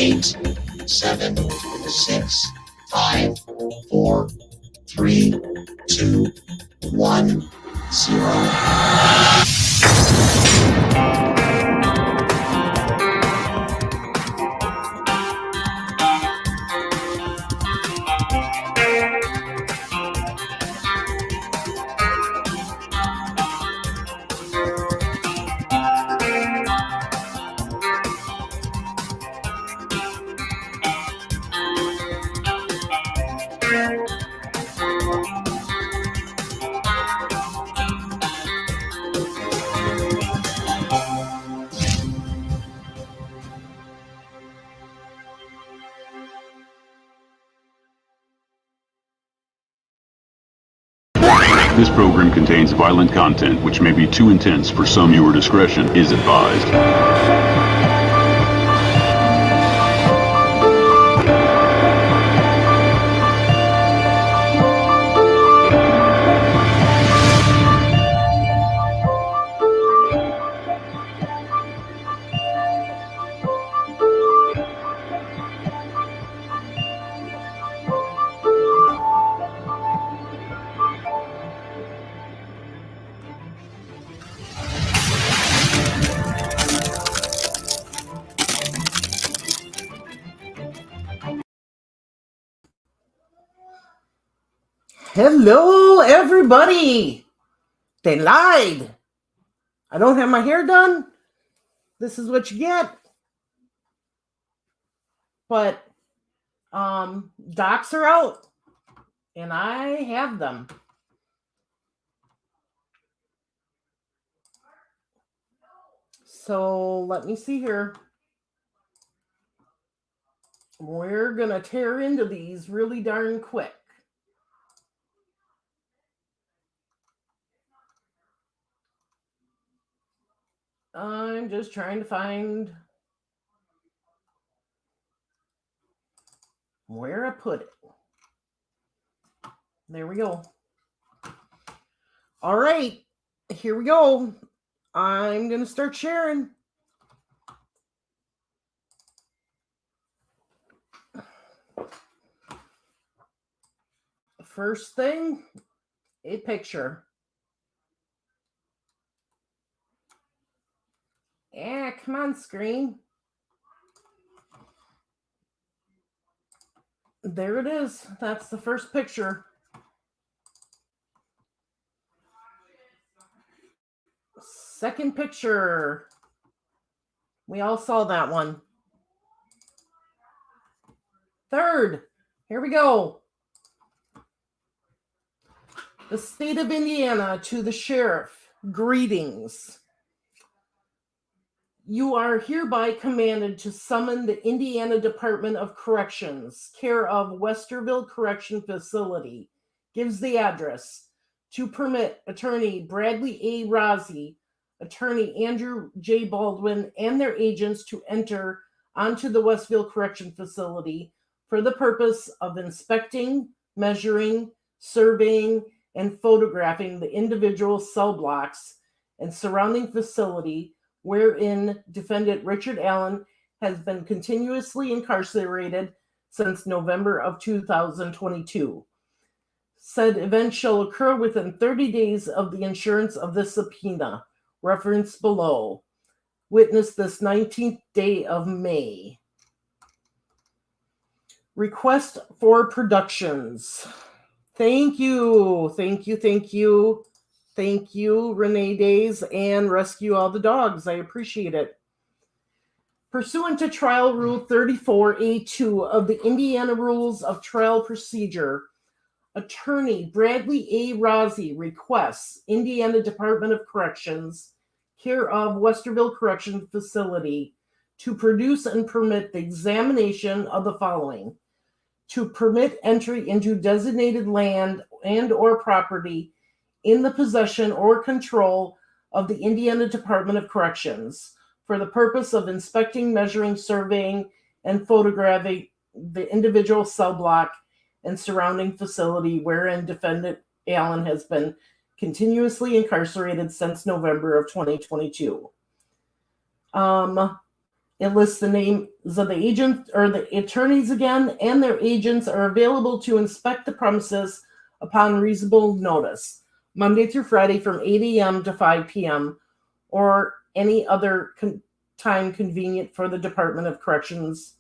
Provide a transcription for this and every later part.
Eight, 7, 6, 5, 4, 3, 2, 1, 0. This program contains violent content which may be too intense for some. Viewer discretion is advised. Hello, everybody. They lied. I don't have my hair done. This is what you get. But docs are out, and I have them. So let me see here. We're going to tear into these really darn quick. I'm just trying to find where I put it. There we go. All right, here we go. I'm going to start sharing. First thing, a picture. Yeah, come on, screen. There it is. That's the first picture. Second picture. We all saw that one. Third, here we go. The state of Indiana to the sheriff. Greetings. You are hereby commanded to summon the Indiana Department of Corrections, care of Westerville Correction Facility. Gives the address. To permit Attorney Bradley A. Rozzi, Attorney Andrew J. Baldwin, and their agents to enter onto the Westville Correction Facility for the purpose of inspecting, measuring, surveying, and photographing the individual cell blocks and surrounding facility wherein defendant Richard Allen has been continuously incarcerated since November of 2022. Said event shall occur within 30 days of the issuance of this subpoena, referenced below. Witness this 19th day of May. Request for productions. Thank you, thank you, thank you. Thank you, Renee Days and Rescue All the Dogs. I appreciate it. Pursuant to Trial Rule 34A2 of the Indiana Rules of Trial Procedure, Attorney Bradley A. Rozzi requests Indiana Department of Corrections, care of Westerville Correction Facility, to produce and permit the examination of the following: to permit entry into designated land and or property in the possession or control of the Indiana Department of Corrections for the purpose of inspecting, measuring, surveying, and photographing the individual cell block and surrounding facility wherein defendant Allen has been continuously incarcerated since November of 2022. It lists the names of the agents or the attorneys again, and their agents are available to inspect the premises upon reasonable notice, Monday through Friday from 8 a.m. to 5 p.m. or any other time convenient for the Department of Corrections.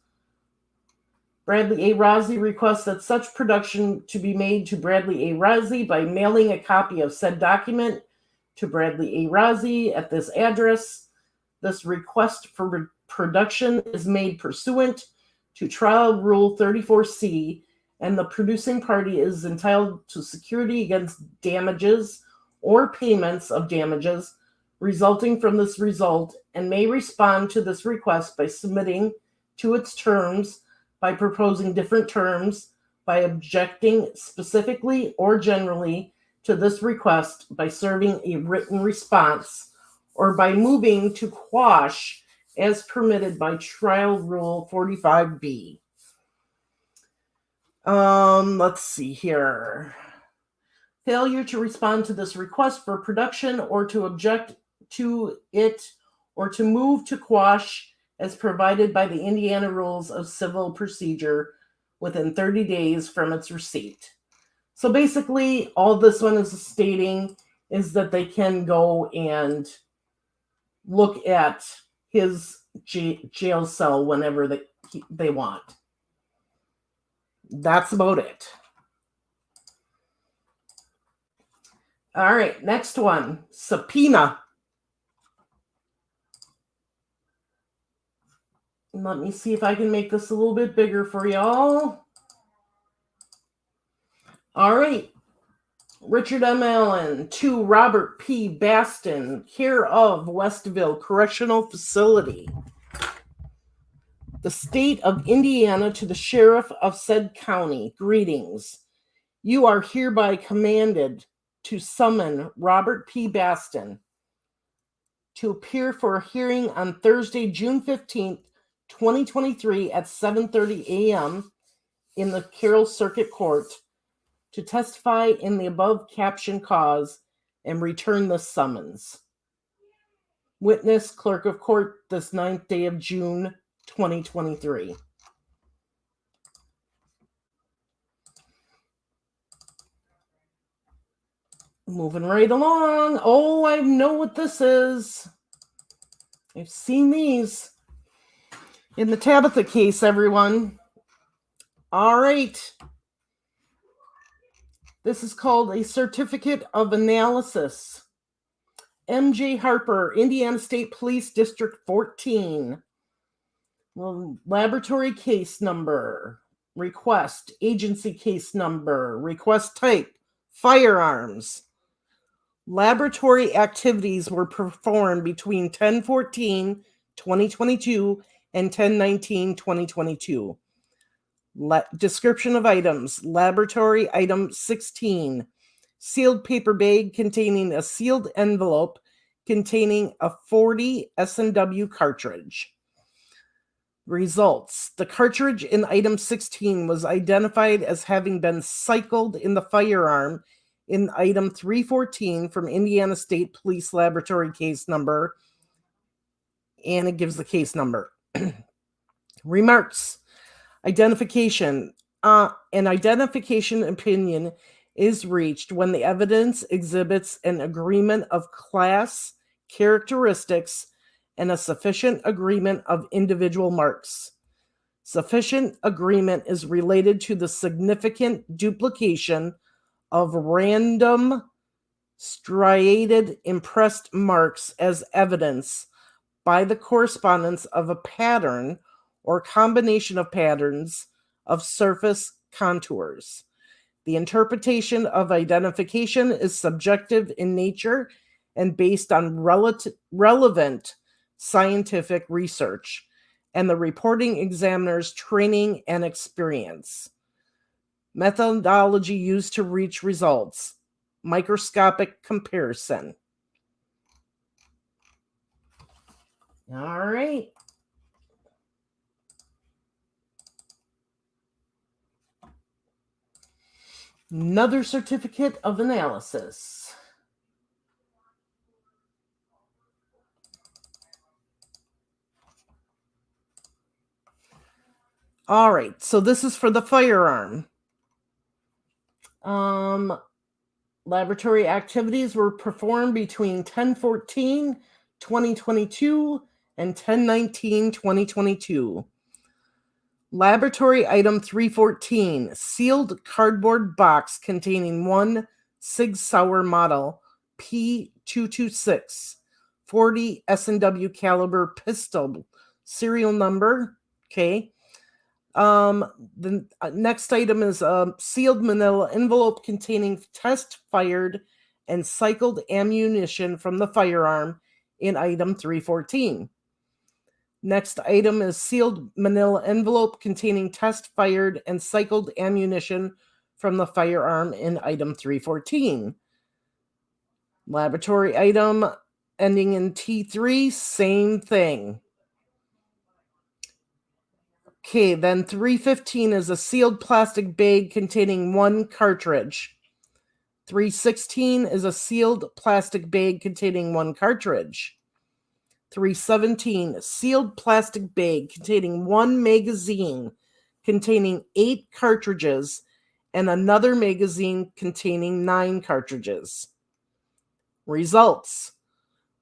Bradley A. Rozzi requests that such production to be made to Bradley A. Rozzi by mailing a copy of said document to Bradley A. Rozzi at this address. This request for production is made pursuant to Trial Rule 34C, and the producing party is entitled to security against damages or payments of damages resulting from this result, and may respond to this request by submitting to its terms, by proposing different terms, by objecting specifically or generally to this request, by serving a written response, or by moving to quash as permitted by Trial Rule 45B. Let's see here. Failure to respond to this request for production or to object to it or to move to quash as provided by the Indiana Rules of Civil Procedure within 30 days from its receipt. So basically, all this one is stating is that they can go and look at his jail cell whenever they want. That's about it. All right, next one, subpoena. Let me see if I can make this a little bit bigger for y'all. All right. Richard M. Allen to Robert P. Baston, care of Westville Correctional Facility. The state of Indiana to the sheriff of said county. Greetings. You are hereby commanded to summon Robert P. Baston to appear for a hearing on Thursday, June 15th, 2023 at 7:30 a.m. in the Carroll Circuit Court to testify in the above captioned cause and return the summons. Witness, Clerk of Court, this 9th day of June, 2023. Moving right along. Oh, I know what this is. I've seen these. In the Tabitha case, everyone. All right. This is called a Certificate of Analysis. M.J. Harper, Indiana State Police District 14. Laboratory case number. Request. Agency case number. Request type. Firearms. Laboratory activities were performed between 10/14/2022 and 10/19/2022. Description of items. Laboratory item 16. Sealed paper bag containing a sealed envelope containing a 40 S&W cartridge. Results. The cartridge in item 16 was identified as having been cycled in the firearm in item 314 from Indiana State Police Laboratory case number, and it gives the case number. Remarks. Identification. An identification opinion is reached when the evidence exhibits an agreement of class characteristics and a sufficient agreement of individual marks. Sufficient agreement is related to the significant duplication of random striated impressed marks as evidence by the correspondence of a pattern or combination of patterns of surface contours. The interpretation of identification is subjective in nature and based on relevant scientific research and the reporting examiner's training and experience. Methodology used to reach results: microscopic comparison. All right. Another certificate of analysis. All right, so this is for the firearm. Laboratory activities were performed between 10/14/2022 and 10/19/2022. Laboratory item 314, sealed cardboard box containing one Sig Sauer model P226 40 S&W caliber pistol, serial number. Okay. The next item is a sealed manila envelope containing test-fired and cycled ammunition from the firearm in item 314. Next item is sealed manila envelope containing test-fired and cycled ammunition from the firearm in item 314. Laboratory item ending in T3, same thing. Okay, then 315 is a sealed plastic bag containing one cartridge. 316 is a sealed plastic bag containing one cartridge. 317, sealed plastic bag containing one magazine containing 8 cartridges and another magazine containing 9 cartridges. Results: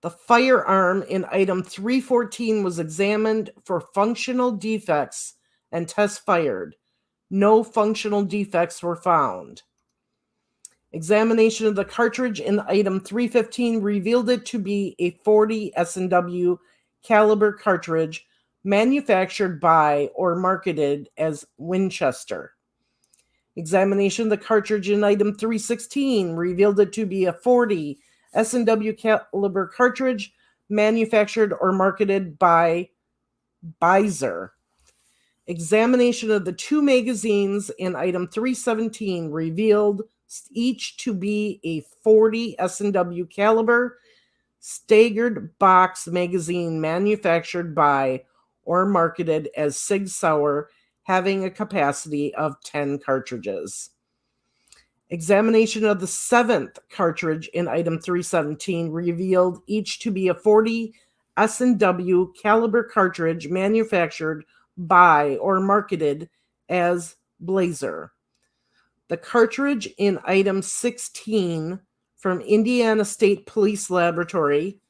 the firearm in item 314 was examined for functional defects and test fired. No functional defects were found. Examination of the cartridge in item 315 revealed it to be a 40 S&W caliber cartridge manufactured by or marketed as Winchester. Examination of the cartridge in item 316 revealed it to be a 40 S&W caliber cartridge manufactured or marketed by Beiser. Examination of the 2 magazines in item 317 revealed each to be a 40 S&W caliber staggered box magazine manufactured by or marketed as Sig Sauer, having a capacity of 10 cartridges. Examination of the 7th cartridge in item 317 revealed each to be a 40 S&W caliber cartridge manufactured by or marketed as Blazer. The cartridge in item 16 from Indiana State Police Laboratory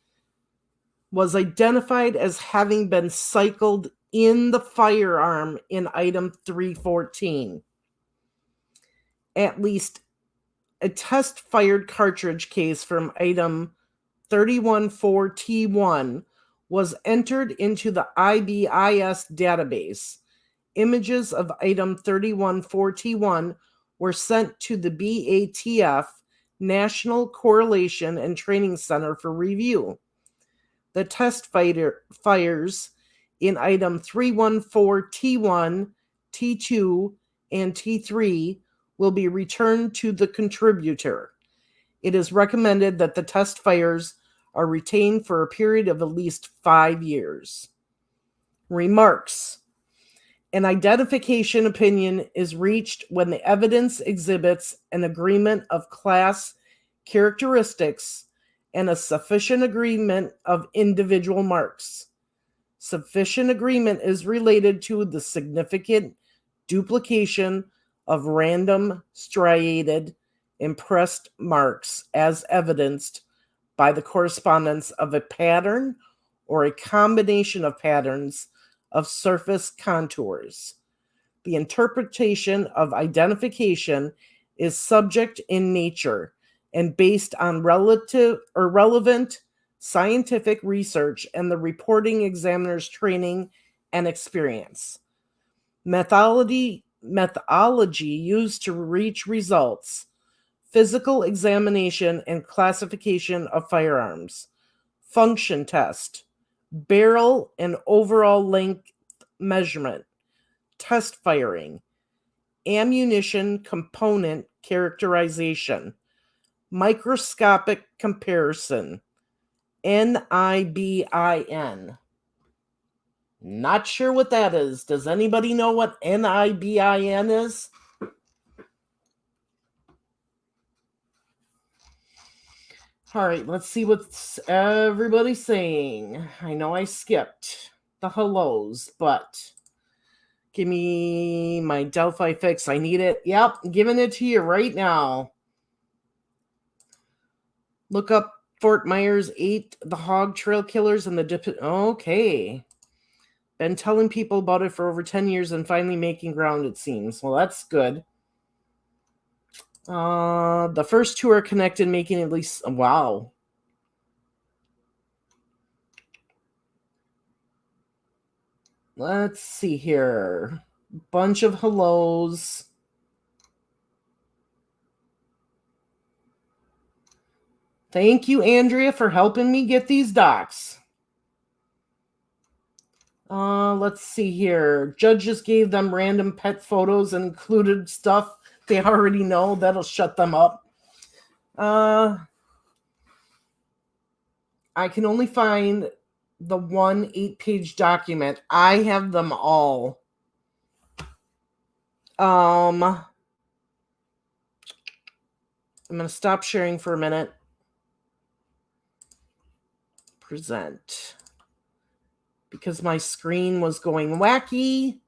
was identified as having been cycled in the firearm in item 314. At least a test-fired cartridge case from item 314T1 was entered into the IBIS database. Images of item 314T1 were sent to the BATF National Correlation and Training Center for review. The test fires in item 314T1, T2, and T3 will be returned to the contributor. It is recommended that the test fires are retained for a period of at least 5 years. Remarks: an identification opinion is reached when the evidence exhibits an agreement of class characteristics and a sufficient agreement of individual marks. Sufficient agreement is related to the significant duplication of random striated impressed marks as evidenced by the correspondence of a pattern or a combination of patterns of surface contours. The interpretation of identification is subject in nature and based on relative or relevant scientific research, and the reporting examiner's training and experience. Methodology used to reach results: physical examination and classification of firearms, function test, barrel and overall length measurement, test firing, ammunition component characterization, microscopic comparison, NIBIN. Not sure what that is. Does anybody know what NIBIN is? All right, let's see what everybody's saying. I know I skipped the hellos, but give me my Delphi fix. I need it. Yep, I'm giving it to you right now. Look up Fort Myers 8, the hog trail killers, and the... Okay. Been telling people about it for over 10 years and finally making ground, it seems. Well, that's good. The first two are connected, making at least... Wow. Let's see here. Bunch of hellos. Thank you, Andrea, for helping me get these docs. Let's see here. Judge just gave them random pet photos and included stuff they already know. That'll shut them up. I can only find the 1 8-page document. I have them all. I'm going to stop sharing for a minute. Present. Because my screen was going wacky.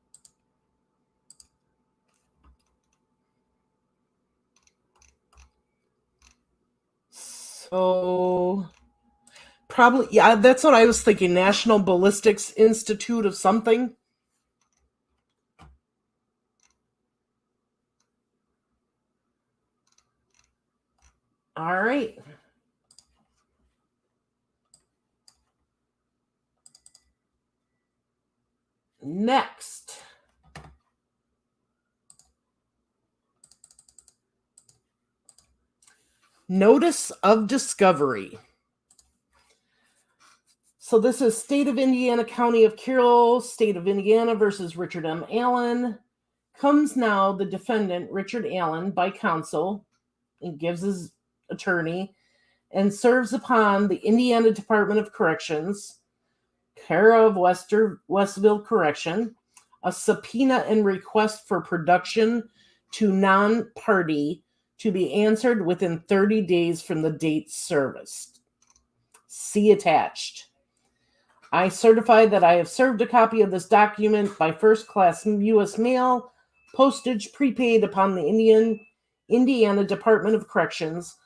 So, probably, yeah, that's what I was thinking. National Ballistics Institute of something. All right. Next. Notice of discovery. So this is State of Indiana, County of Carroll, State of Indiana versus Richard M. Allen. Comes now the defendant, Richard Allen, by counsel, and gives his attorney, and serves upon the Indiana Department of Corrections, care of Westville Correction, a subpoena and request for production to non-party to be answered within 30 days from the date serviced. See attached. I certify that I have served a copy of this document by first-class U.S. mail, postage prepaid upon the Indiana Department of Corrections,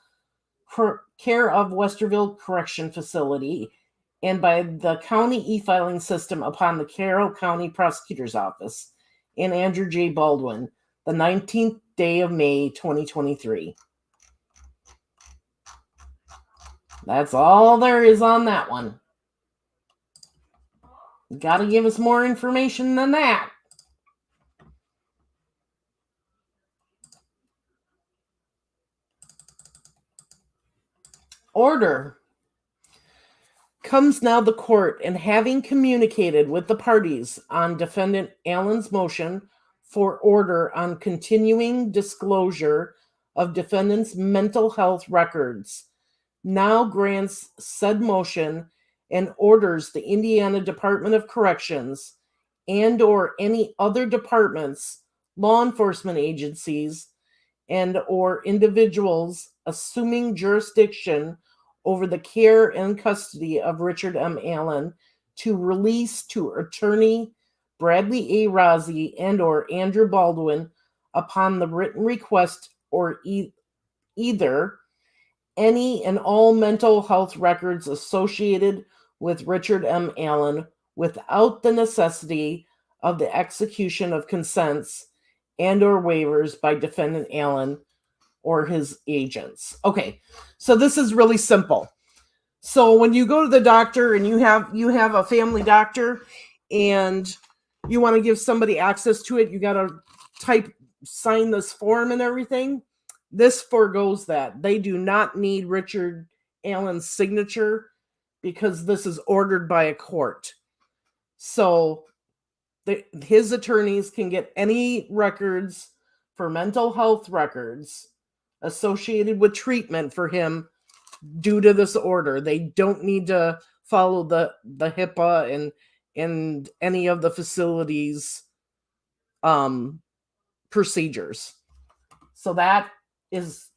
care of Westerville Correction Facility, and by the county e-filing system upon the Carroll County Prosecutor's Office, and Andrew J. Baldwin, the 19th day of May, 2023. That's all there is on that one. Got to give us more information than that. Order. Comes now the court, and having communicated with the parties on defendant Allen's motion for order on continuing disclosure of defendant's mental health records, now grants said motion and orders the Indiana Department of Corrections and or any other departments, law enforcement agencies, and or individuals assuming jurisdiction over the care and custody of Richard M. Allen to release to attorney Bradley A. Rozzi and or Andrew Baldwin upon the written request or either any and all mental health records associated with Richard M. Allen without the necessity of the execution of consents and or waivers by defendant Allen or his agents. Okay, so this is really simple. So when you go to the doctor and you have a family doctor and you want to give somebody access to it, you got to sign this form and everything. This foregoes that. They do not need Richard Allen's signature because this is ordered by a court. So his attorneys can get any records for mental health records associated with treatment for him due to this order. They don't need to follow the HIPAA and any of the facilities procedures. So that is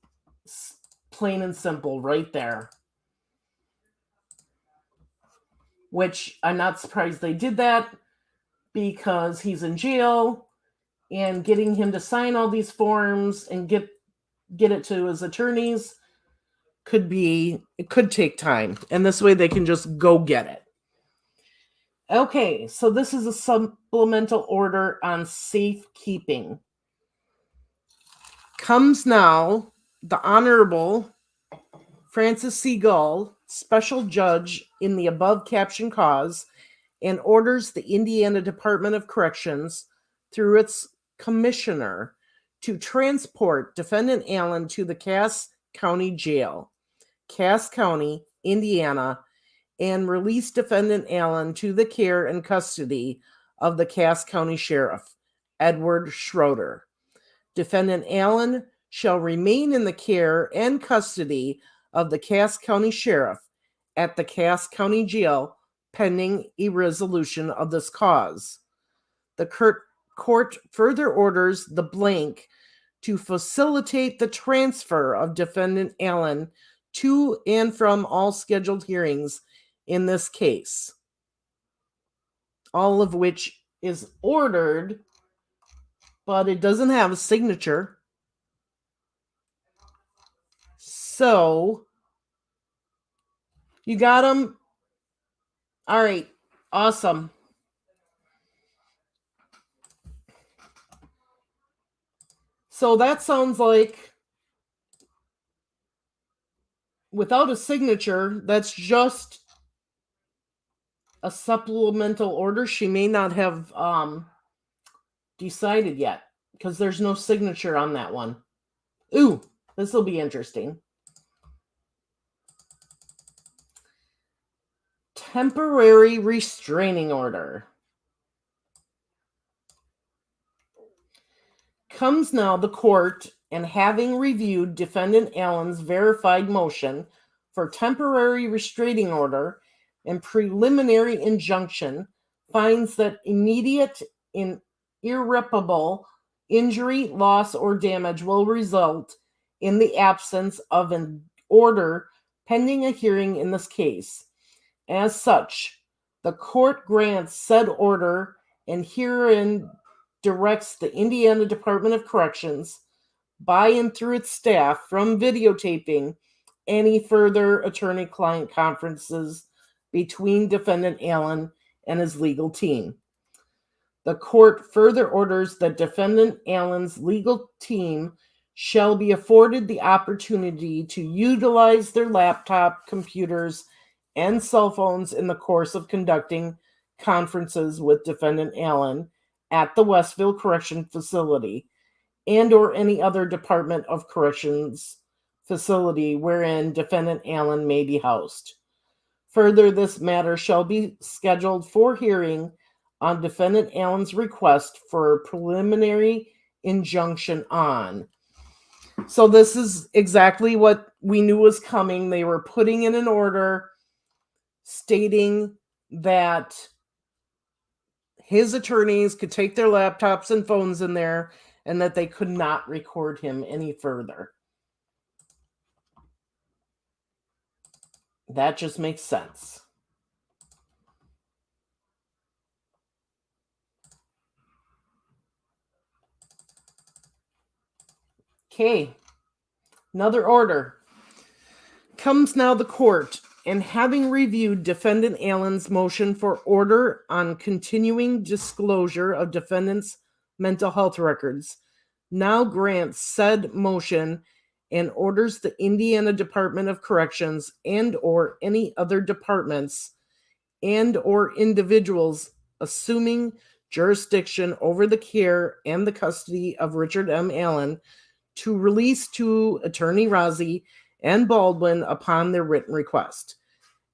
plain and simple right there. Which I'm not surprised they did that because he's in jail, and getting him to sign all these forms and get it to his attorneys could take time. And this way they can just go get it. Okay, so this is a supplemental order on safekeeping. Comes now the Honorable Francis C. Gull, special judge in the above captioned cause, and orders the Indiana Department of Corrections through its commissioner to transport defendant Allen to the Cass County Jail, Cass County, Indiana, and release defendant Allen to the care and custody of the Cass County Sheriff, Edward Schroeder. Defendant Allen shall remain in the care and custody of the Cass County Sheriff at the Cass County Jail pending a resolution of this cause. The court further orders the blank to facilitate the transfer of defendant Allen to and from all scheduled hearings in this case, all of which is ordered, but it doesn't have a signature. So, you got him? All right, awesome. So that sounds like, without a signature, that's just a supplemental order. She may not have decided yet because there's no signature on that one. Ooh, this will be interesting. Temporary restraining order. Comes now the court, and having reviewed defendant Allen's verified motion for temporary restraining order and preliminary injunction, finds that immediate and irreparable injury, loss, or damage will result in the absence of an order pending a hearing in this case. As such, the court grants said order and herein directs the Indiana Department of Corrections by and through its staff from videotaping any further attorney-client conferences between defendant Allen and his legal team. The court further orders that defendant Allen's legal team shall be afforded the opportunity to utilize their laptop, computers, and cell phones in the course of conducting conferences with defendant Allen at the Westville Correction Facility and or any other Department of Corrections facility wherein defendant Allen may be housed. Further, this matter shall be scheduled for hearing on defendant Allen's request for a preliminary injunction on. So this is exactly what we knew was coming. They were putting in an order stating that his attorneys could take their laptops and phones in there and that they could not record him any further. That just makes sense. Okay, another order. Comes now the court, and having reviewed defendant Allen's motion for order on continuing disclosure of defendant's mental health records, now grants said motion and orders the Indiana Department of Corrections and or any other departments and or individuals assuming jurisdiction over the care and the custody of Richard M. Allen to release to Attorney Rozzi and Baldwin upon their written request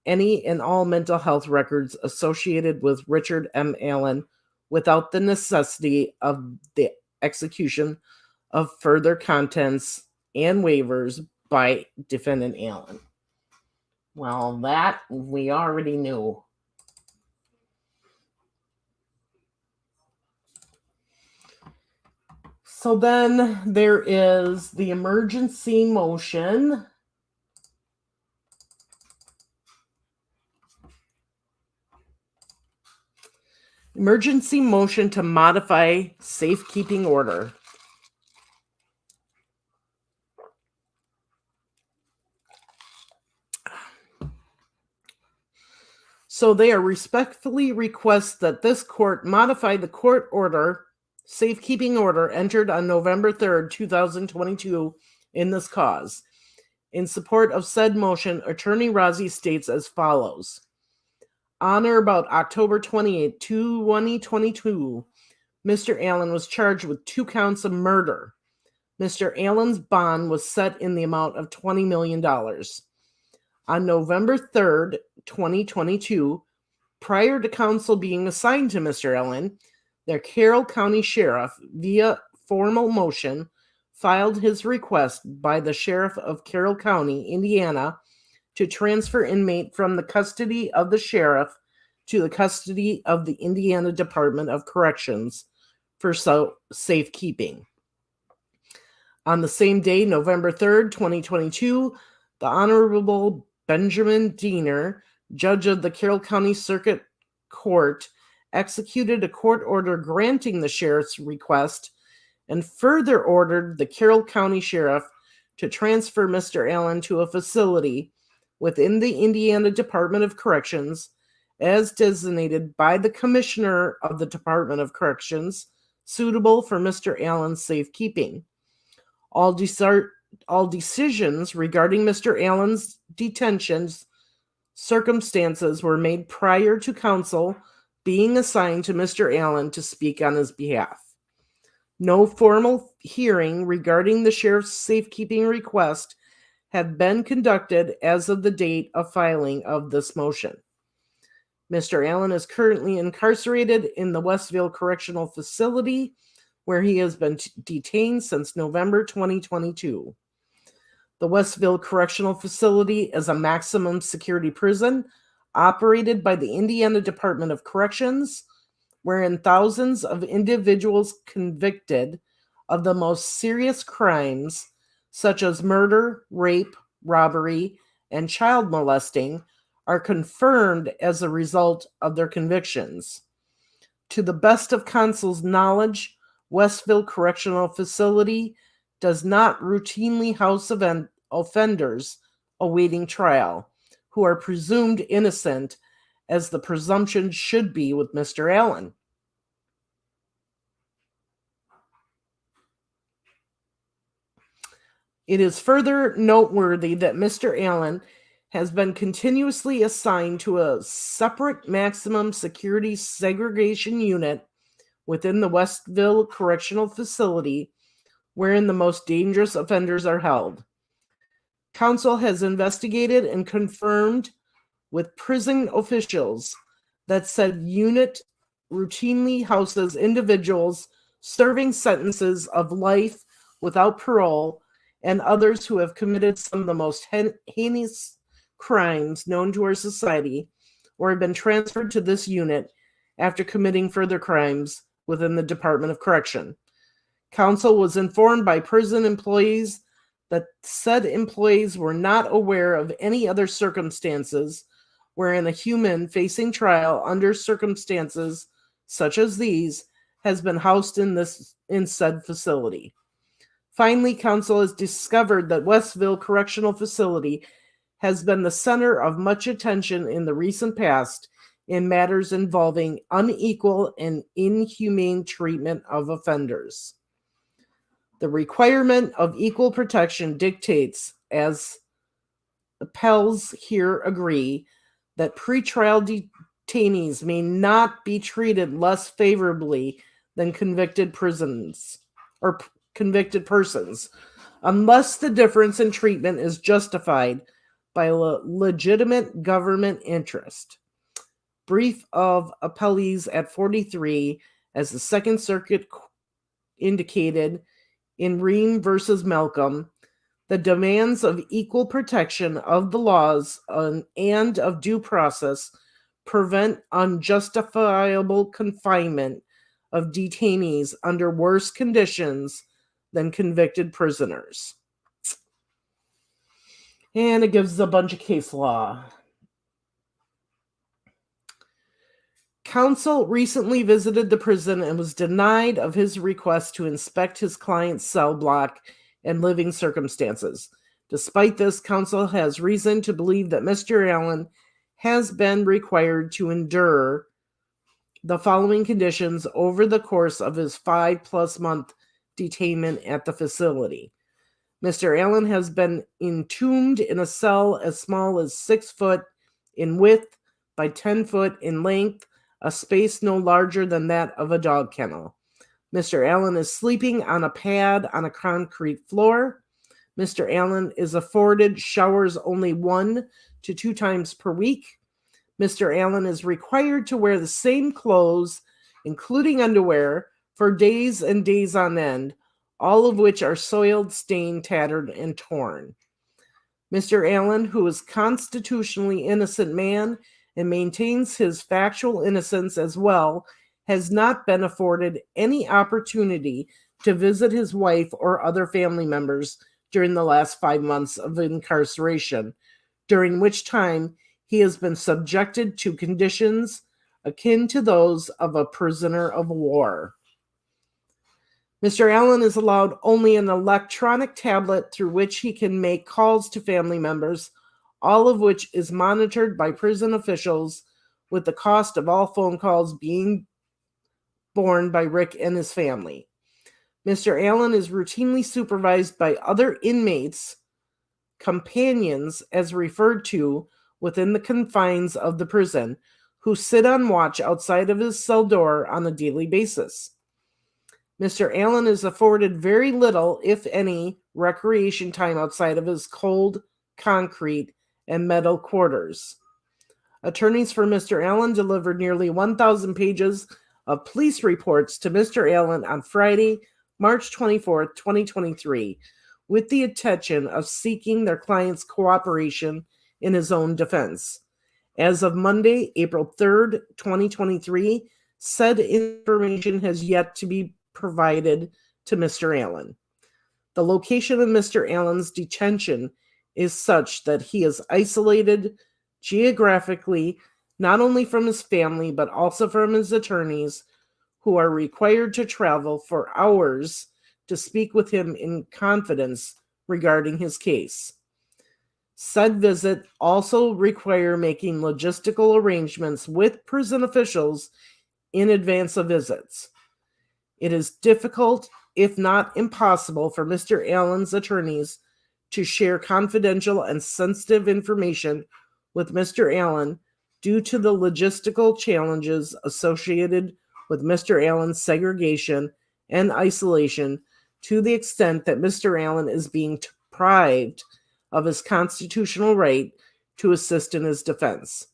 any and all mental health records associated with Richard M. Allen without the necessity of the execution of further contents and waivers by defendant Allen. Well, that we already knew. So then there is the emergency motion. Emergency motion to modify safekeeping order. So they are respectfully request that this court modify the court order, safekeeping order entered on November 3rd, 2022 in this cause. In support of said motion, Attorney Rozzi states as follows. On or about October 28, 2022, Mr. Allen was charged with 2 counts of murder. Mr. Allen's bond was set in the amount of $20 million. On November 3rd, 2022, prior to counsel being assigned to Mr. Allen, the Carroll County Sheriff, via formal motion, filed his request by the Sheriff of Carroll County, Indiana, to transfer inmate from the custody of the sheriff to the custody of the Indiana Department of Corrections for safekeeping. On the same day, November 3rd, 2022, the Honorable Benjamin Diener, judge of the Carroll County Circuit Court, executed a court order granting the sheriff's request and further ordered the Carroll County Sheriff to transfer Mr. Allen to a facility within the Indiana Department of Corrections as designated by the Commissioner of the Department of Corrections, suitable for Mr. Allen's safekeeping. All decisions regarding Mr. Allen's detention's circumstances were made prior to counsel being assigned to Mr. Allen to speak on his behalf. No formal hearing regarding the sheriff's safekeeping request have been conducted as of the date of filing of this motion. Mr. Allen is currently incarcerated in the Westville Correctional Facility, where he has been detained since November 2022. The Westville Correctional Facility is a maximum security prison operated by the Indiana Department of Corrections, wherein thousands of individuals convicted of the most serious crimes such as murder, rape, robbery, and child molesting are confirmed as a result of their convictions. To the best of counsel's knowledge, Westville Correctional Facility does not routinely house offenders awaiting trial who are presumed innocent, as the presumption should be with Mr. Allen. It is further noteworthy that Mr. Allen has been continuously assigned to a separate maximum security segregation unit within the Westville Correctional Facility, wherein the most dangerous offenders are held. Counsel has investigated and confirmed with prison officials that said unit routinely houses individuals serving sentences of life without parole and others who have committed some of the most heinous crimes known to our society or have been transferred to this unit after committing further crimes within the Department of Correction. Counsel was informed by prison employees that said employees were not aware of any other circumstances wherein a human facing trial under circumstances such as these has been housed in said facility. Finally, counsel has discovered that Westville Correctional Facility has been the center of much attention in the recent past in matters involving unequal and inhumane treatment of offenders. The requirement of equal protection dictates, as appellees here agree, that pretrial detainees may not be treated less favorably than convicted persons, unless the difference in treatment is justified by a legitimate government interest. Brief of appellees at 43, as the Second Circuit indicated in Ream versus Malcolm, the demands of equal protection of the laws and of due process prevent unjustifiable confinement of detainees under worse conditions than convicted prisoners. And it gives a bunch of case law. Counsel recently visited the prison and was denied of his request to inspect his client's cell block and living circumstances. Despite this, counsel has reason to believe that Mr. Allen has been required to endure the following conditions over the course of his 5+ month detainment at the facility. Mr. Allen has been entombed in a cell as small as 6 foot in width by 10 foot in length, a space no larger than that of a dog kennel. Mr. Allen is sleeping on a pad on a concrete floor. Mr. Allen is afforded showers only 1 to 2 times per week. Mr. Allen is required to wear the same clothes, including underwear, for days and days on end, all of which are soiled, stained, tattered, and torn. Mr. Allen, who is constitutionally innocent man and maintains his factual innocence as well, has not been afforded any opportunity to visit his wife or other family members during the last 5 months of incarceration, during which time he has been subjected to conditions akin to those of a prisoner of war. Mr. Allen is allowed only an electronic tablet through which he can make calls to family members, all of which is monitored by prison officials, with the cost of all phone calls being borne by Rick and his family. Mr. Allen is routinely supervised by other inmates, companions as referred to within the confines of the prison, who sit on watch outside of his cell door on a daily basis. Mr. Allen is afforded very little, if any, recreation time outside of his cold, concrete, and metal quarters. Attorneys for Mr. Allen delivered nearly 1,000 pages of police reports to Mr. Allen on Friday, March 24, 2023, with the intention of seeking their client's cooperation in his own defense. As of Monday, April 3rd, 2023, said information has yet to be provided to Mr. Allen. The location of Mr. Allen's detention is such that he is isolated geographically, not only from his family, but also from his attorneys, who are required to travel for hours to speak with him in confidence regarding his case. Said visit also require making logistical arrangements with prison officials in advance of visits. It is difficult, if not impossible, for Mr. Allen's attorneys to share confidential and sensitive information with Mr. Allen due to the logistical challenges associated with Mr. Allen's segregation and isolation, to the extent that Mr. Allen is being deprived of his constitutional right to assist in his defense.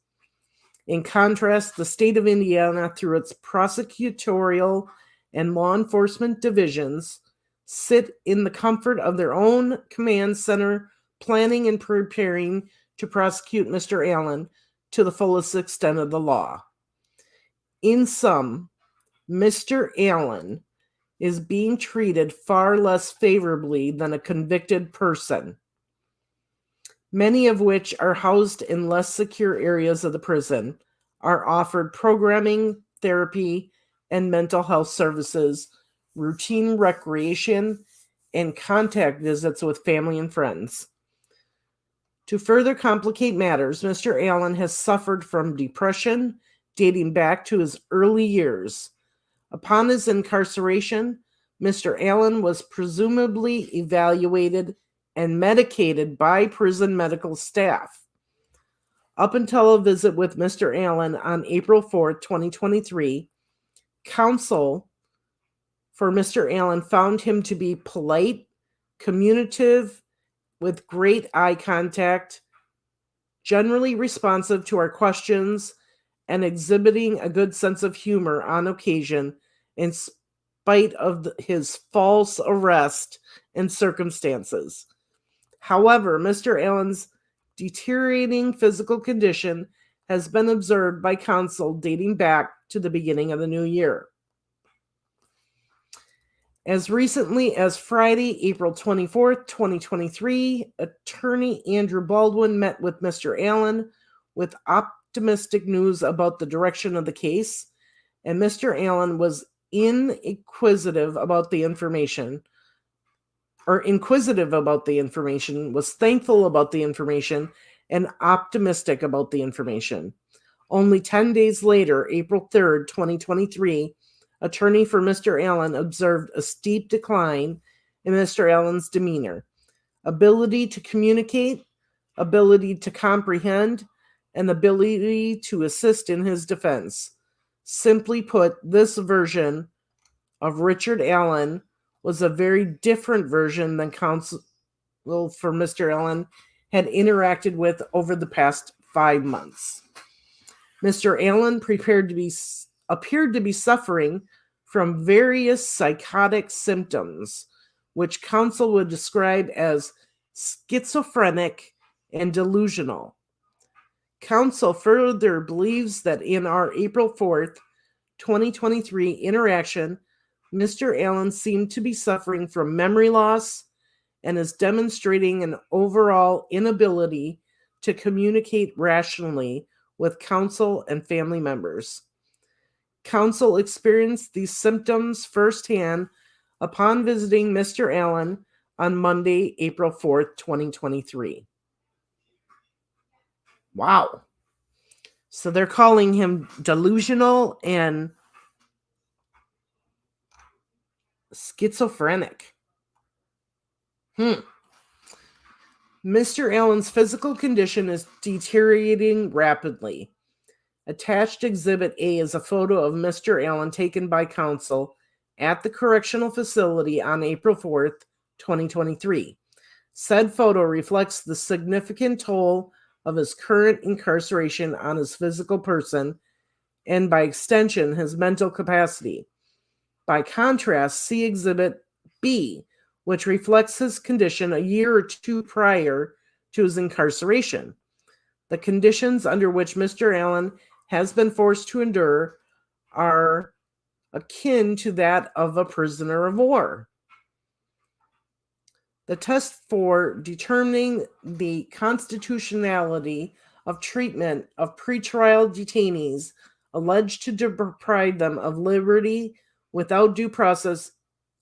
In contrast, the state of Indiana, through its prosecutorial and law enforcement divisions, sit in the comfort of their own command center, planning and preparing to prosecute Mr. Allen to the fullest extent of the law. In sum, Mr. Allen is being treated far less favorably than a convicted person, many of which are housed in less secure areas of the prison, are offered programming, therapy, and mental health services, routine recreation, and contact visits with family and friends. To further complicate matters, Mr. Allen has suffered from depression dating back to his early years. Upon his incarceration, Mr. Allen was presumably evaluated and medicated by prison medical staff. Up until a visit with Mr. Allen on April 4th, 2023, counsel for Mr. Allen found him to be polite, communicative, with great eye contact, generally responsive to our questions, and exhibiting a good sense of humor on occasion in spite of his false arrest and circumstances. However, Mr. Allen's deteriorating physical condition has been observed by counsel dating back to the beginning of the new year. As recently as Friday, April 24th, 2023, attorney Andrew Baldwin met with Mr. Allen with optimistic news about the direction of the case, and Mr. Allen was inquisitive about the information, was thankful about the information, and optimistic about the information. Only 10 days later, April 3rd, 2023, attorney for Mr. Allen observed a steep decline in Mr. Allen's demeanor, ability to communicate, ability to comprehend, and ability to assist in his defense. Simply put, this version of Richard Allen was a very different version than counsel for Mr. Allen had interacted with over the past 5 months. Mr. Allen appeared to be suffering from various psychotic symptoms, which counsel would describe as schizophrenic and delusional. Counsel further believes that in our April 4th, 2023 interaction, Mr. Allen seemed to be suffering from memory loss and is demonstrating an overall inability to communicate rationally with counsel and family members. Counsel experienced these symptoms firsthand upon visiting Mr. Allen on Monday, April 4th, 2023. Wow. So they're calling him delusional and schizophrenic. Mr. Allen's physical condition is deteriorating rapidly. Attached Exhibit A is a photo of Mr. Allen taken by counsel at the correctional facility on April 4th, 2023. Said photo reflects the significant toll of his current incarceration on his physical person and, by extension, his mental capacity. By contrast, see Exhibit B, which reflects his condition a year or two prior to his incarceration. The conditions under which Mr. Allen has been forced to endure are akin to that of a prisoner of war. The test for determining the constitutionality of treatment of pretrial detainees alleged to deprive them of liberty without due process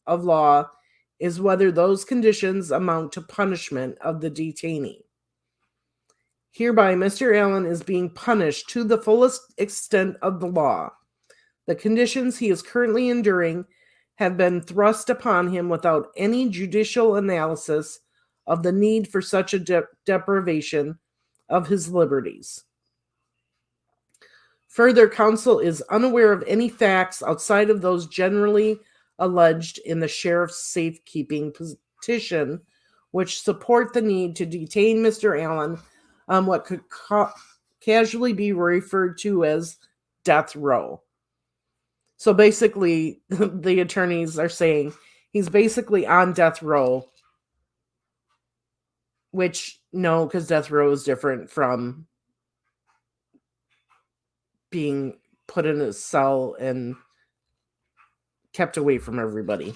of law is whether those conditions amount to punishment of the detainee. Hereby, Mr. Allen is being punished to the fullest extent of the law. The conditions he is currently enduring have been thrust upon him without any judicial analysis of the need for such a deprivation of his liberties. Further, counsel is unaware of any facts outside of those generally alleged in the sheriff's safekeeping petition, which support the need to detain Mr. Allen on what could casually be referred to as death row. So basically, the attorneys are saying he's basically on death row, which, no, because death row is different from being put in a cell and kept away from everybody.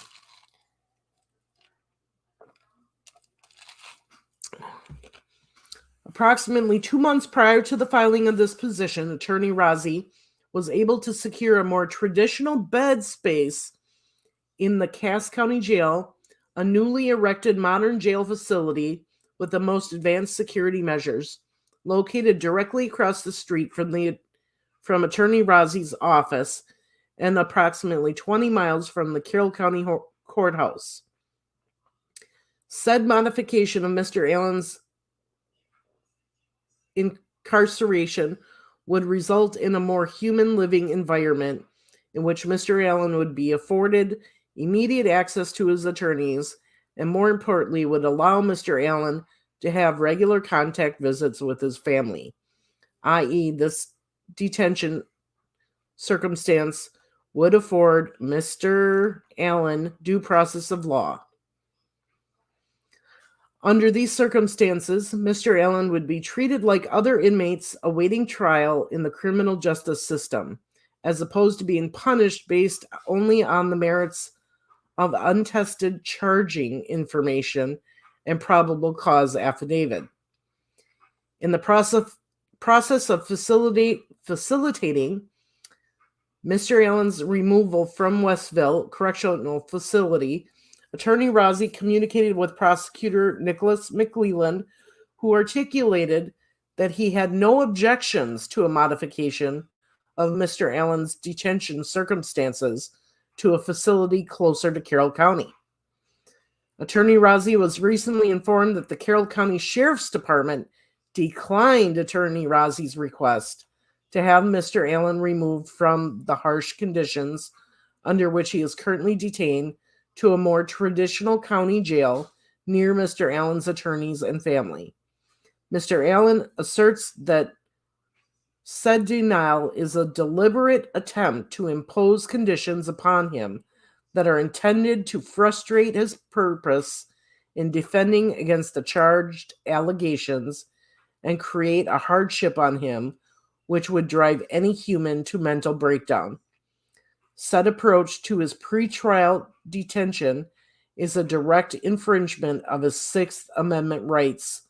Approximately 2 months prior to the filing of this petition, Attorney Razi was able to secure a more traditional bed space in the Cass County Jail, a newly erected modern jail facility with the most advanced security measures, located directly across the street from Attorney Razi's office and approximately 20 miles from the Carroll County courthouse. Said modification of Mr. Allen's incarceration would result in a more human living environment in which Mr. Allen would be afforded immediate access to his attorneys, and more importantly, would allow Mr. Allen to have regular contact visits with his family, i.e., this detention circumstance would afford Mr. Allen due process of law. Under these circumstances, Mr. Allen would be treated like other inmates awaiting trial in the criminal justice system, as opposed to being punished based only on the merits of untested charging information and probable cause affidavit. In the process of facilitating Mr. Allen's removal from Westville Correctional Facility, Attorney Rozzi communicated with Prosecutor Nicholas McClelland, who articulated that he had no objections to a modification of Mr. Allen's detention circumstances to a facility closer to Carroll County. Attorney Rozzi was recently informed that the Carroll County Sheriff's Department declined Attorney Rozzi's request to have Mr. Allen removed from the harsh conditions under which he is currently detained to a more traditional county jail near Mr. Allen's attorneys and family. Mr. Allen asserts that said denial is a deliberate attempt to impose conditions upon him that are intended to frustrate his purpose in defending against the charged allegations and create a hardship on him which would drive any human to mental breakdown. Said approach to his pretrial detention is a direct infringement of his Sixth Amendment rights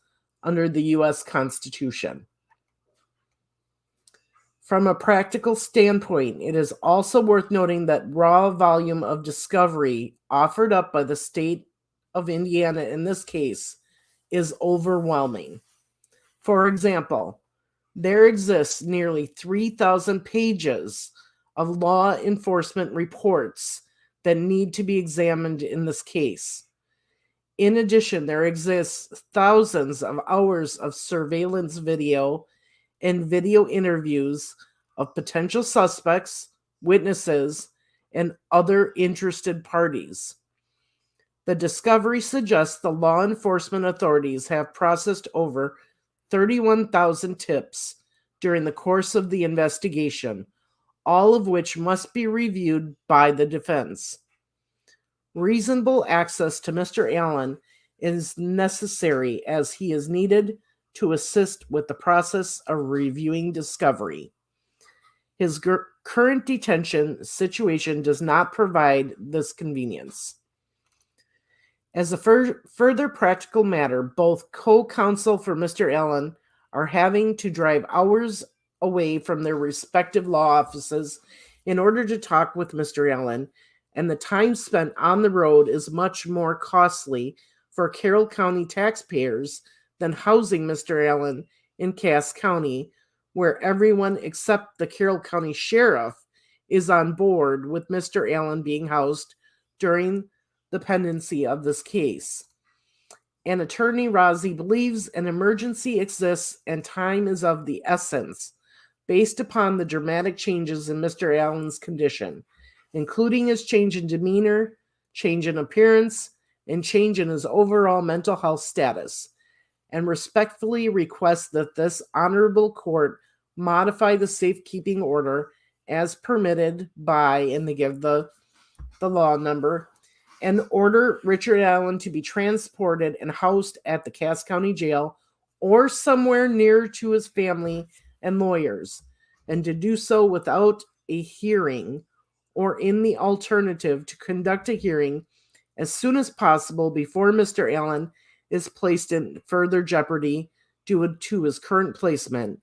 under the U.S. Constitution. From a practical standpoint, it is also worth noting that raw volume of discovery offered up by the state of Indiana in this case is overwhelming. For example, there exists nearly 3,000 pages of law enforcement reports that need to be examined in this case. In addition, there exists thousands of hours of surveillance video and video interviews of potential suspects, witnesses, and other interested parties. The discovery suggests the law enforcement authorities have processed over 31,000 tips during the course of the investigation, all of which must be reviewed by the defense. Reasonable access to Mr. Allen is necessary as he is needed to assist with the process of reviewing discovery. His current detention situation does not provide this convenience. As a further practical matter, both co-counsel for Mr. Allen are having to drive hours away from their respective law offices in order to talk with Mr. Allen, and the time spent on the road is much more costly for Carroll County taxpayers than housing Mr. Allen in Cass County, where everyone except the Carroll County Sheriff is on board with Mr. Allen being housed during the pendency of this case. And Attorney Rozzi believes an emergency exists and time is of the essence, based upon the dramatic changes in Mr. Allen's condition, including his change in demeanor, change in appearance, and change in his overall mental health status, and respectfully request that this honorable court modify the safekeeping order as permitted by, and they give the law number, and order Richard Allen to be transported and housed at the Cass County Jail or somewhere near to his family and lawyers, and to do so without a hearing, or in the alternative to conduct a hearing as soon as possible before Mr. Allen is placed in further jeopardy due to his current placement,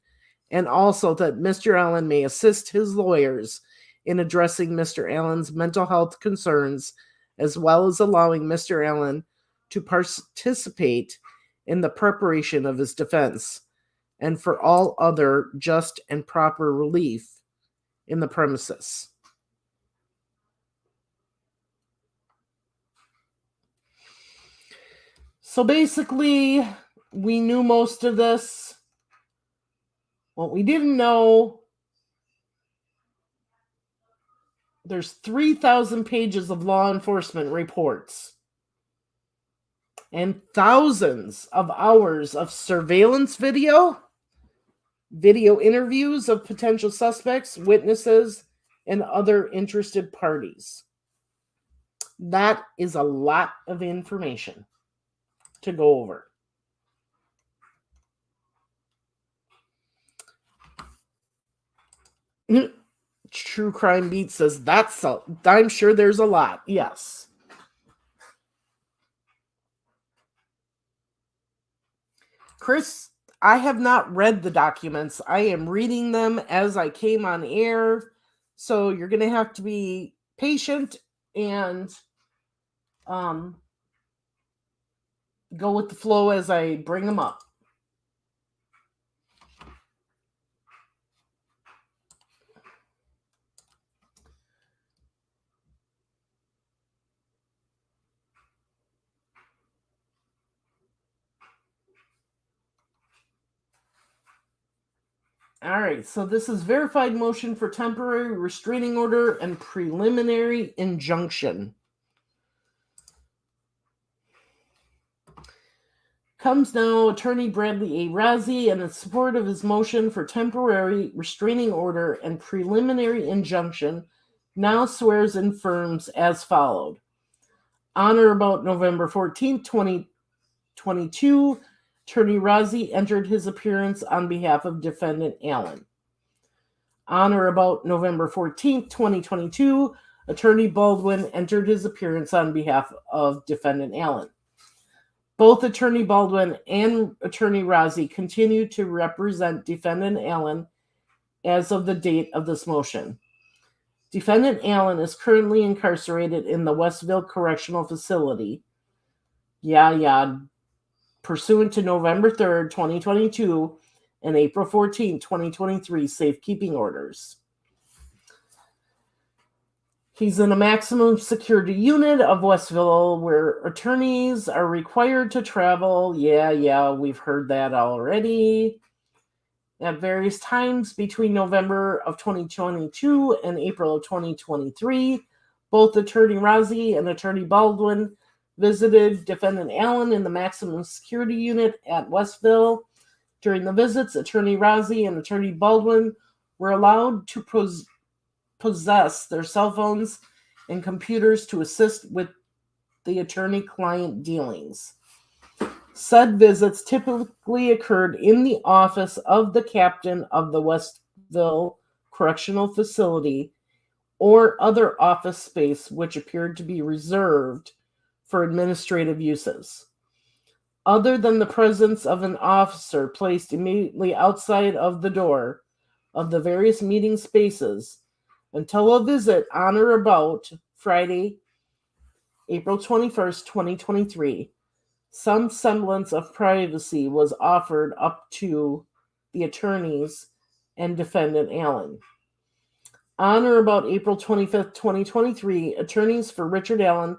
and also that Mr. Allen may assist his lawyers in addressing Mr. Allen's mental health concerns, as well as allowing Mr. Allen to participate in the preparation of his defense, and for all other just and proper relief in the premises. So basically, we knew most of this. What we didn't know, there's 3,000 pages of law enforcement reports and thousands of hours of surveillance video interviews of potential suspects, witnesses, and other interested parties. That is a lot of information to go over. True Crime Beat says I'm sure there's a lot. Yes. Chris, I have not read the documents. I am reading them as I came on air. So you're going to have to be patient and go with the flow as I bring them up. All right, so this is verified motion for temporary restraining order and preliminary injunction. Comes now Attorney Bradley A. Razzie, and in support of his motion for temporary restraining order and preliminary injunction, now swears and affirms as followed. On or about November 14th, 2022, Attorney Razzie entered his appearance on behalf of Defendant Allen. On or about November 14th, 2022, Attorney Baldwin entered his appearance on behalf of Defendant Allen. Both Attorney Baldwin and Attorney Razzie continue to represent Defendant Allen as of the date of this motion. Defendant Allen is currently incarcerated in the Westville Correctional Facility, pursuant to November 3rd, 2022 and April 14th, 2023 safekeeping orders. He's in a maximum security unit of Westville where attorneys are required to travel. We've heard that already. At various times between November of 2022 and April of 2023, both Attorney Razzie and Attorney Baldwin visited Defendant Allen in the maximum security unit at Westville. During the visits, Attorney Razzie and Attorney Baldwin were allowed to possess their cell phones and computers to assist with the attorney-client dealings. Said visits typically occurred in the office of the captain of the Westville Correctional Facility or other office space which appeared to be reserved for administrative uses. Other than the presence of an officer placed immediately outside of the door of the various meeting spaces until a visit on or about Friday, April 21st, 2023, some semblance of privacy was offered up to the attorneys and Defendant Allen. On or about April 25th, 2023, attorneys for Richard Allen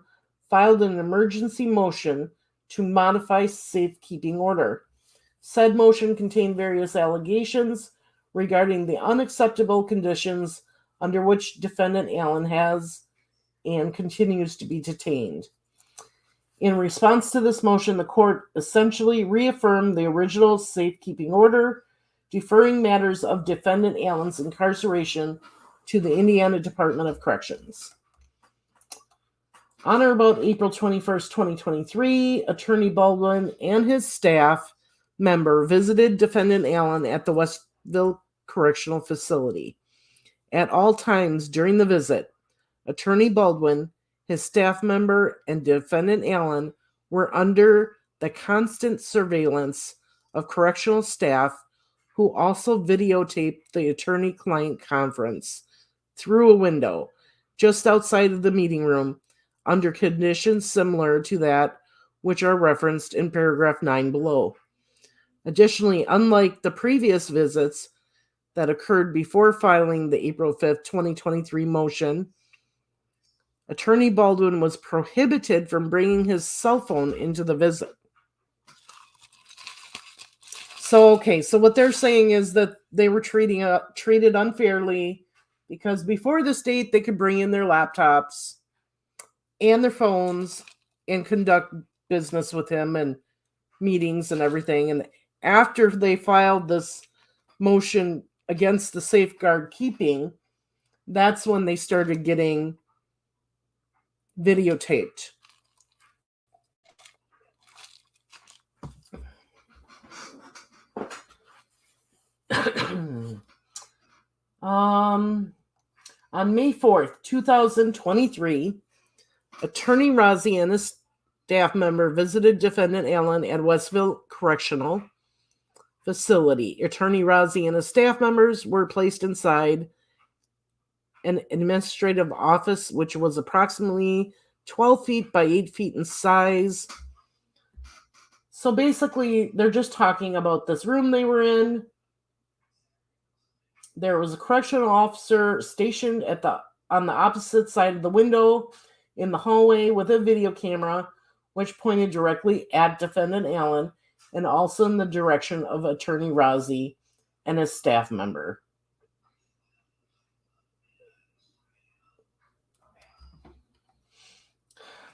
filed an emergency motion to modify safekeeping order. Said motion contained various allegations regarding the unacceptable conditions under which Defendant Allen has and continues to be detained. In response to this motion, the court essentially reaffirmed the original safekeeping order, deferring matters of Defendant Allen's incarceration to the Indiana Department of Corrections. On or about April 21st, 2023, Attorney Baldwin and his staff member visited Defendant Allen at the Westville Correctional Facility. At all times during the visit, Attorney Baldwin, his staff member, and Defendant Allen were under the constant surveillance of correctional staff who also videotaped the attorney-client conference through a window just outside of the meeting room under conditions similar to that which are referenced in paragraph 9 below. Additionally, unlike the previous visits that occurred before filing the April 5th, 2023 motion, Attorney Baldwin was prohibited from bringing his cell phone into the visit. So what they're saying is that they were treated unfairly because before this date they could bring in their laptops and their phones and conduct business with him and meetings and everything. And after they filed this motion against the safeguard keeping, that's when they started getting videotaped. On May 4th, 2023, Attorney Razi and his staff member visited defendant Allen at Westville Correctional Facility. Attorney Razi and his staff members were placed inside an administrative office, which was approximately 12 feet by 8 feet in size. So basically, they're just talking about this room they were in. There was a correctional officer stationed on the opposite side of the window in the hallway with a video camera, which pointed directly at defendant Allen and also in the direction of Attorney Razi and his staff member.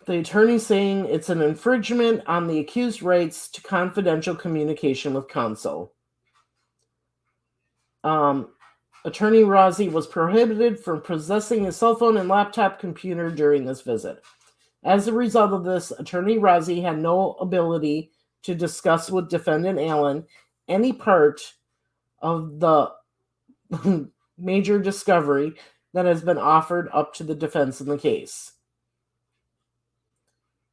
The attorney saying it's an infringement on the accused's rights to confidential communication with counsel. Attorney Razi was prohibited from possessing a cell phone and laptop computer during this visit. As a result of this, Attorney Razi had no ability to discuss with defendant Allen any part of the major discovery that has been offered up to the defense in the case.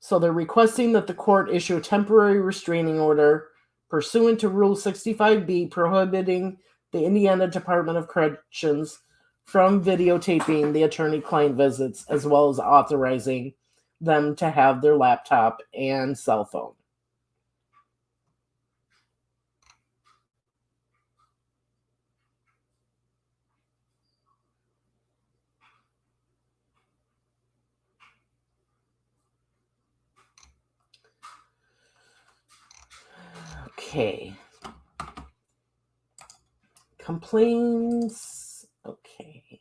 So they're requesting that the court issue a temporary restraining order pursuant to Rule 65B prohibiting the Indiana Department of Corrections from videotaping the attorney-client visits, as well as authorizing them to have their laptop and cell phone. Okay. Complaints. Okay.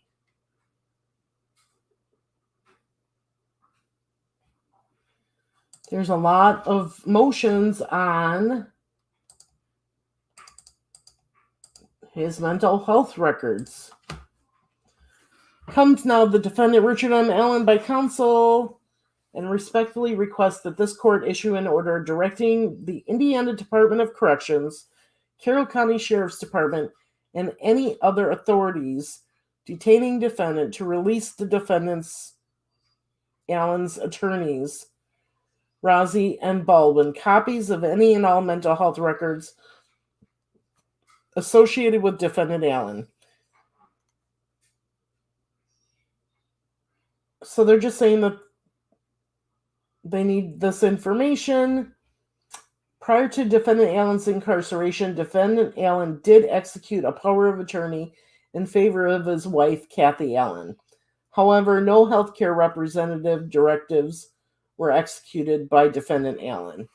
There's a lot of motions on his mental health records. Comes now the defendant Richard M. Allen by counsel and respectfully requests that this court issue an order directing the Indiana Department of Corrections, Carroll County Sheriff's Department, and any other authorities detaining defendant to release the defendant's Allen's attorneys, Razi and Baldwin, copies of any and all mental health records associated with defendant Allen. So they're just saying that they need this information. Prior to defendant Allen's incarceration, defendant Allen did execute a power of attorney in favor of his wife, Kathy Allen. However, no healthcare representative directives were executed by defendant Allen.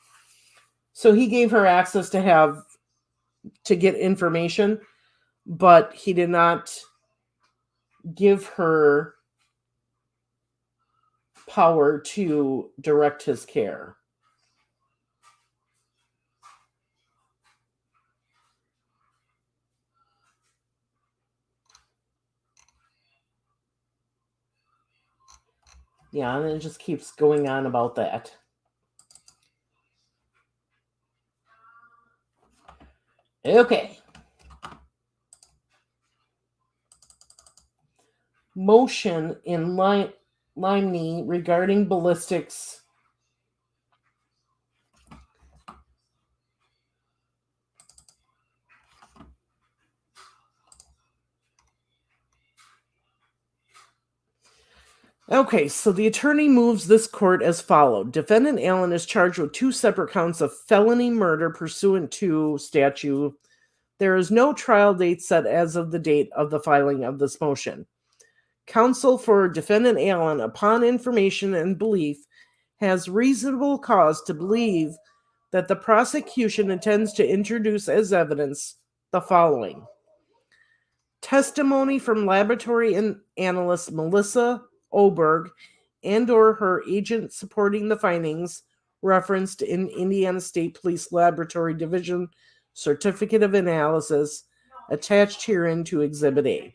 So he gave her access to get information, but he did not give her power to direct his care. Yeah, and it just keeps going on about that. Okay. Motion in Limney regarding ballistics. Okay, so the attorney moves this court as followed. Defendant Allen is charged with 2 separate counts of felony murder pursuant to statute. There is no trial date set as of the date of the filing of this motion. Counsel for defendant Allen, upon information and belief, has reasonable cause to believe that the prosecution intends to introduce as evidence the following: testimony from laboratory analyst Melissa Oberg and or her agent supporting the findings referenced in Indiana State Police Laboratory Division Certificate of Analysis attached herein to Exhibit A.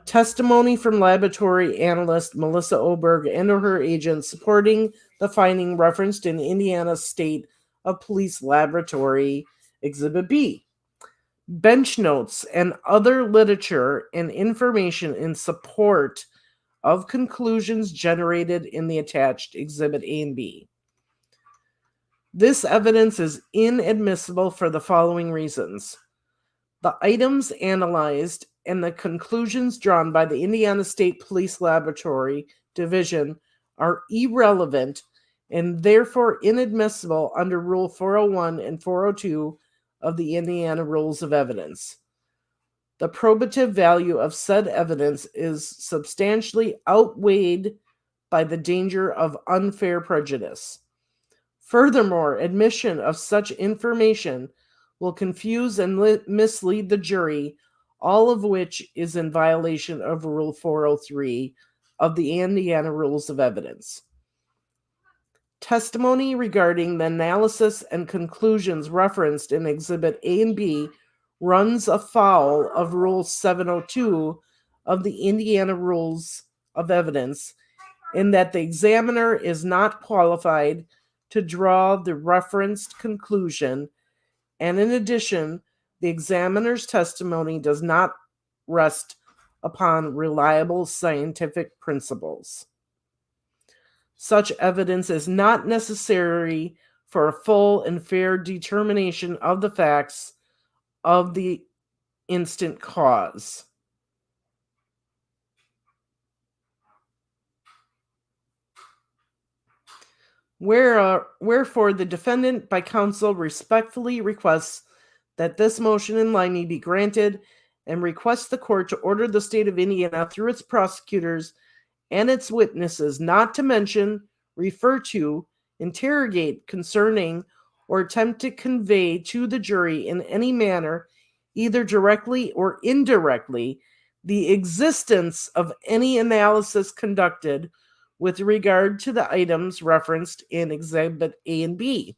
Testimony from laboratory analyst Melissa Oberg and or her agent supporting the finding referenced in Indiana State of Police Laboratory Exhibit B. Bench notes and other literature and information in support of conclusions generated in the attached Exhibit A and B. This evidence is inadmissible for the following reasons. The items analyzed and the conclusions drawn by the Indiana State Police Laboratory Division are irrelevant and therefore inadmissible under Rule 401 and 402 of the Indiana Rules of Evidence. The probative value of said evidence is substantially outweighed by the danger of unfair prejudice. Furthermore, admission of such information will confuse and mislead the jury, all of which is in violation of Rule 403 of the Indiana Rules of Evidence. Testimony regarding the analysis and conclusions referenced in Exhibit A and B runs afoul of Rule 702 of the Indiana Rules of Evidence in that the examiner is not qualified to draw the referenced conclusion, and in addition, the examiner's testimony does not rest upon reliable scientific principles. Such evidence is not necessary for a full and fair determination of the facts of the instant cause. Wherefore, the defendant by counsel respectfully requests that this motion in line be granted and requests the court to order the state of Indiana through its prosecutors and its witnesses not to mention, refer to, interrogate concerning, or attempt to convey to the jury in any manner, either directly or indirectly, the existence of any analysis conducted with regard to the items referenced in Exhibit A and B,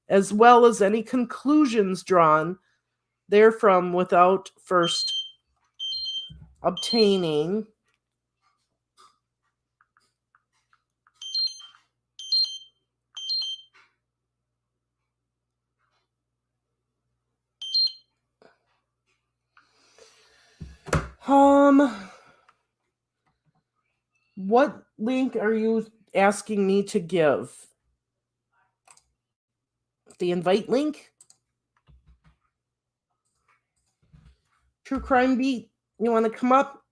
as well as any conclusions drawn therefrom without first obtaining what link are you asking me to give? The invite link? True Crime Beat, you want to come up?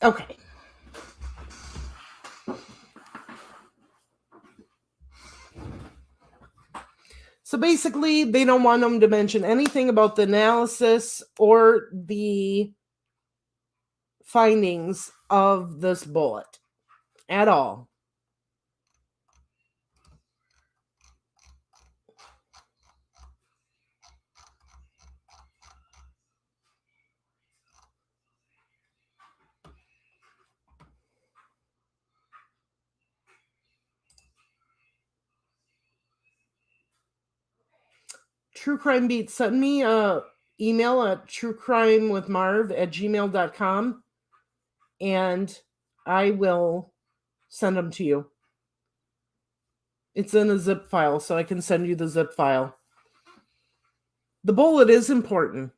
Okay. So basically, they don't want them to mention anything about the analysis or the findings of this bullet at all. True Crime Beat, send me a email at truecrimewithmarv@gmail.com and I will send them to you. It's in a zip file, so I can send you the zip file. The bullet is important.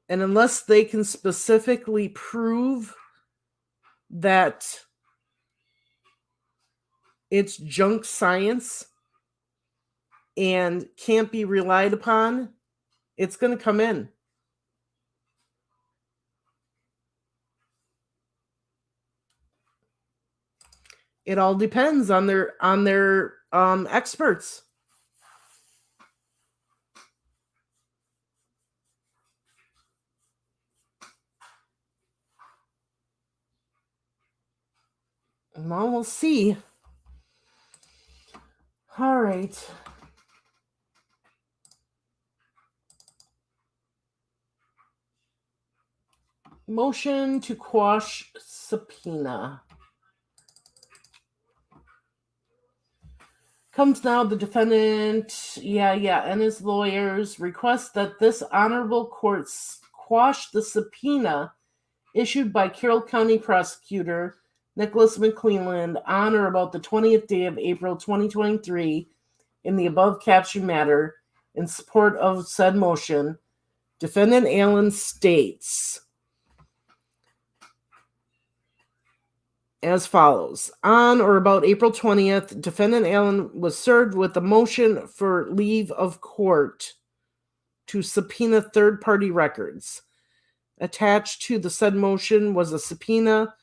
And unless they can specifically prove that it's junk science and can't be relied upon, it's going to come in. It all depends on their experts. Well, we'll see. All right. Motion to quash subpoena. Comes now the defendant, and his lawyers request that this honorable court quash the subpoena issued by Carroll County Prosecutor Nicholas McClelland on or about the 20th day of April 2023 in the above captioned matter. In support of said motion, Defendant Allen states as follows. On or about April 20th, Defendant Allen was served with a motion for leave of court to subpoena third-party records. Attached to the said motion was a subpoena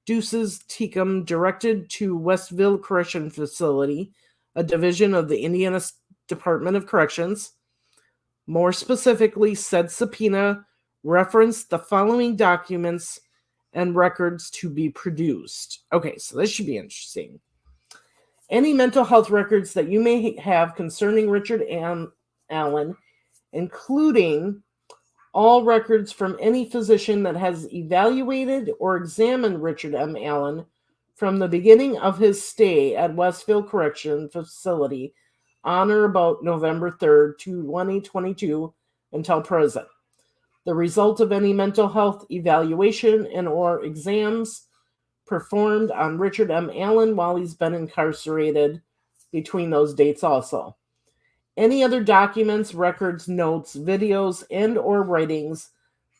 duces tecum directed to Westville Correction Facility, a division of the Indiana Department of Corrections. More specifically, said subpoena referenced the following documents and records to be produced. Okay, so this should be interesting. Any mental health records that you may have concerning Richard Allen, including all records from any physician that has evaluated or examined Richard M. Allen from the beginning of his stay at Westville Correction Facility on or about November 3rd, 2022 until present. The result of any mental health evaluation and or exams performed on Richard M. Allen while he's been incarcerated between those dates also. Any other documents, records, notes, videos, and or writings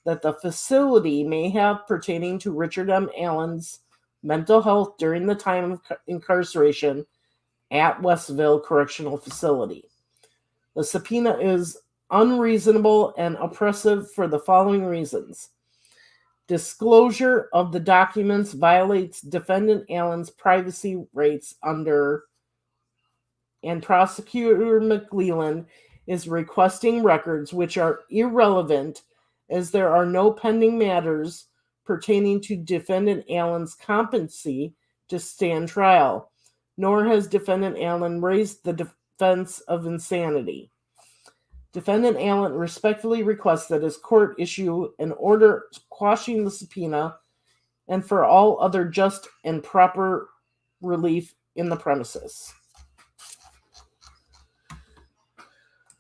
that the facility may have pertaining to Richard M. Allen's mental health during the time of incarceration at Westville Correctional Facility. The subpoena is unreasonable and oppressive for the following reasons. Disclosure of the documents violates Defendant Allen's privacy rights and Prosecutor McClelland is requesting records which are irrelevant as there are no pending matters pertaining to Defendant Allen's competency to stand trial, nor has Defendant Allen raised the defense of insanity. Defendant Allen respectfully requests that his court issue an order quashing the subpoena and for all other just and proper relief in the premises.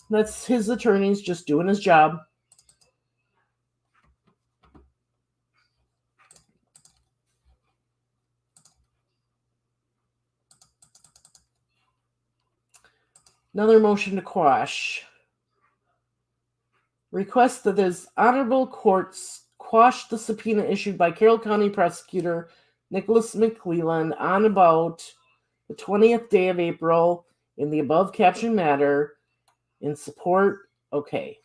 That's his attorneys just doing his job. Another motion to quash. Request that his honorable courts quash the subpoena issued by Carroll County Prosecutor Nicholas McClelland on about the 20th day of April in the above captioned matter. In support, okay.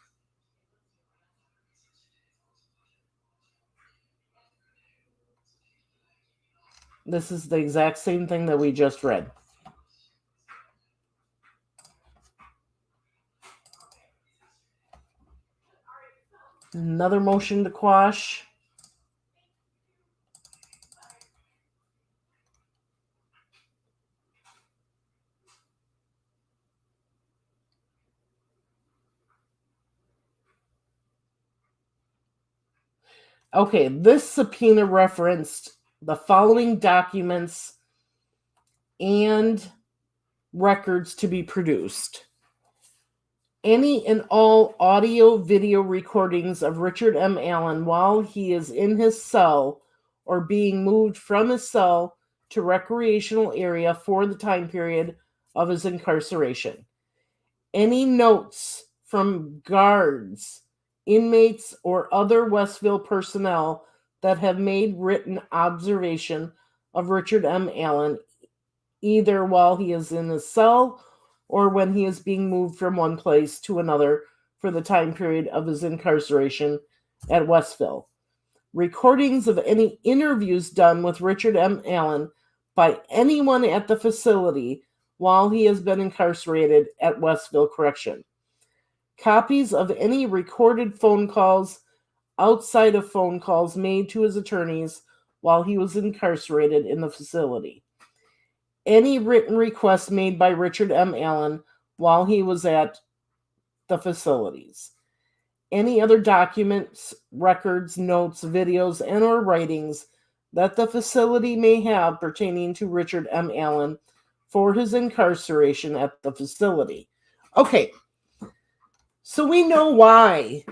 This is the exact same thing that we just read. Another motion to quash. Okay, this subpoena referenced the following documents and records to be produced. Any and all audio video recordings of Richard M. Allen while he is in his cell or being moved from his cell to recreational area for the time period of his incarceration. Any notes from guards, inmates, or other Westville personnel that have made written observation of Richard M. Allen either while he is in his cell or when he is being moved from one place to another for the time period of his incarceration at Westville. Recordings of any interviews done with Richard M. Allen by anyone at the facility while he has been incarcerated at Westville Correction. Copies of any recorded phone calls outside of phone calls made to his attorneys while he was incarcerated in the facility. any written requests made by Richard M. Allen while he was at the facilities. Any other documents, records, notes, videos, and or writings that the facility may have pertaining to Richard M. Allen for his incarceration at the facility. Okay, so we know why.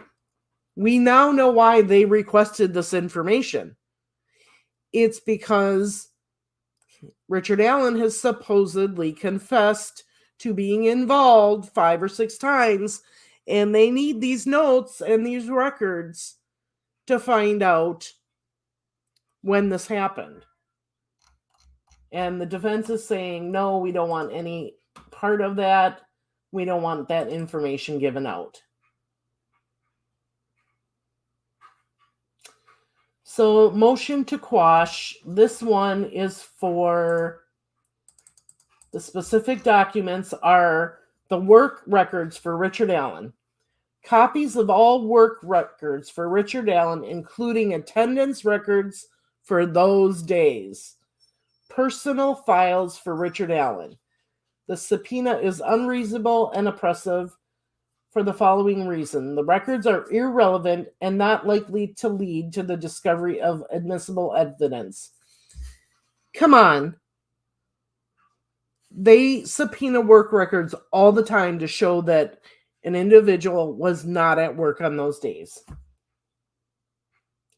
We now know why they requested this information. It's because Richard Allen has supposedly confessed to being involved 5 or 6 times, and they need these notes and these records to find out when this happened. And the defense is saying, no, we don't want any part of that. We don't want that information given out. So, motion to quash. This one is for the specific documents are the work records for Richard Allen. Copies of all work records for Richard Allen, including attendance records for those days. Personal files for Richard Allen. The subpoena is unreasonable and oppressive for the following reason. The records are irrelevant and not likely to lead to the discovery of admissible evidence. Come on. They subpoena work records all the time to show that an individual was not at work on those days.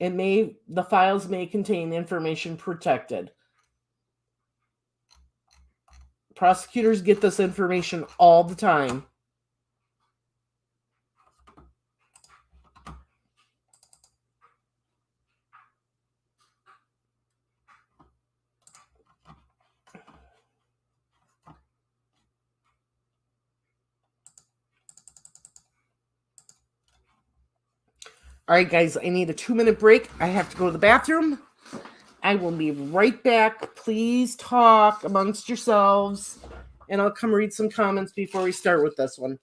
The files may contain information protected. Prosecutors get this information all the time. All right, guys, I need a 2-minute break. I have to go to the bathroom. I will be right back. Please talk amongst yourselves, and I'll come read some comments before we start with this one.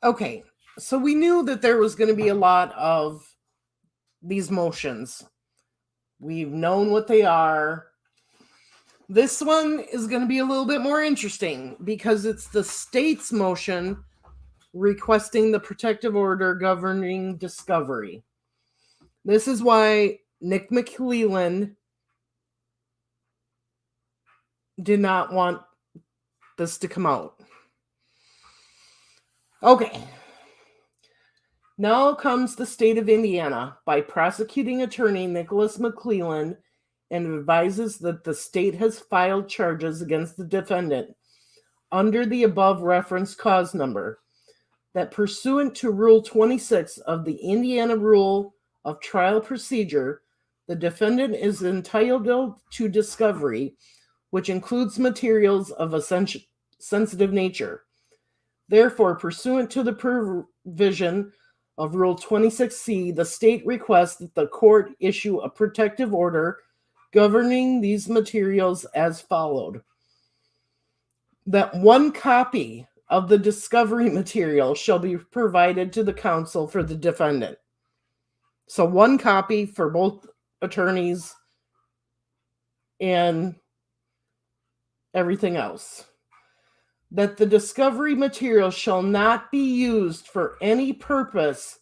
Okay, so we knew that there was going to be a lot of these motions. We've known what they are. This one is going to be a little bit more interesting because it's the state's motion requesting the protective order governing discovery. This is why Nick McClelland did not want this to come out. Okay. Now comes the state of Indiana by prosecuting attorney Nicholas McClelland and advises that the state has filed charges against the defendant under the above referenced cause number, that pursuant to Rule 26 of the Indiana Rule of Trial Procedure, the defendant is entitled to discovery, which includes materials of a sensitive nature. Therefore, pursuant to the provision of Rule 26C, the state requests that the court issue a protective order governing these materials as followed. That one copy of the discovery material shall be provided to the counsel for the defendant. So one copy for both attorneys and everything else. That the discovery material shall not be used for any purpose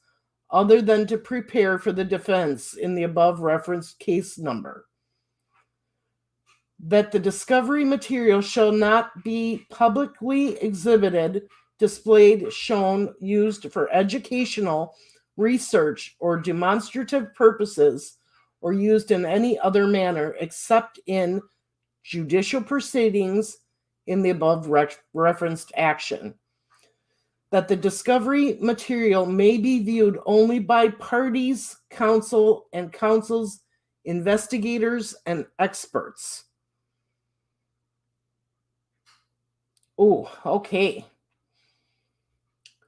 other than to prepare for the defense in the above referenced case number. That the discovery material shall not be publicly exhibited, displayed, shown, used for educational, research, or demonstrative purposes, or used in any other manner except in judicial proceedings in the above referenced action. That the discovery material may be viewed only by parties, counsel, and counsel's investigators and experts. Oh, okay.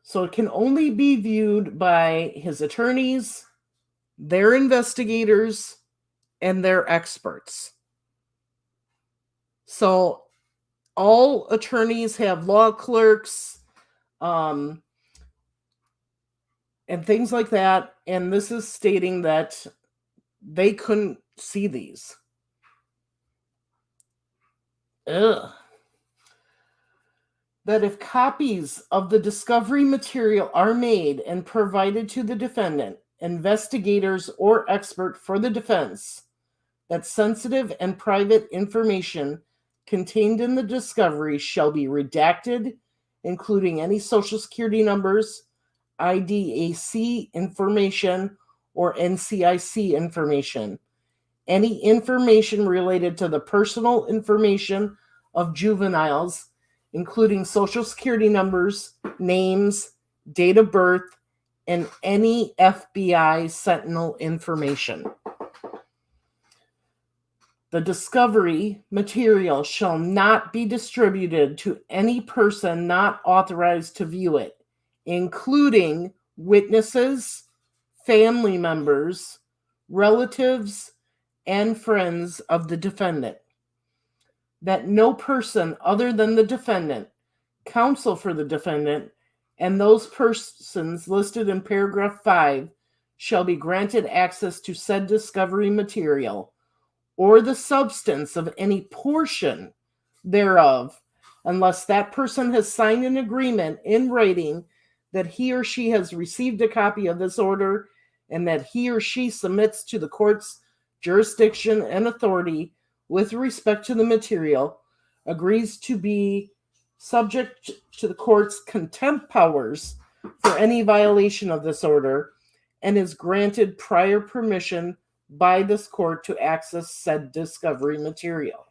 So it can only be viewed by his attorneys, their investigators, and their experts. So all attorneys have law clerks, and things like that. And this is stating that they couldn't see these. Ugh. That if copies of the discovery material are made and provided to the defendant, investigators, or expert for the defense, that sensitive and private information contained in the discovery shall be redacted, including any social security numbers, IDAC information, or NCIC information, any information related to the personal information of juveniles, including social security numbers, names, date of birth, and any FBI Sentinel information. The discovery material shall not be distributed to any person not authorized to view it, including witnesses, family members, relatives, and friends of the defendant. That no person other than the defendant, counsel for the defendant, and those persons listed in paragraph 5 shall be granted access to said discovery material or the substance of any portion thereof, unless that person has signed an agreement in writing that he or she has received a copy of this order and that he or she submits to the court's jurisdiction and authority with respect to the material, agrees to be subject to the court's contempt powers for any violation of this order, and is granted prior permission by this court to access said discovery material.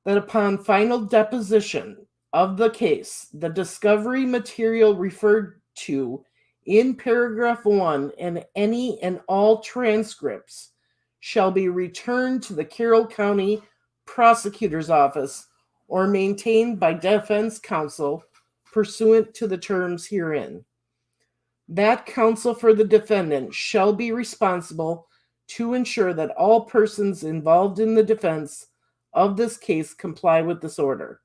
That upon final deposition of the case, the discovery material referred to in paragraph 1 and any and all transcripts shall be returned to the Carroll County Prosecutor's Office or maintained by defense counsel pursuant to the terms herein. That counsel for the defendant shall be responsible to ensure that all persons involved in the defense of this case comply with this order.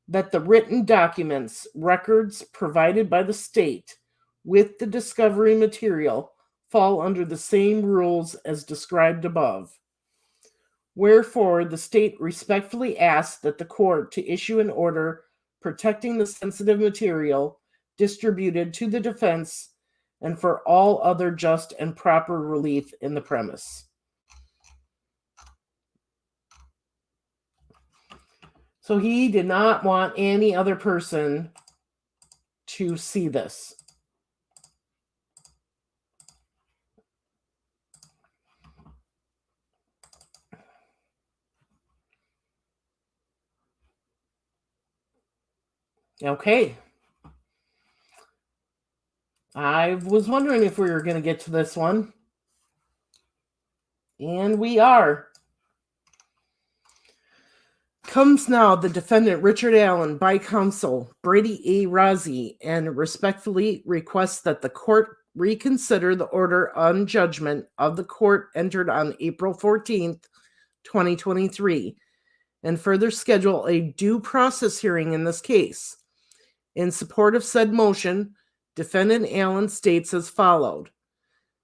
That the written documents, records provided by the state with the discovery material fall under the same rules as described above. Wherefore, the state respectfully asks that the court to issue an order protecting the sensitive material distributed to the defense and for all other just and proper relief in the premise. So he did not want any other person to see this. Okay. I was wondering if we were going to get to this one. And we are. Comes now the defendant Richard Allen by counsel Brady A. Rozzi and respectfully requests that the court reconsider the order on judgment of the court entered on April 14th, 2023, and further schedule a due process hearing in this case. In support of said motion, defendant Allen states as followed.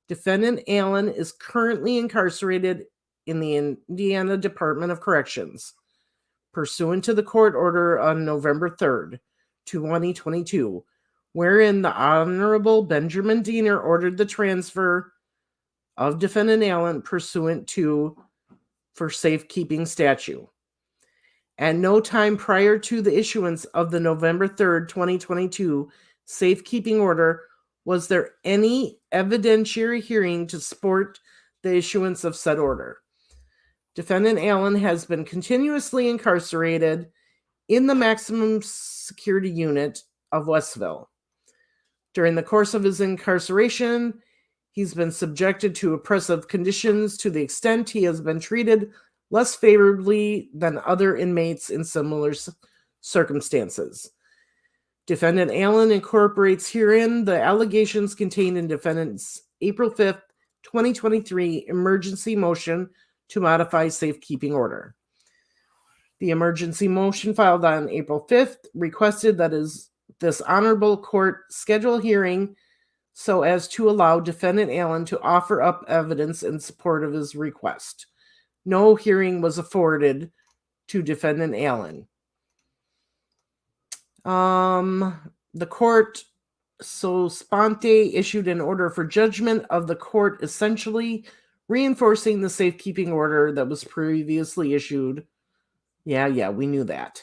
Defendant Allen is currently incarcerated in the Indiana Department of Corrections, pursuant to the court order on November 3rd, 2022, wherein the Honorable Benjamin Diener ordered the transfer of defendant Allen pursuant to for safekeeping statute. At no time prior to the issuance of the November 3rd, 2022 safekeeping order was there any evidentiary hearing to support the issuance of said order. Defendant Allen has been continuously incarcerated in the maximum security unit of Westville. During the course of his incarceration, he's been subjected to oppressive conditions to the extent he has been treated less favorably than other inmates in similar circumstances. Defendant Allen incorporates herein the allegations contained in defendant's April 5th, 2023 emergency motion to modify safekeeping order. The emergency motion filed on April 5th requested that this honorable court schedule hearing so as to allow defendant Allen to offer up evidence in support of his request. No hearing was afforded to defendant Allen. The court so sponte issued an order for judgment of the court, essentially reinforcing the safekeeping order that was previously issued. Yeah, we knew that.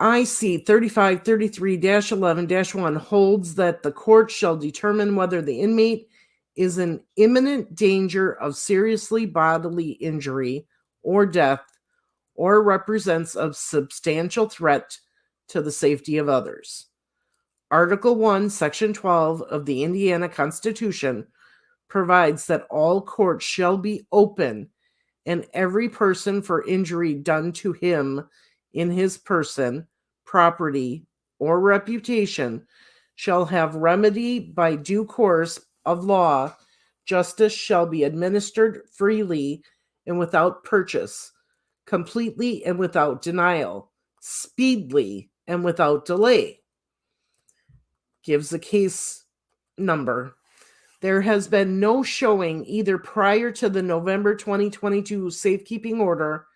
IC 3533-11-1 holds that the court shall determine whether the inmate is in imminent danger of seriously bodily injury or death or represents a substantial threat to the safety of others. Article 1, Section 12 of the Indiana Constitution provides that all courts shall be open and every person for injury done to him in his person, property, or reputation shall have remedy by due course of law. Justice shall be administered freely and without purchase, completely and without denial, speedily and without delay. Gives the case number. There has been no showing either prior to the November 2022 safekeeping order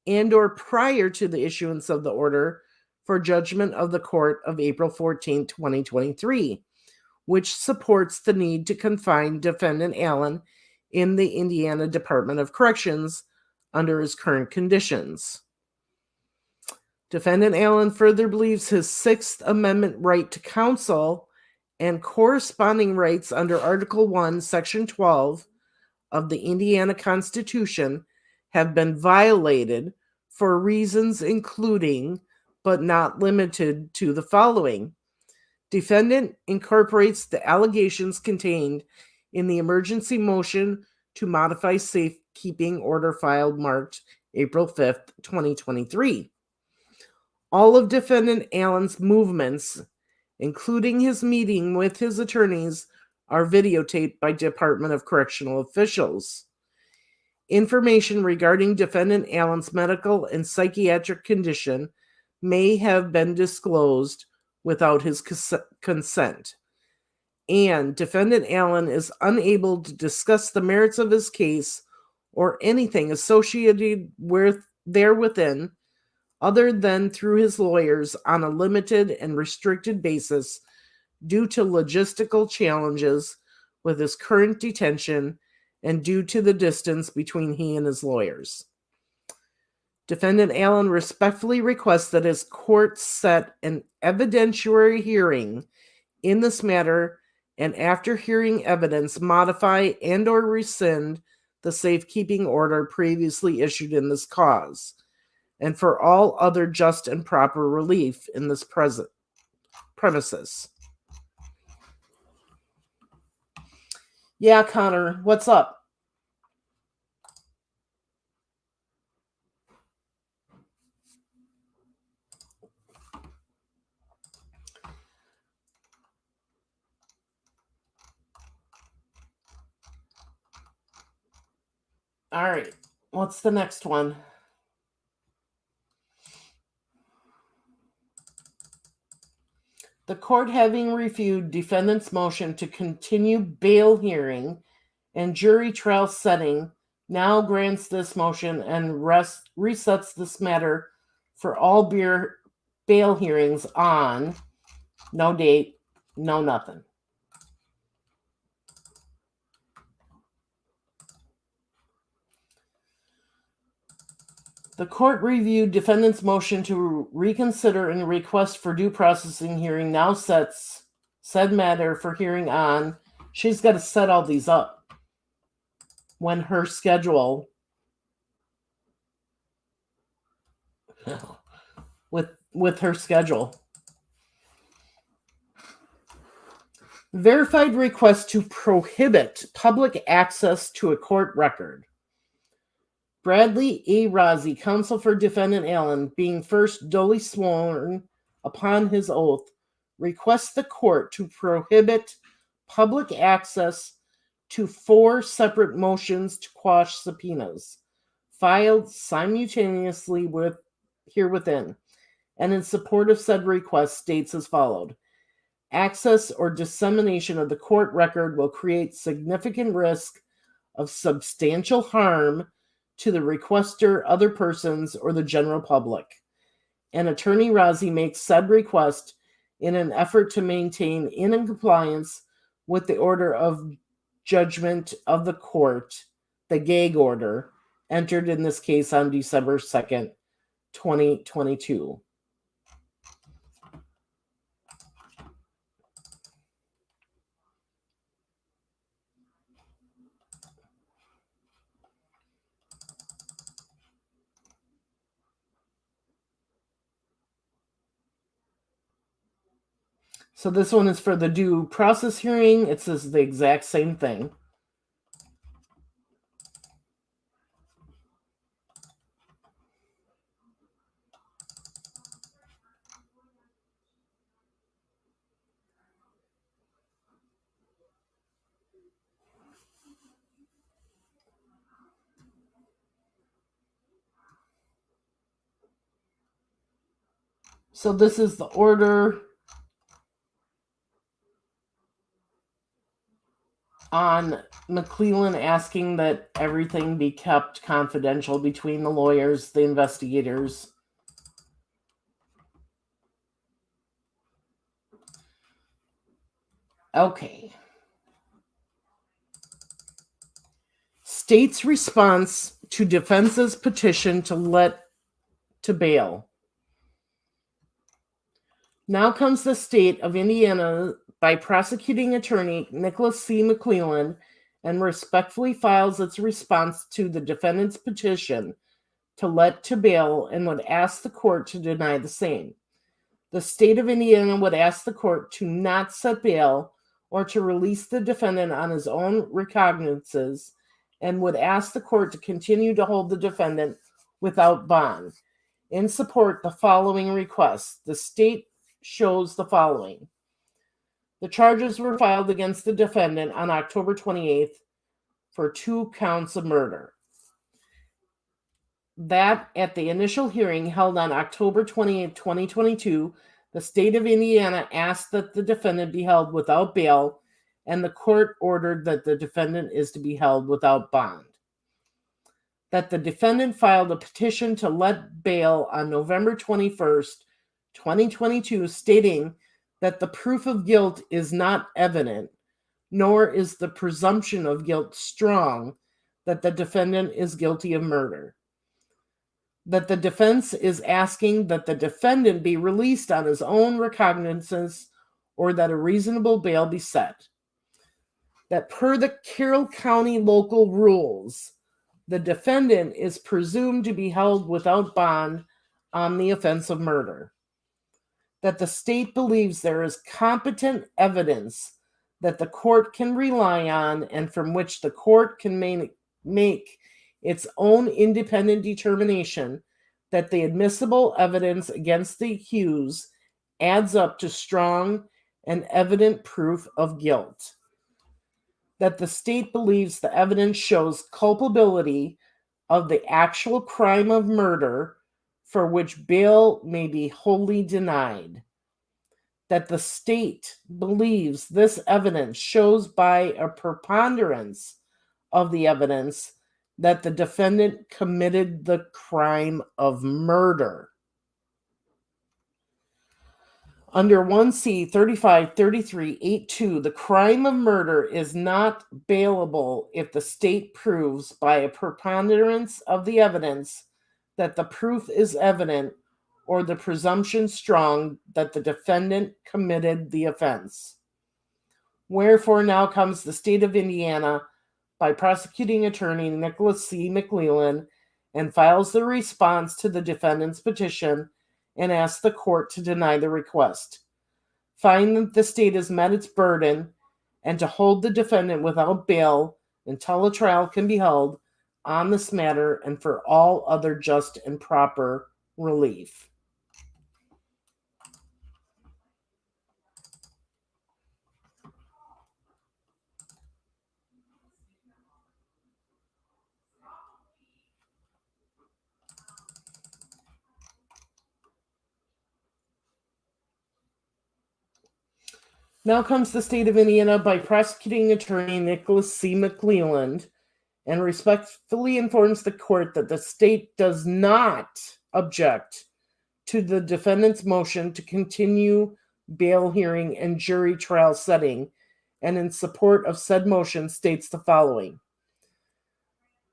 and or prior to the issuance of the order for judgment of the court of April 14, 2023, which supports the need to confine defendant Allen in the Indiana Department of Corrections under his current conditions. Defendant Allen further believes his Sixth Amendment right to counsel and corresponding rights under Article 1, Section 12 of the Indiana Constitution have been violated for reasons including, but not limited to, the following. Defendant incorporates the allegations contained in the emergency motion to modify safekeeping order filed marked April 5th, 2023. All of defendant Allen's movements, including his meeting with his attorneys, are videotaped by Department of Correctional officials. Information regarding defendant Allen's medical and psychiatric condition may have been disclosed without his consent, and defendant Allen is unable to discuss the merits of his case or anything associated with therewithin, other than through his lawyers on a limited and restricted basis due to logistical challenges with his current detention and due to the distance between he and his lawyers. Defendant Allen respectfully requests that his court set an evidentiary hearing in this matter, and after hearing evidence, modify and or rescind the safekeeping order previously issued in this cause, and for all other just and proper relief in this present premises. Yeah, Connor, what's up? All right, what's the next one? The court, having reviewed defendant's motion to continue bail hearing and jury trial setting, now grants this motion and resets this matter for all bail hearings on no date, no nothing. The court reviewed defendant's motion to reconsider and request for due processing hearing, now sets said matter for hearing on. She's got to set all these up when her schedule with her schedule. Verified request to prohibit public access to a court record. Bradley A. Rozzi, counsel for defendant Allen, being first duly sworn upon his oath, requests the court to prohibit public access to 4 separate motions to quash subpoenas, filed simultaneously with herewithin, and in support of said request states as followed. Access or dissemination of the court record will create significant risk of substantial harm to the requester, other persons, or the general public. And Attorney Rozzi makes said request in an effort to maintain in compliance with the order of judgment of the court, the gag order, entered in this case on December 2nd, 2022. So this one is for the due process hearing. It says the exact same thing. So this is the order on McClellan asking that everything be kept confidential between the lawyers, the investigators. Okay. State's response to defense's petition to bail. Now comes the state of Indiana by prosecuting attorney Nicholas C. McClellan and respectfully files its response to the defendant's petition to let to bail and would ask the court to deny the same. The state of Indiana would ask the court to not set bail or to release the defendant on his own recognizances and would ask the court to continue to hold the defendant without bond. In support, the following requests. The state shows the following. The charges were filed against the defendant on October 28th for 2 counts of murder. That at the initial hearing held on October 28, 2022, the state of Indiana asked that the defendant be held without bail, and the court ordered that the defendant is to be held without bond. that the defendant filed a petition to let bail on November 21st, 2022, stating that the proof of guilt is not evident, nor is the presumption of guilt strong that the defendant is guilty of murder. That the defense is asking that the defendant be released on his own recognizance or that a reasonable bail be set. That per the Carroll County local rules, the defendant is presumed to be held without bond on the offense of murder. That the state believes there is competent evidence that the court can rely on and from which the court can make its own independent determination that the admissible evidence against the accused adds up to strong and evident proof of guilt. That the state believes the evidence shows culpability of the actual crime of murder for which bail may be wholly denied. That the state believes this evidence shows by a preponderance of the evidence that the defendant committed the crime of murder. Under 1C 3533.82, the crime of murder is not bailable if the state proves by a preponderance of the evidence that the proof is evident or the presumption strong that the defendant committed the offense. Wherefore now comes the state of Indiana by prosecuting attorney Nicholas C. McClellan and files the response to the defendant's petition and asks the court to deny the request. Find that the state has met its burden and to hold the defendant without bail until a trial can be held on this matter and for all other just and proper relief. Now comes the state of Indiana by prosecuting attorney Nicholas C. McClellan and respectfully informs the court that the state does not object to the defendant's motion to continue bail hearing and jury trial setting, and in support of said motion states the following.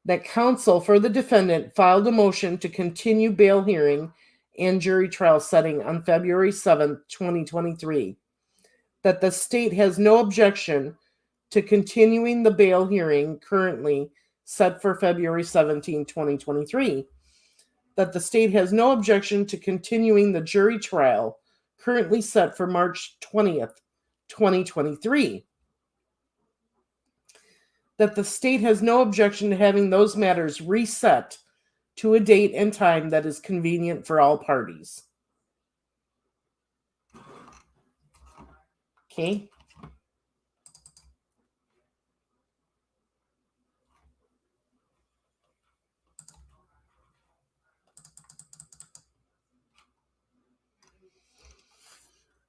That counsel for the defendant filed a motion to continue bail hearing and jury trial setting on February 7, 2023. That the state has no objection to continuing the bail hearing currently set for February 17, 2023. That the state has no objection to continuing the jury trial currently set for March 20th, 2023. That the state has no objection to having those matters reset to a date and time that is convenient for all parties. Okay.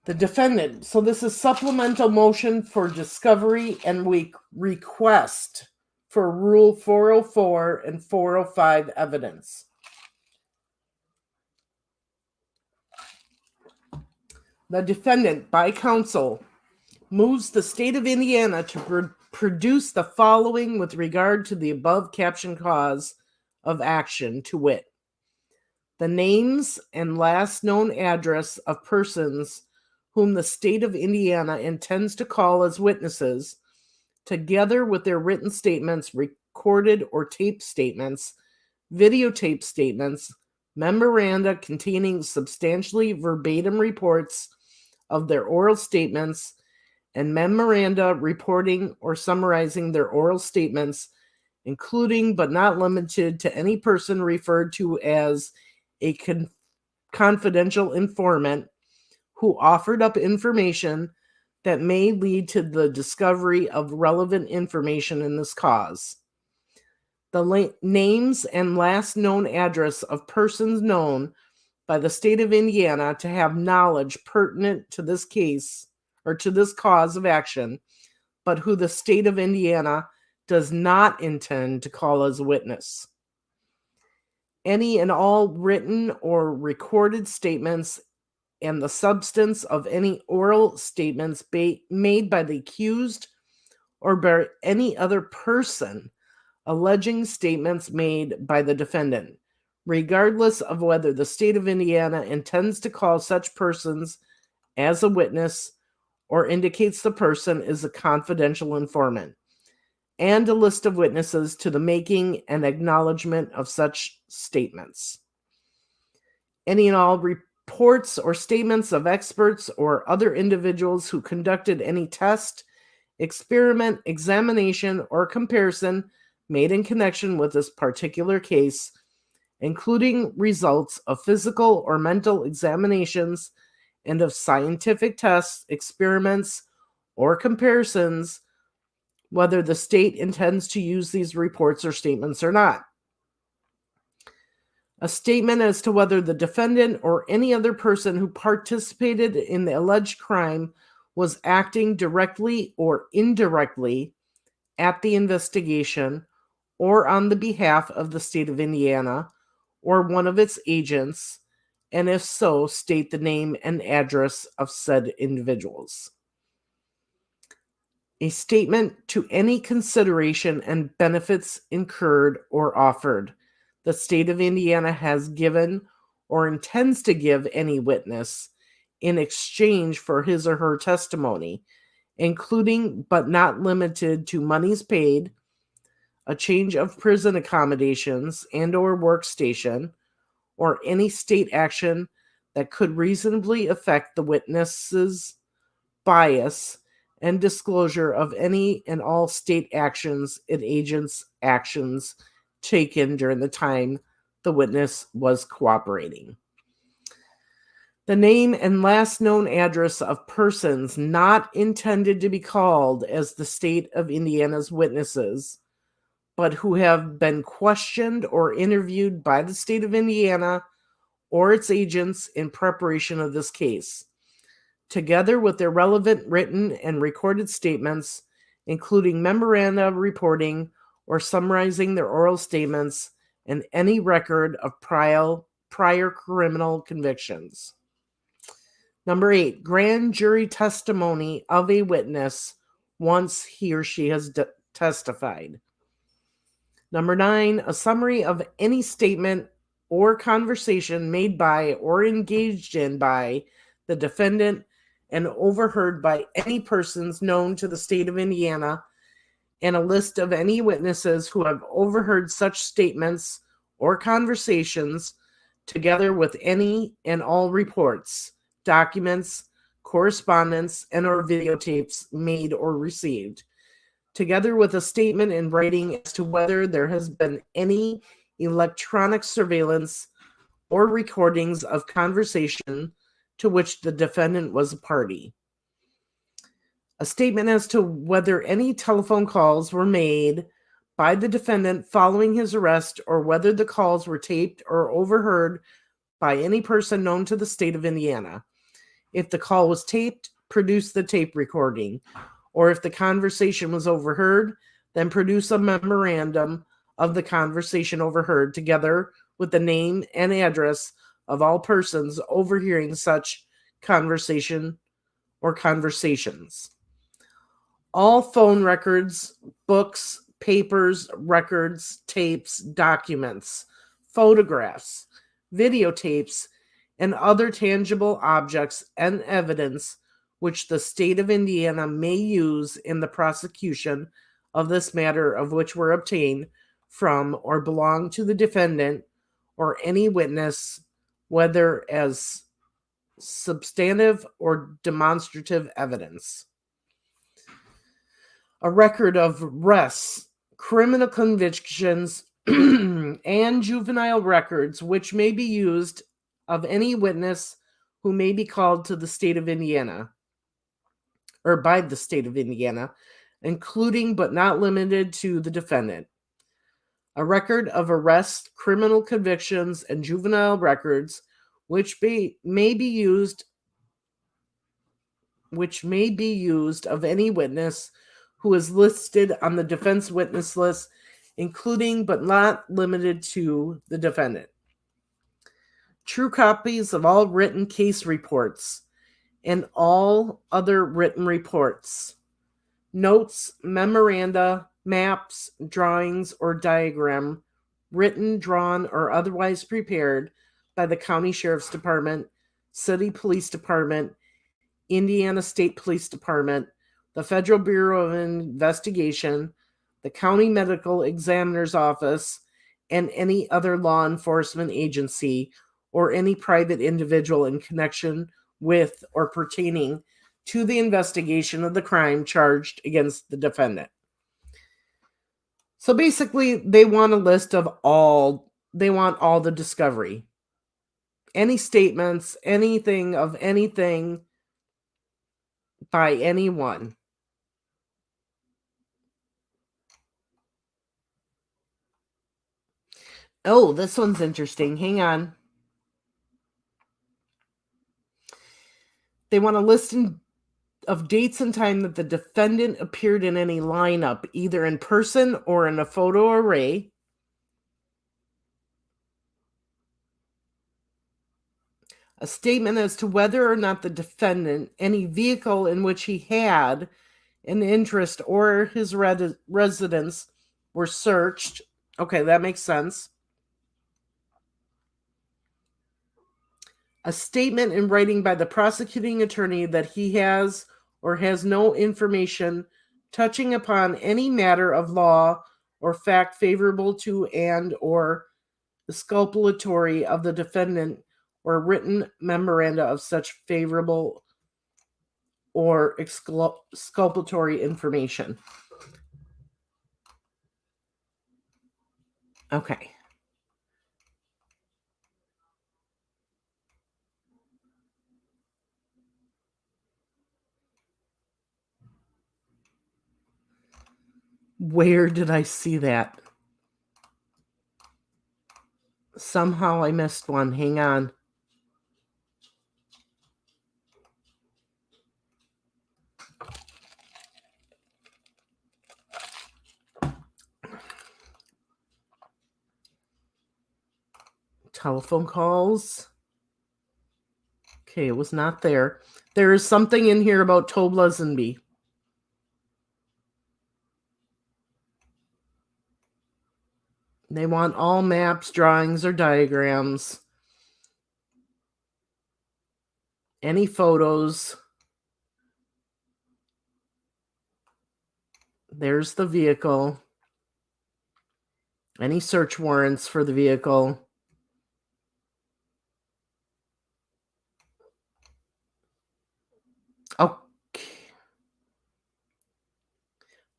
The defendant. So this is supplemental motion for discovery and we request for Rule 404 and 405 evidence. The defendant, by counsel, moves the state of Indiana to produce the following with regard to the above captioned cause of action, to wit, the names and last known address of persons whom the state of Indiana intends to call as witnesses, together with their written statements, recorded or taped statements, videotaped statements, memoranda containing substantially verbatim reports of their oral statements, and memoranda reporting or summarizing their oral statements, including but not limited to any person referred to as a confidential informant who offered up information that may lead to the discovery of relevant information in this cause. The names and last known address of persons known by the state of Indiana to have knowledge pertinent to this case or to this cause of action, but who the state of Indiana does not intend to call as a witness. any and all written or recorded statements and the substance of any oral statements made by the accused or by any other person alleging statements made by the defendant, regardless of whether the state of Indiana intends to call such persons as a witness or indicates the person is a confidential informant, and a list of witnesses to the making and acknowledgement of such statements. Any and all reports or statements of experts or other individuals who conducted any test, experiment, examination, or comparison made in connection with this particular case, including results of physical or mental examinations and of scientific tests, experiments, or comparisons, whether the state intends to use these reports or statements or not. A statement as to whether the defendant or any other person who participated in the alleged crime was acting directly or indirectly at the investigation or on the behalf of the state of Indiana or one of its agents, and if so, state the name and address of said individuals. A statement to any consideration and benefits incurred or offered the state of Indiana has given or intends to give any witness in exchange for his or her testimony, including but not limited to monies paid, a change of prison accommodations and or workstation, or any state action that could reasonably affect the witness's bias and disclosure of any and all state actions and agents' actions taken during the time the witness was cooperating. The name and last known address of persons not intended to be called as the state of Indiana's witnesses, but who have been questioned or interviewed by the state of Indiana or its agents in preparation of this case, together with their relevant written and recorded statements, including memoranda reporting or summarizing their oral statements, and any record of prior criminal convictions. Number 8, grand jury testimony of a witness once he or she has testified. Number 9, a summary of any statement or conversation made by or engaged in by the defendant and overheard by any persons known to the state of Indiana, and a list of any witnesses who have overheard such statements or conversations, together with any and all reports, documents, correspondence, and or videotapes made or received, together with a statement in writing as to whether there has been any electronic surveillance or recordings of conversation to which the defendant was a party. A statement as to whether any telephone calls were made by the defendant following his arrest or whether the calls were taped or overheard by any person known to the state of Indiana. If the call was taped, produce the tape recording, or if the conversation was overheard, then produce a memorandum of the conversation overheard together with the name and address of all persons overhearing such conversation or conversations. All phone records, books, papers, records, tapes, documents, photographs, videotapes, and other tangible objects and evidence which the state of Indiana may use in the prosecution of this matter of which were obtained from or belong to the defendant or any witness, whether as substantive or demonstrative evidence. A record of arrests, criminal convictions, and juvenile records which may be used of any witness who may be called to the state of Indiana, or by the state of Indiana, including but not limited to the defendant. A record of arrests, criminal convictions, and juvenile records which may be used of any witness who is listed on the defense witness list, including but not limited to the defendant. true copies of all written case reports and all other written reports, notes, memoranda, maps, drawings, or diagram, written, drawn, or otherwise prepared by the County Sheriff's Department, City Police Department, Indiana State Police Department, the Federal Bureau of Investigation, the County Medical Examiner's Office, and any other law enforcement agency or any private individual in connection with or pertaining to the investigation of the crime charged against the defendant. So basically, they want a list of all the discovery. Any statements, anything of anything by anyone. Oh, this one's interesting. Hang on. They want a list of dates and time that the defendant appeared in any lineup, either in person or in a photo array. A statement as to whether or not the defendant, any vehicle in which he had an interest or his residence were searched. Okay, that makes sense. A statement in writing by the prosecuting attorney that he has or has no information touching upon any matter of law or fact favorable to and or exculpatory of the defendant, or written memoranda of such favorable or exculpatory information. Okay. Where did I see that? Somehow I missed one. Hang on. Telephone calls. Okay, it was not there. There is something in here about Tobe Lesenby. They want all maps, drawings, or diagrams. Any photos. There's the vehicle. Any search warrants for the vehicle. Okay.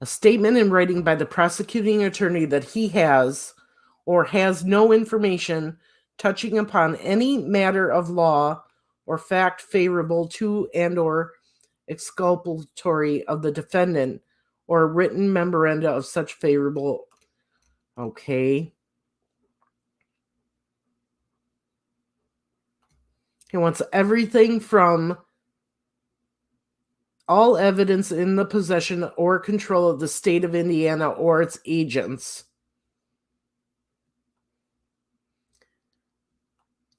A statement in writing by the prosecuting attorney that he has or has no information touching upon any matter of law or fact favorable to and or exculpatory of the defendant, or written memoranda of such favorable. Okay. He wants everything from all evidence in the possession or control of the state of Indiana or its agents.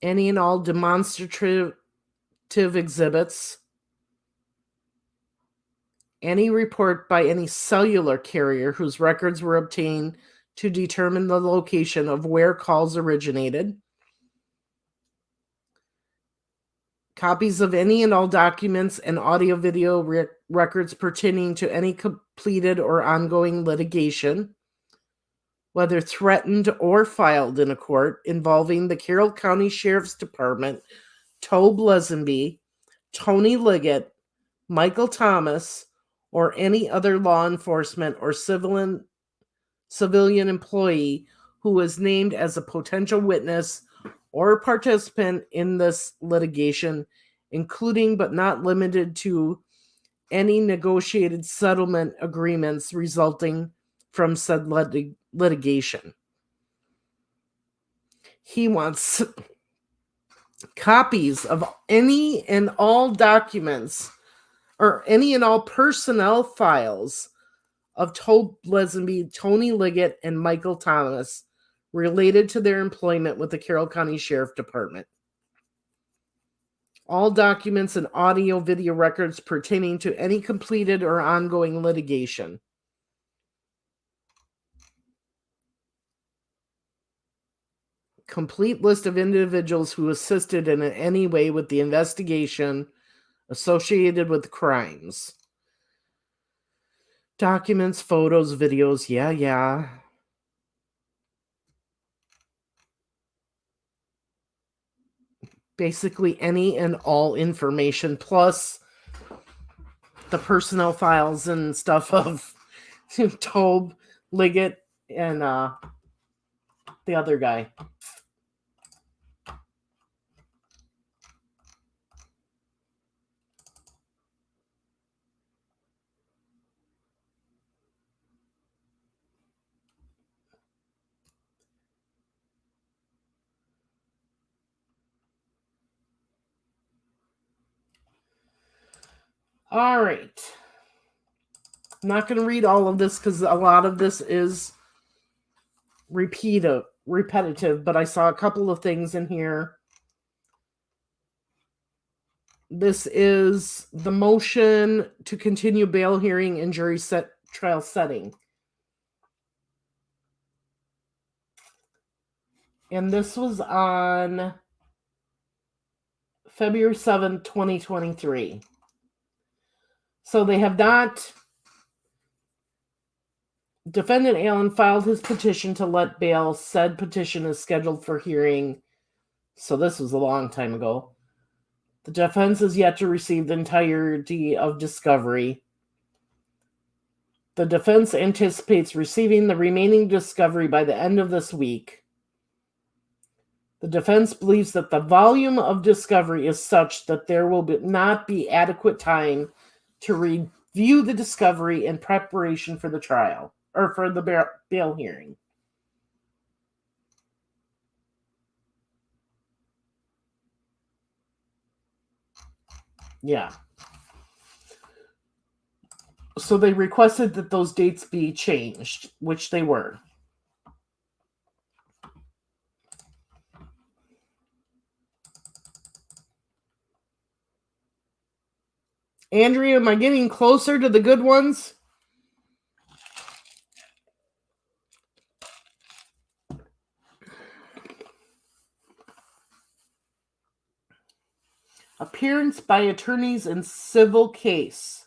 Any and all demonstrative exhibits. Any report by any cellular carrier whose records were obtained to determine the location of where calls originated. Copies of any and all documents and audio-video records pertaining to any completed or ongoing litigation, whether threatened or filed in a court, involving the Carroll County Sheriff's Department, Tobe Lesenby, Tony Liggett, Michael Thomas, or any other law enforcement or civilian employee who is named as a potential witness or participant in this litigation, including but not limited to any negotiated settlement agreements resulting from said litigation. He wants copies of any and all documents or any and all personnel files of Tobe Lesenby, Tony Liggett, and Michael Thomas related to their employment with the Carroll County Sheriff Department. All documents and audio video records pertaining to any completed or ongoing litigation. Complete list of individuals who assisted in any way with the investigation associated with crimes. Documents, photos, videos, yeah. Basically any and all information, plus the personnel files and stuff of Tobe, Liggett, and the other guy. All right. I'm not going to read all of this because a lot of this is repetitive, but I saw a couple of things in here. This is the motion to continue bail hearing and jury trial setting. And this was on February 7th, 2023. So they have not... Defendant Allen filed his petition to let bail. Said petition is scheduled for hearing. So this was a long time ago. The defense is yet to receive the entirety of discovery. The defense anticipates receiving the remaining discovery by the end of this week. The defense believes that the volume of discovery is such that there will not be adequate time to review the discovery in preparation for the trial, or for the bail hearing. Yeah. So they requested that those dates be changed, which they were. Andrea, am I getting closer to the good ones? Appearance by attorneys in civil case.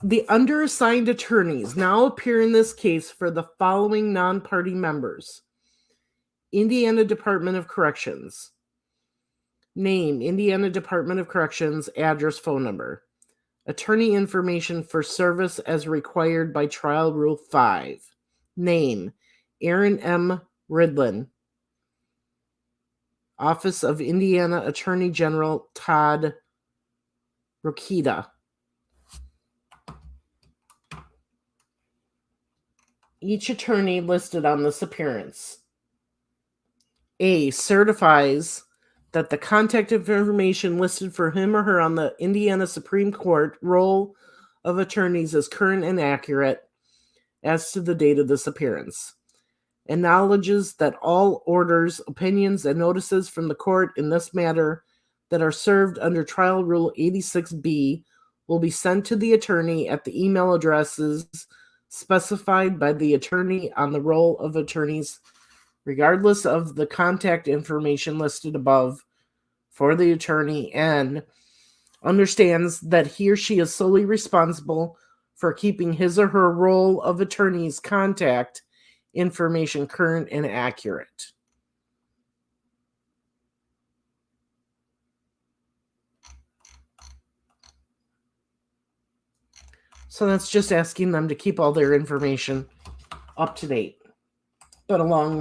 The underassigned attorneys now appear in this case for the following non-party members. Indiana Department of Corrections. Name, Indiana Department of Corrections, address, phone number. Attorney information for service as required by Trial Rule 5. Name, Aaron M. Ridlin. Office of Indiana Attorney General Todd Rokita. Each attorney listed on this appearance. A. Certifies that the contact information listed for him or her on the Indiana Supreme Court roll of attorneys is current and accurate as to the date of this appearance. Acknowledges that all orders, opinions, and notices from the court in this matter that are served under Trial Rule 86B will be sent to the attorney at the email addresses specified by the attorney on the roll of attorneys, regardless of the contact information listed above for the attorney, and understands that he or she is solely responsible for keeping his or her roll of attorney's contact information current and accurate. So that's just asking them to keep all their information up to date. But a long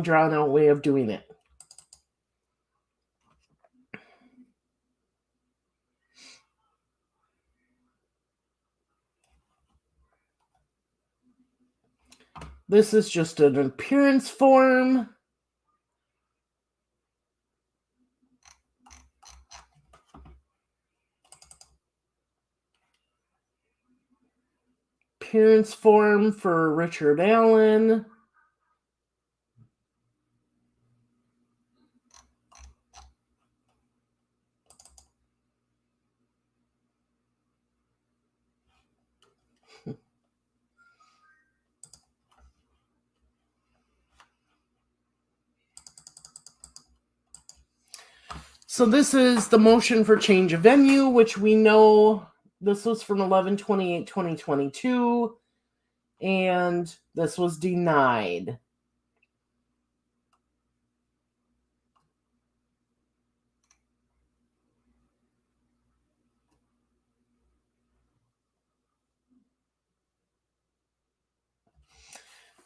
drawn out way of doing it. This is just an appearance form. appearance form for Richard Allen. So this is the motion for change of venue, which we know this was from 11/28/2022, and this was denied.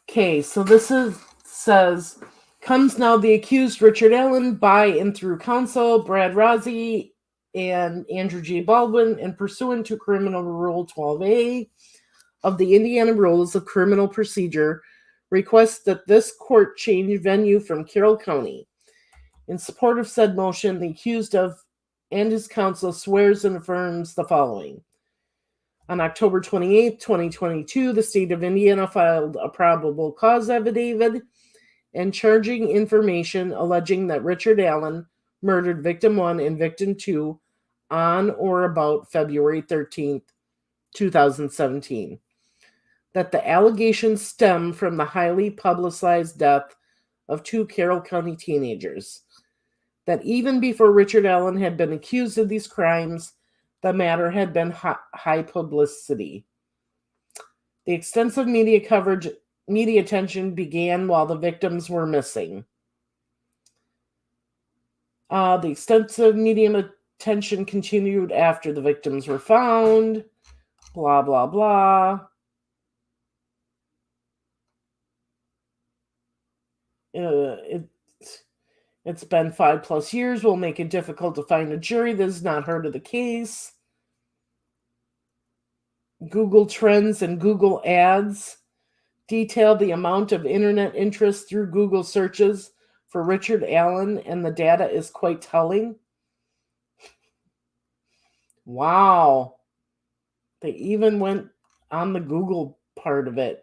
Okay, so says, comes now the accused Richard Allen by and through counsel Brad Rossi and Andrew J. Baldwin, and pursuant to Criminal Rule 12A of the Indiana Rules of Criminal Procedure, requests that this court change venue from Carroll County. In support of said motion, the accused of and his counsel swears and affirms the following. On October 28, 2022, the state of Indiana filed a probable cause affidavit and charging information alleging that Richard Allen murdered victim 1 and victim 2 on or about February 13th, 2017. That the allegations stem from the highly publicized death of 2 Carroll County teenagers. That even before Richard Allen had been accused of these crimes, the matter had been high publicity. The extensive media attention began while the victims were missing. The extensive media attention continued after the victims were found. Blah, blah, blah. It's been 5+ years. Will make it difficult to find a jury that has not heard of the case. Google Trends and Google Ads detail the amount of internet interest through Google searches for Richard Allen, and the data is quite telling. Wow. They even went on the Google part of it.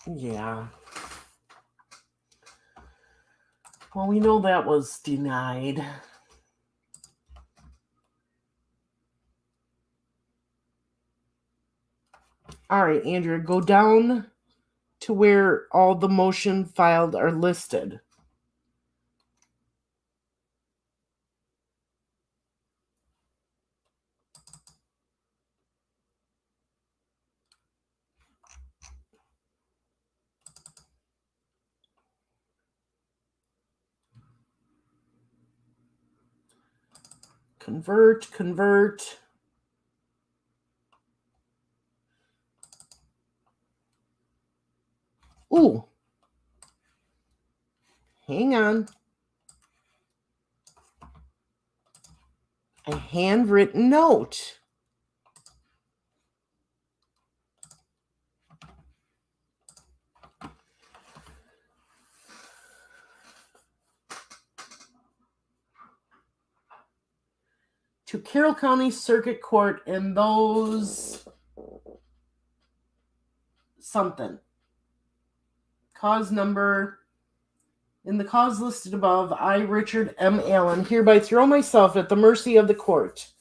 Yeah. Well, we know that was denied. All right, Andrea, go down to where all the motion filed are listed. Convert. Ooh. Hang on. A handwritten note. To Carroll County Circuit Court and those something. Cause number. In the cause listed above, I, Richard M. Allen, hereby throw myself at the mercy of the court.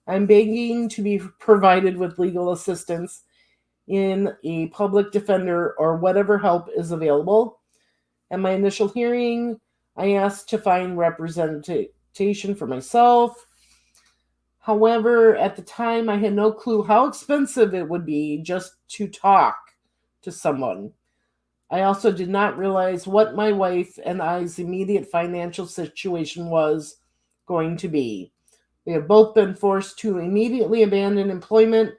I'm begging to be provided with legal assistance in a public defender or whatever help is available. At my initial hearing, I asked to find representation for myself. However, at the time, I had no clue how expensive it would be just to talk to someone. I also did not realize what my wife and I's immediate financial situation was going to be. We have both been forced to immediately abandon employment,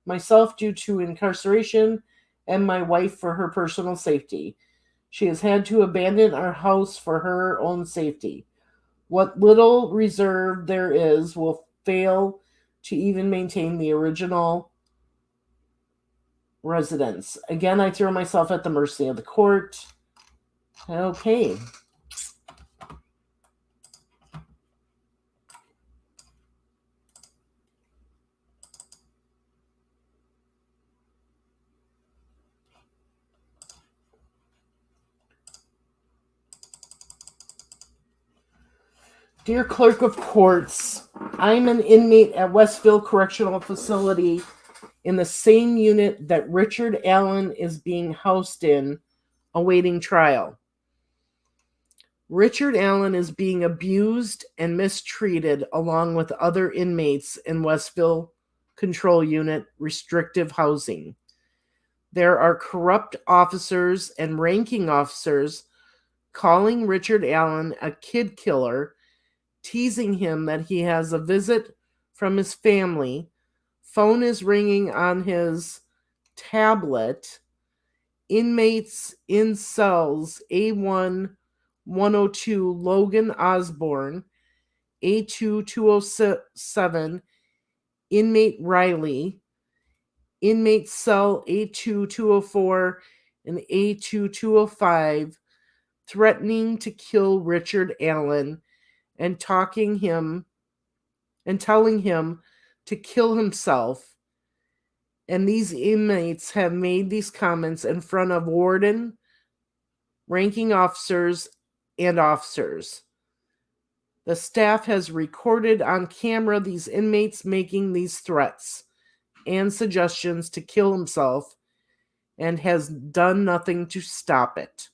myself due to incarceration, and my wife for her personal safety. She has had to abandon our house for her own safety. What little reserve there is will fail to even maintain the original residents. Again, I throw myself at the mercy of the court. Okay. Dear Clerk of Courts, I'm an inmate at Westville Correctional Facility in the same unit that Richard Allen is being housed in, awaiting trial. Richard Allen is being abused and mistreated along with other inmates in Westville Control Unit restrictive housing. There are corrupt officers and ranking officers calling Richard Allen a kid killer, teasing him that he has a visit from his family. Phone is ringing on his tablet. Inmates in cells A1 102 Logan Osborne, A2 207 inmate Riley, inmate cell A2 204 and A2 205 threatening to kill Richard Allen and telling him to kill himself. And these inmates have made these comments in front of warden, ranking officers, and officers. The staff has recorded on camera these inmates making these threats and suggestions to kill himself and has done nothing to stop it.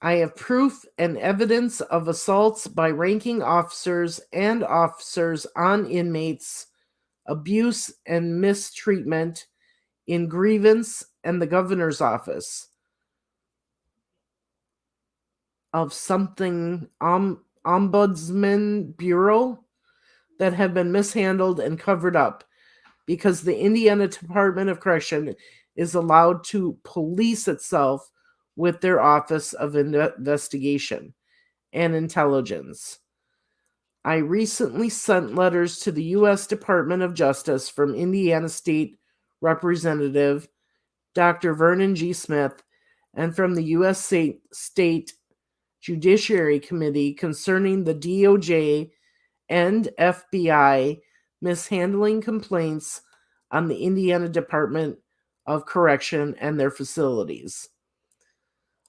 I have proof and evidence of assaults by ranking officers and officers on inmates, abuse and mistreatment in grievance and the governor's office of something ombudsman bureau that have been mishandled and covered up because the Indiana Department of Correction is allowed to police itself with their Office of Investigation and Intelligence. I recently sent letters to the U.S. Department of Justice from Indiana State Representative Dr. Vernon G. Smith and from the U.S. State Judiciary Committee concerning the DOJ and FBI mishandling complaints on the Indiana Department of Correction and their facilities.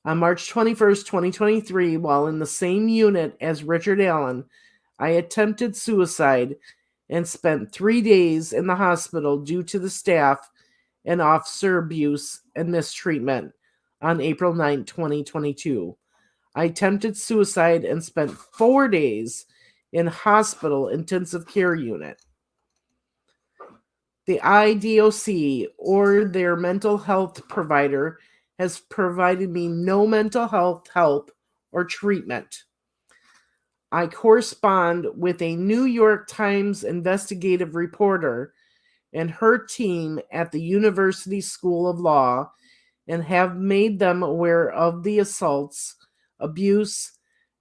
On March 21st, 2023, while in the same unit as Richard Allen, I attempted suicide and spent 3 days in the hospital due to the staff and officer abuse and mistreatment on April 9, 2022. I attempted suicide and spent 4 days in hospital intensive care unit. The IDOC or their mental health provider has provided me no mental health help or treatment. I correspond with a New York Times investigative reporter and her team at the University School of Law and have made them aware of the assaults, abuse,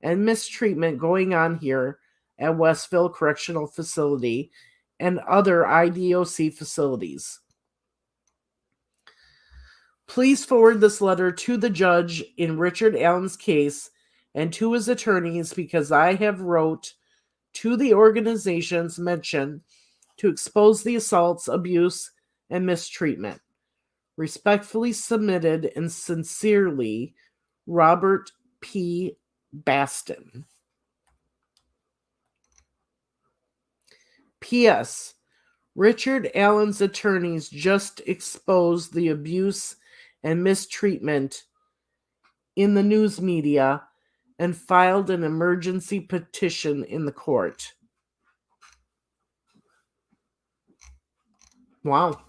and mistreatment going on here at Westville Correctional Facility and other IDOC facilities. Please forward this letter to the judge in Richard Allen's case and to his attorneys because I have wrote to the organizations mentioned to expose the assaults, abuse, and mistreatment. Respectfully submitted and sincerely, Robert P. Baston. P.S. Richard Allen's attorneys just exposed the abuse and mistreatment in the news media and filed an emergency petition in the court. Wow.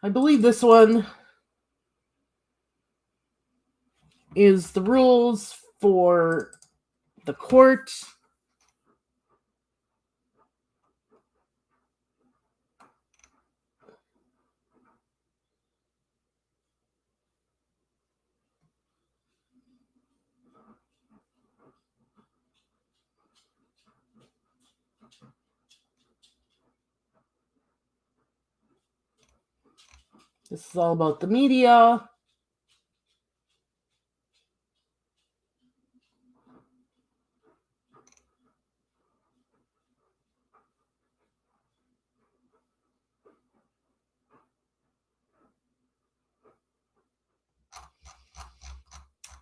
I believe this one is the rules for the court. This is all about the media.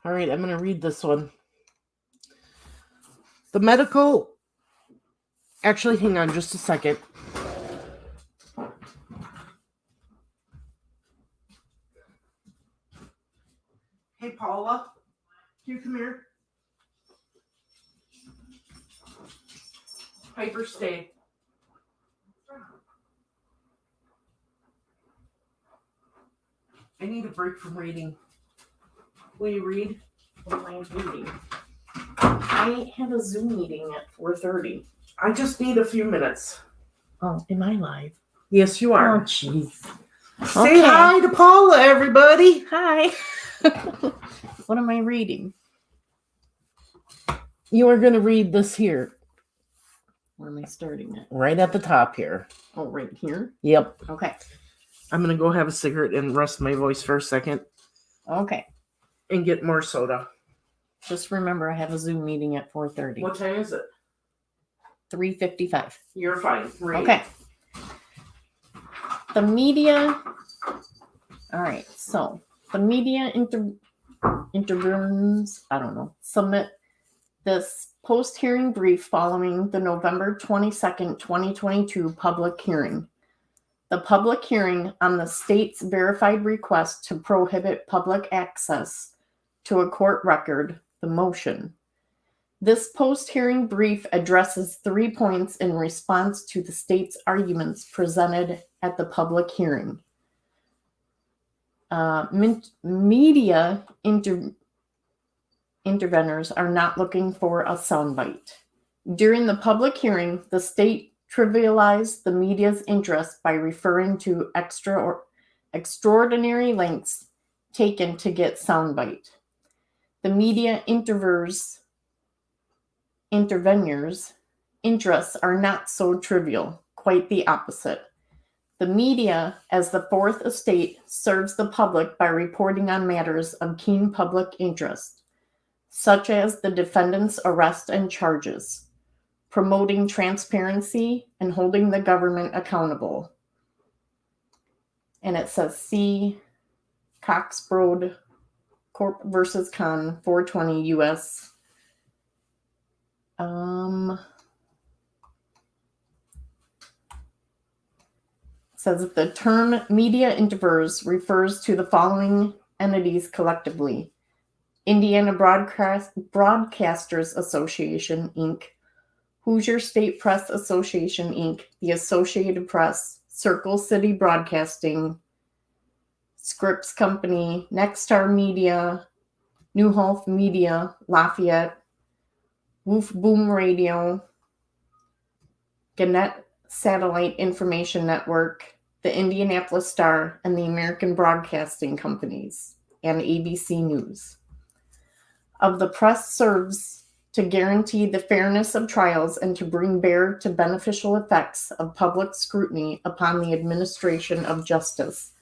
All right, I'm going to read this one. The medical... Actually, hang on just a second. Hey, Paula, can you come here? Piper, stay. I need a break from reading. Will you read? What am I reading? I have a Zoom meeting at 4:30. I just need a few minutes. Oh, am I live? Yes, you Oh, are. jeez. Say hi to Paula, everybody. Hi. What am I reading? You are going to read this here, Where am I starting at? right at the top here. Oh, right here? Yep. Okay. I'm going to go have a cigarette and rest my voice for a second Okay. and get more soda. Just remember, I have a Zoom meeting at 4:30. What time is it? 3:55. You're fine. Read. Okay. The media. All right. So the media intervenes. I don't know. Submit this post-hearing brief following the November 22nd, 2022 public hearing. The public hearing on the state's verified request to prohibit public access to a court record, the motion. This post-hearing brief addresses 3 points in response to the state's arguments presented at the public hearing. Media interveners are not looking for a soundbite. During the public hearing, the state trivialized the media's interest by referring to extraordinary lengths taken to get soundbite. The media interveners' interests are not so trivial, quite the opposite. The media, as the fourth estate, serves the public by reporting on matters of keen public interest, such as the defendant's arrest and charges, promoting transparency and holding the government accountable. And it says, see Coxbrode Corp versus Con 420 U.S. Says that the term media interveners refers to the following entities collectively: Indiana Broadcasters Association, Inc., Hoosier State Press Association, Inc., the Associated Press, Circle City Broadcasting, Scripps Company, Nexstar Media, Newhoff Media, Lafayette, Woof Boom Radio, Gannett Satellite Information Network, the Indianapolis Star, and the American Broadcasting Companies, and ABC News. Of the press serves to guarantee the fairness of trials and to bring bear to beneficial effects of public scrutiny upon the administration of justice.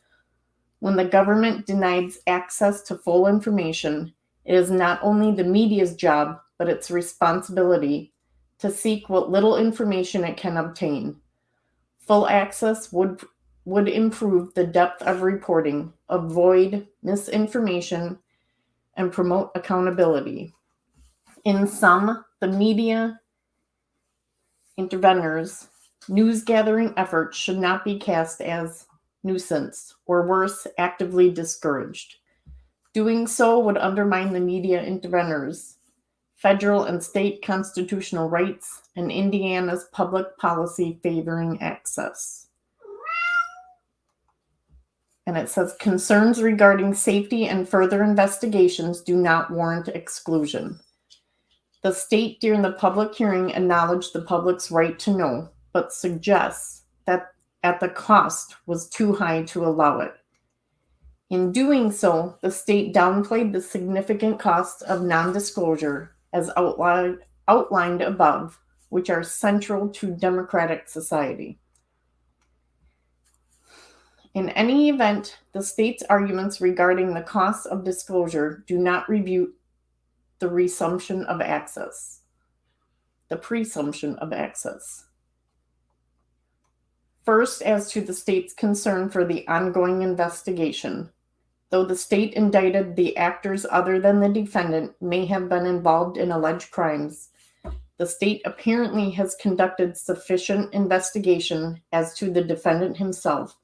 When the government denies access to full information, it is not only the media's job, but its responsibility to seek what little information it can obtain. Full access would improve the depth of reporting, avoid misinformation, and promote accountability. In sum, the media interveners' news-gathering efforts should not be cast as nuisance, or worse, actively discouraged. Doing so would undermine the media interveners' federal and state constitutional rights and Indiana's public policy favoring access. And it says, concerns regarding safety and further investigations do not warrant exclusion. The state during the public hearing acknowledged the public's right to know, but suggests that at the cost was too high to allow it. In doing so, the state downplayed the significant costs of non-disclosure as outlined above, which are central to democratic society. In any event, the state's arguments regarding the costs of disclosure do not refute the presumption of access. First, as to the state's concern for the ongoing investigation, though the state indicted the actors other than the defendant may have been involved in alleged crimes, the state apparently has conducted sufficient investigation as to the defendant himself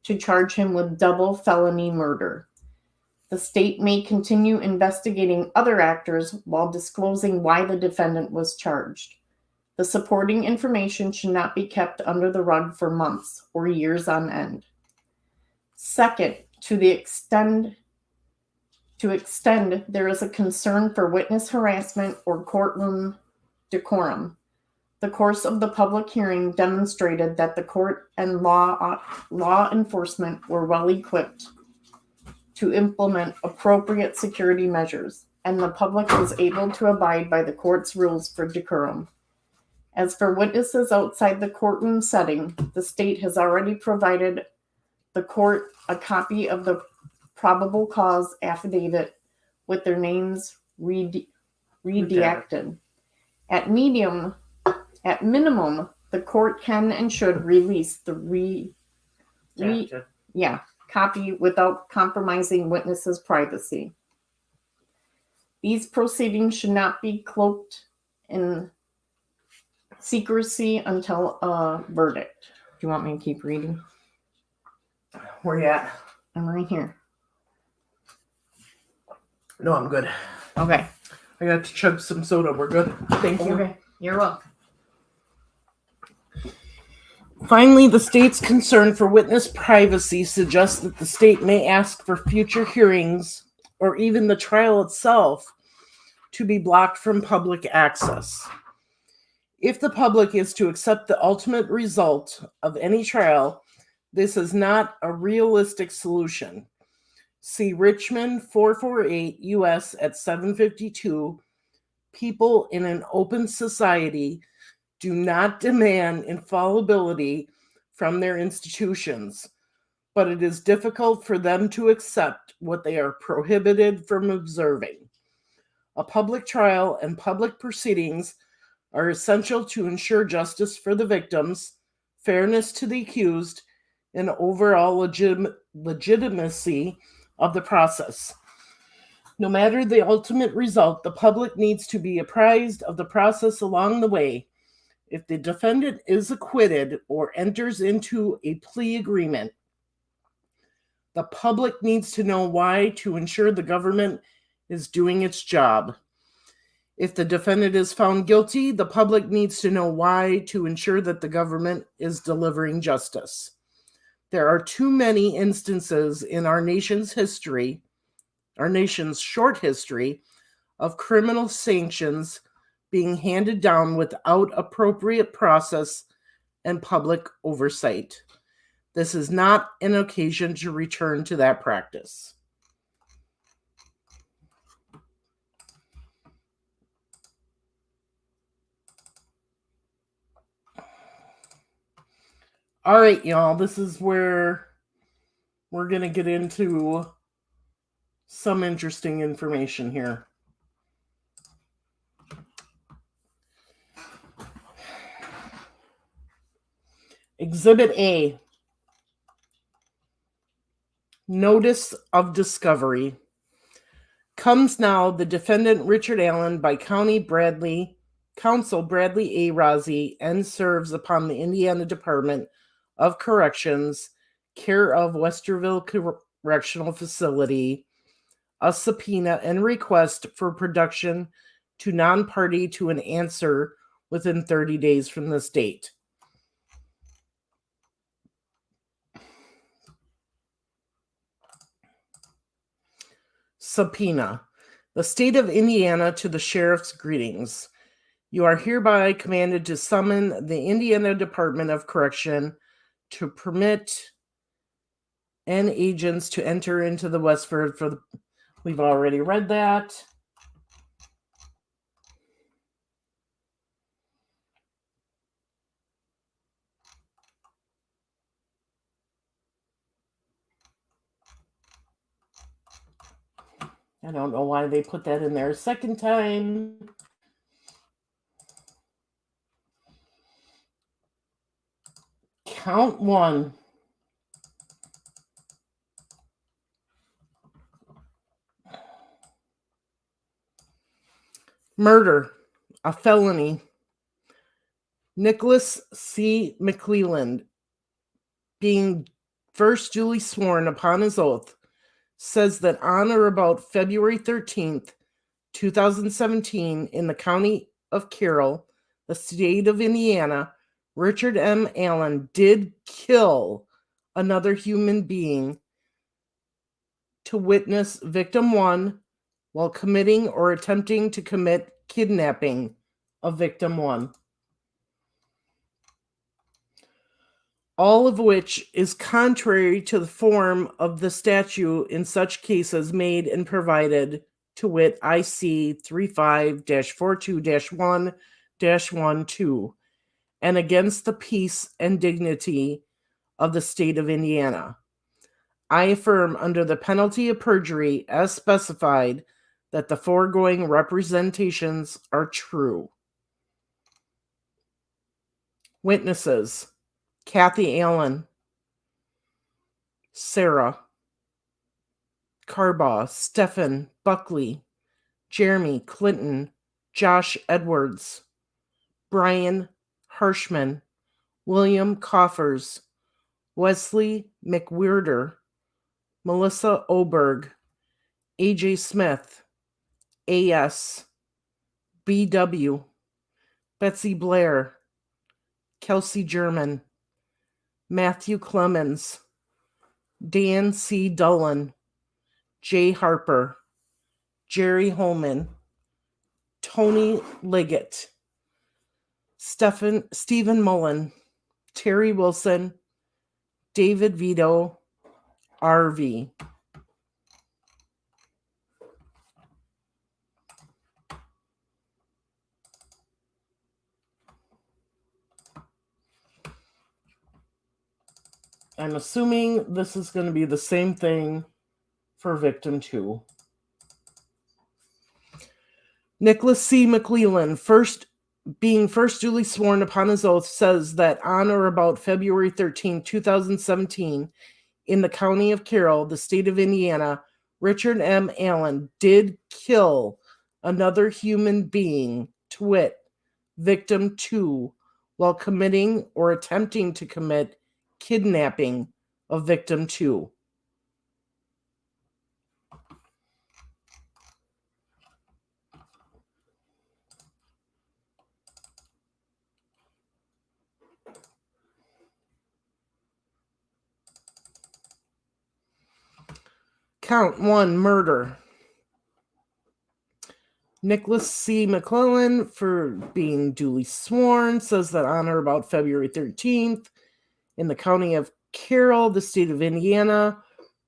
to charge him with double felony murder. The state may continue investigating other actors while disclosing why the defendant was charged. The supporting information should not be kept under the rug for months or years on end. Second, to extend there is a concern for witness harassment or courtroom decorum. The course of the public hearing demonstrated that the court and law enforcement were well equipped to implement appropriate security measures, and the public was able to abide by the court's rules for decorum. As for witnesses outside the courtroom setting, the state has already provided the court a copy of the probable cause affidavit with their names redacted. At minimum, the court can and should release the copy without compromising witnesses' privacy. These proceedings should not be cloaked in secrecy until a verdict. Do you want me to keep reading? Where you at? I'm right here. No, I'm good. Okay. I got to chug some soda. We're good. Thank you. Okay. You're welcome. Finally, the state's concern for witness privacy suggests that the state may ask for future hearings or even the trial itself to be blocked from public access. If the public is to accept the ultimate result of any trial, this is not a realistic solution. See Richmond 448 U.S. at 752. People in an open society do not demand infallibility from their institutions, but it is difficult for them to accept what they are prohibited from observing. A public trial and public proceedings are essential to ensure justice for the victims, fairness to the accused, and overall legitimacy of the process. No matter the ultimate result, the public needs to be apprised of the process along the way. If the defendant is acquitted or enters into a plea agreement, the public needs to know why to ensure the government is doing its job. If the defendant is found guilty, the public needs to know why to ensure that the government is delivering justice. There are too many instances in our nation's short history, of criminal sanctions being handed down without appropriate process and public oversight. This is not an occasion to return to that practice. All right, y'all, this is where we're going to get into some interesting information here. Exhibit A, Notice of Discovery. Comes now the defendant Richard Allen by Counsel Bradley A. Rozzi and serves upon the Indiana Department of Corrections, care of Westerville Correctional Facility, a subpoena and request for production to non-party to an answer within 30 days from this date. Subpoena. The state of Indiana to the sheriff's greetings. You are hereby commanded to summon the Indiana Department of Correction to permit and agents to enter into the Westford for the... We've already read that. I don't know why they put that in there a second time. Count one. Murder, a felony. Nicholas C. McClelland, being first duly sworn upon his oath, says that on or about February 13th, 2017, in the county of Carroll, the state of Indiana, Richard M. Allen did kill another human being, to witness victim 1, while committing or attempting to commit kidnapping of victim 1. All of which is contrary to the form of the statute in such cases made and provided, to wit, IC 35-42-1-12, and against the peace and dignity of the state of Indiana. I affirm under the penalty of perjury as specified that the foregoing representations are true. Witnesses: Kathy Allen, Sarah Carbaugh, Stephen Buckley, Jeremy Clinton, Josh Edwards, Brian Harshman, William Coffers, Wesley McWhirter, Melissa Oberg, A.J. Smith, A.S., B.W., Betsy Blair, Kelsey German, Matthew Clemens, Dan C. Dullen, Jay Harper, Jerry Holman, Tony Liggett, Stephen Mullen, Terry Wilson, David Vito, R.V. I'm assuming this is going to be the same thing for victim 2. Nicholas C. McClelland, being first duly sworn upon his oath, says that on or about February 13, 2017, in the county of Carroll, the state of Indiana, Richard M. Allen did kill another human being, to wit, victim 2, while committing or attempting to commit kidnapping of victim 2. Count 1, murder. Nicholas C. McClelland, for being duly sworn, says that on or about February 13th, in the county of Carroll, the state of Indiana,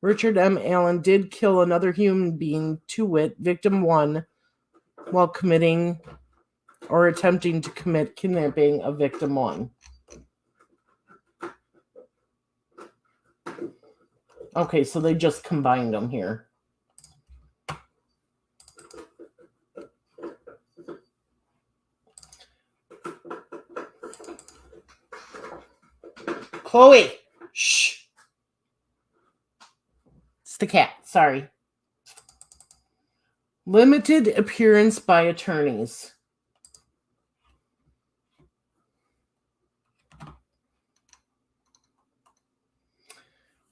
Richard M. Allen did kill another human being, to wit, victim 1, while committing or attempting to commit kidnapping of victim 1. Okay, so they just combined them here. Chloe! Shh! It's the cat, sorry. Limited appearance by attorneys.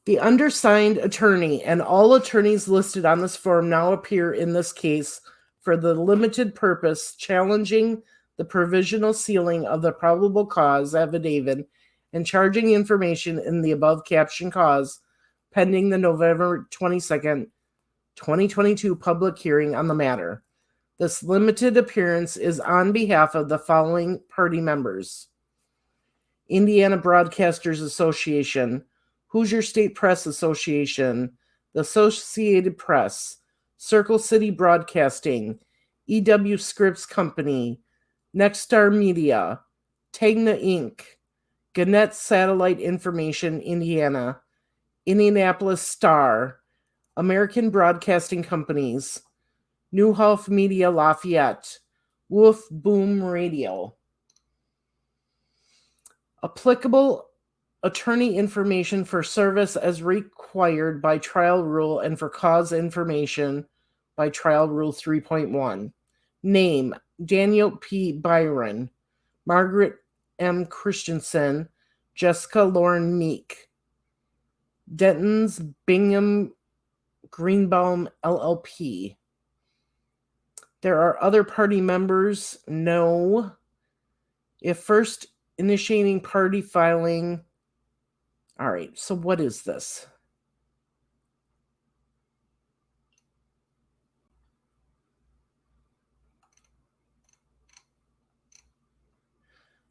The undersigned attorney and all attorneys listed on this form now appear in this case for the limited purpose challenging the provisional sealing of the probable cause affidavit and charging information in the above captioned cause pending the November 22nd, 2022 public hearing on the matter. This limited appearance is on behalf of the following party members: Indiana Broadcasters Association, Hoosier State Press Association, the Associated Press, Circle City Broadcasting, EW Scripps Company, Nexstar Media, Tegna Inc., Gannett Satellite Information Indiana, Indianapolis Star, American Broadcasting Companies, Newhoff Media Lafayette, Wolf Boom Radio. Applicable attorney information for service as required by trial rule and for cause information by trial rule 3.1. Name, Daniel P. Byron, Margaret M. Christensen, Jessica Lauren Meek. Denton's Bingham Greenbaum LLP. There are other party members? No. If first initiating party filing. All right, so what is this?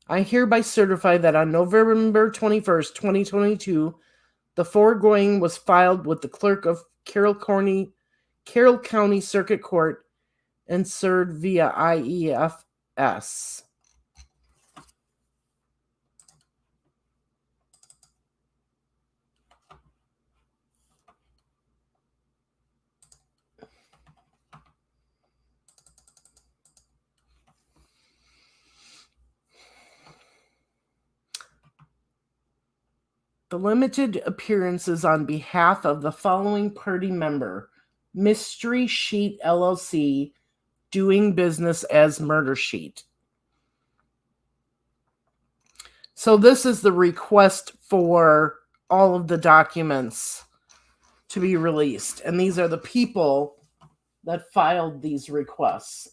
I hereby certify that on November 21st, 2022, the foregoing was filed with the clerk of Carroll County Circuit Court and served via IEFS. The limited appearances on behalf of the following party member: Mystery Sheet LLC, doing business as Murder Sheet. So this is the request for all of the documents to be released. And these are the people that filed these requests.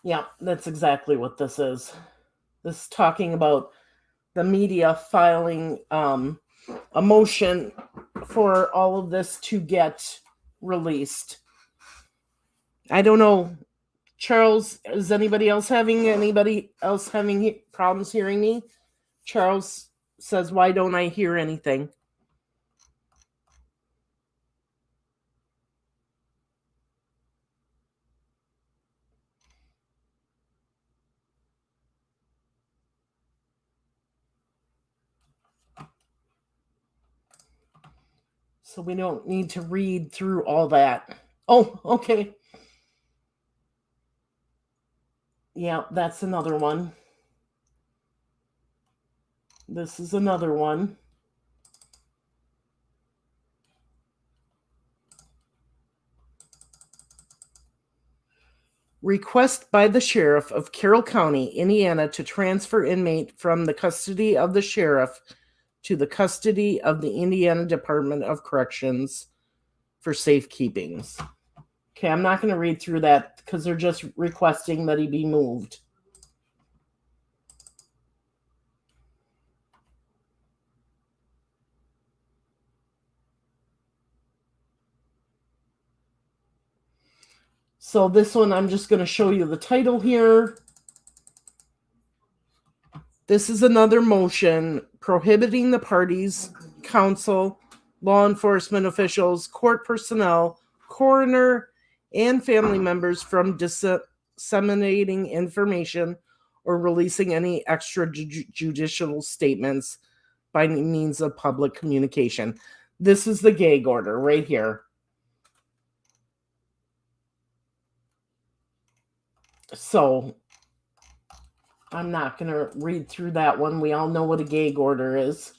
Yeah, that's exactly what this is. This is talking about the media filing a motion for all of this to get released. I don't know, Charles, is anybody else having problems hearing me? Charles says, why don't I hear anything? So we don't need to read through all that. Oh, okay. Yeah, that's another one. This is another one. Request by the Sheriff of Carroll County, Indiana, to transfer inmate from the custody of the Sheriff to the custody of the Indiana Department of Corrections for safekeeping. Okay, I'm not going to read through that because they're just requesting that he be moved. So this one, I'm just going to show you the title here. This is another motion prohibiting the parties, counsel, law enforcement officials, court personnel, coroner, and family members from disseminating information or releasing any extrajudicial statements by means of public communication. This is the gag order right here. So I'm not going to read through that one. We all know what a gag order is.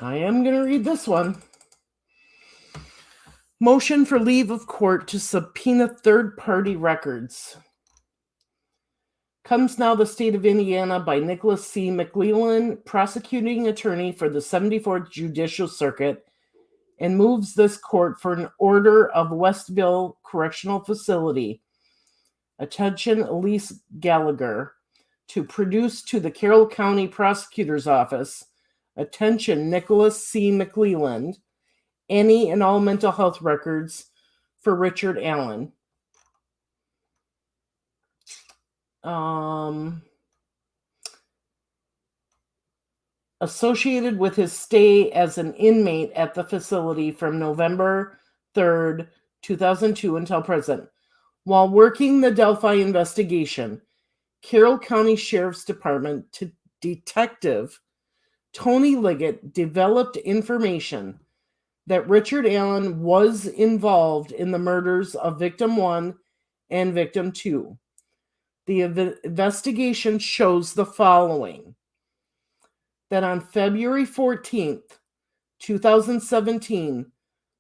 I am going to read this one. Motion for leave of court to subpoena third-party records. Comes now the state of Indiana by Nicholas C. McLellan, prosecuting attorney for the 74th Judicial Circuit, and moves this court for an order of Westville Correctional Facility. Attention, Elise Gallagher, to produce to the Carroll County Prosecutor's Office, attention Nicholas C. McClelland, any and all mental health records for Richard Allen. Associated with his stay as an inmate at the facility from November 3rd, 2002 until present. While working the Delphi investigation, Carroll County Sheriff's Department Detective Tony Liggett developed information that Richard Allen was involved in the murders of Victim 1 and Victim 2. The investigation shows the following: that on February 14th, 2017,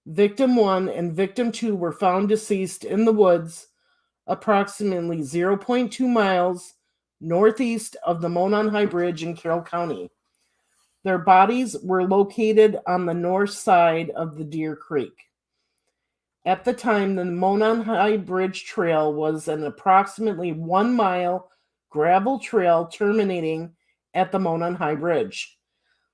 Victim 1 and Victim 2 were found deceased in the woods approximately 0.2 miles northeast of the Monon High Bridge in Carroll County. Their bodies were located on the north side of the Deer Creek. At the time, the Monon High Bridge Trail was an approximately 1 mile gravel trail terminating at the Monon High Bridge.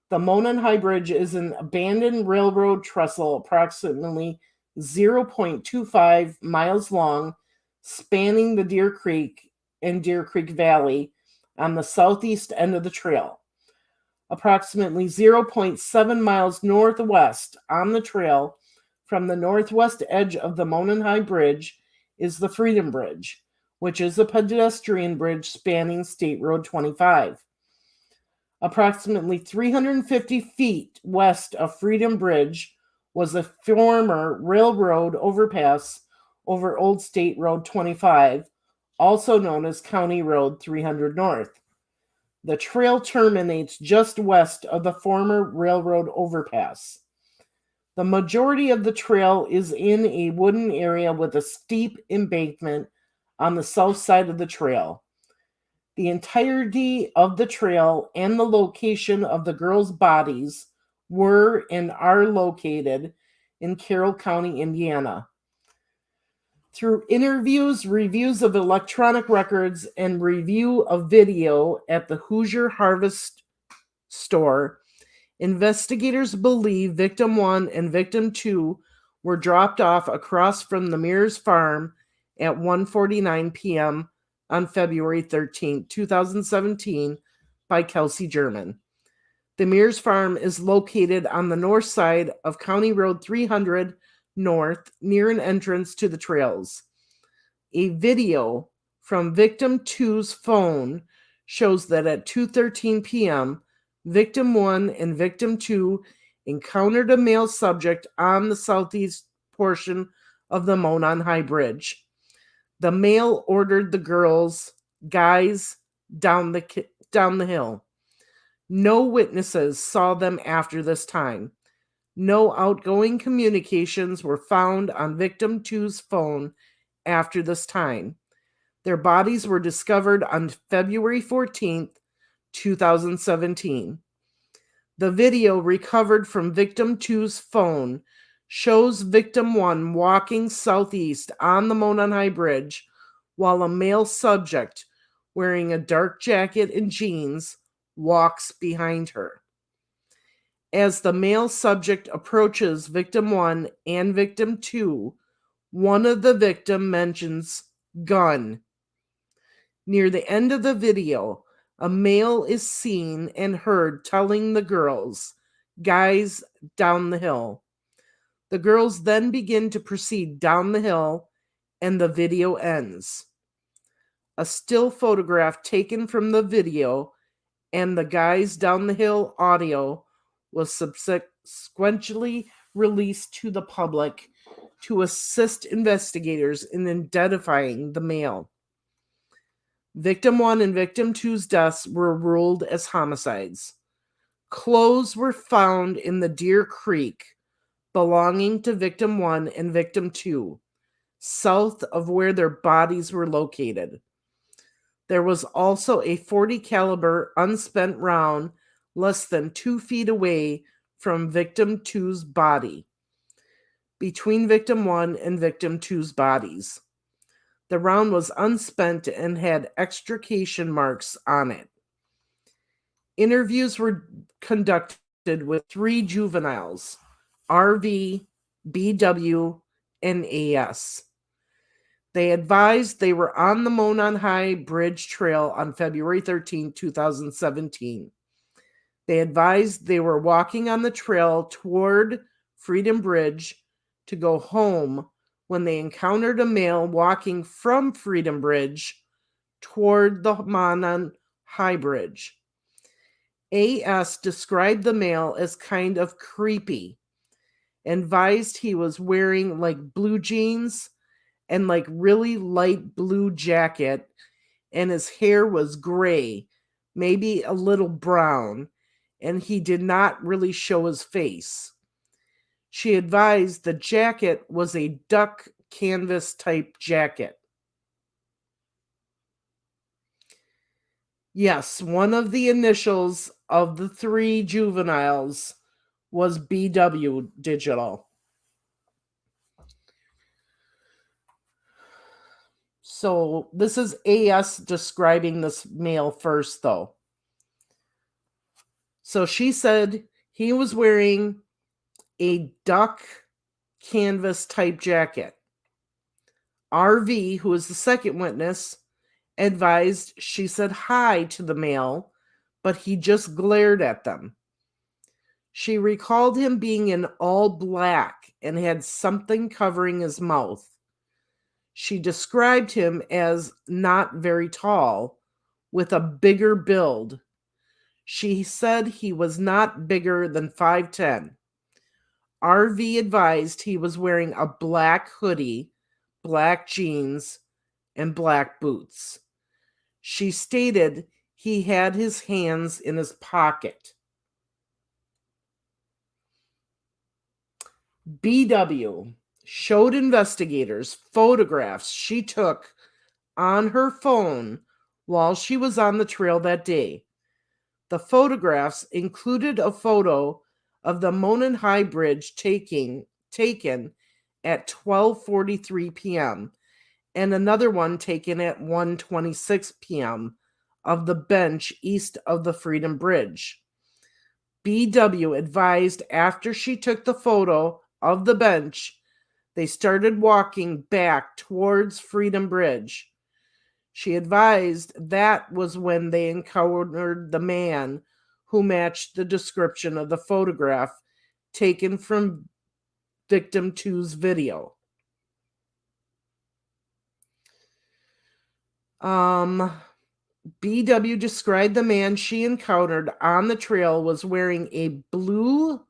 The Monon High Bridge is an abandoned railroad trestle approximately 0.25 miles long, spanning the Deer Creek and Deer Creek Valley on the southeast end of the trail. Approximately 0.7 miles northwest on the trail from the northwest edge of the Monon High Bridge is the Freedom Bridge, which is a pedestrian bridge spanning State Road 25. Approximately 350 feet west of Freedom Bridge was a former railroad overpass over Old State Road 25, also known as County Road 300 North. The trail terminates just west of the former railroad overpass. The majority of the trail is in a wooden area with a steep embankment on the south side of the trail. The entirety of the trail and the location of the girls' bodies were and are located in Carroll County, Indiana. Through interviews, reviews of electronic records, and review of video at the Hoosier Harvest store, investigators believe Victim 1 and Victim 2 were dropped off across from the Mears farm at 1:49 p.m. on February 13, 2017 by Kelsey German. The Mears farm is located on the north side of County Road 300 North, near an entrance to the trails. A video from Victim 2's phone shows that at 2:13 p.m., Victim 1 and Victim 2 encountered a male subject on the southeast portion of the Monon High Bridge. The male ordered the guys down the hill. No witnesses saw them after this time. No outgoing communications were found on Victim 2's phone after this time. Their bodies were discovered on February 14th, 2017. The video recovered from Victim 2's phone shows Victim 1 walking southeast on the Monon High Bridge while a male subject wearing a dark jacket and jeans walks behind her. As the male subject approaches Victim 1 and Victim 2, one of the victim mentions gun. Near the end of the video, a male is seen and heard telling the girls, "Guys, down the hill." The girls then begin to proceed down the hill, and the video ends. A still photograph taken from the video and the "Guys Down the Hill" audio was subsequently released to the public to assist investigators in identifying the male. Victim 1 and Victim 2's deaths were ruled as homicides. Clothes were found in the Deer Creek belonging to Victim 1 and Victim 2, south of where their bodies were located. There was also a .40 caliber unspent round less than 2 feet away from Victim 2's body, between Victim 1 and Victim 2's bodies. The round was unspent and had extrication marks on it. Interviews were conducted with 3 juveniles, RV, BW, and AS. They advised they were on the Monon High Bridge Trail on February 13, 2017. They advised they were walking on the trail toward Freedom Bridge to go home when they encountered a male walking from Freedom Bridge toward the Monon High Bridge. AS described the male as kind of creepy, advised he was wearing like blue jeans and like really light blue jacket, and his hair was gray, maybe a little brown, and he did not really show his face. She advised the jacket was a duck canvas type jacket. Yes, one of the initials of the 3 juveniles was BW Digital. So this is AS describing this male first, though. So she said he was wearing a duck canvas type jacket. RV, who is the second witness, advised she said hi to the male, but he just glared at them. She recalled him being in all black and had something covering his mouth. She described him as not very tall, with a bigger build. She said he was not bigger than 5'10". RV advised he was wearing a black hoodie, black jeans, and black boots. She stated he had his hands in his pocket. BW showed investigators photographs she took on her phone while she was on the trail that day. The photographs included a photo of the Monon High Bridge taken at 12:43 p.m. and another one taken at 1:26 p.m. of the bench east of the Freedom Bridge. BW advised after she took the photo of the bench, they started walking back towards Freedom Bridge. She advised that was when they encountered the man who matched the description of the photograph taken from victim 2's video. BW described the man she encountered on the trail was wearing a blue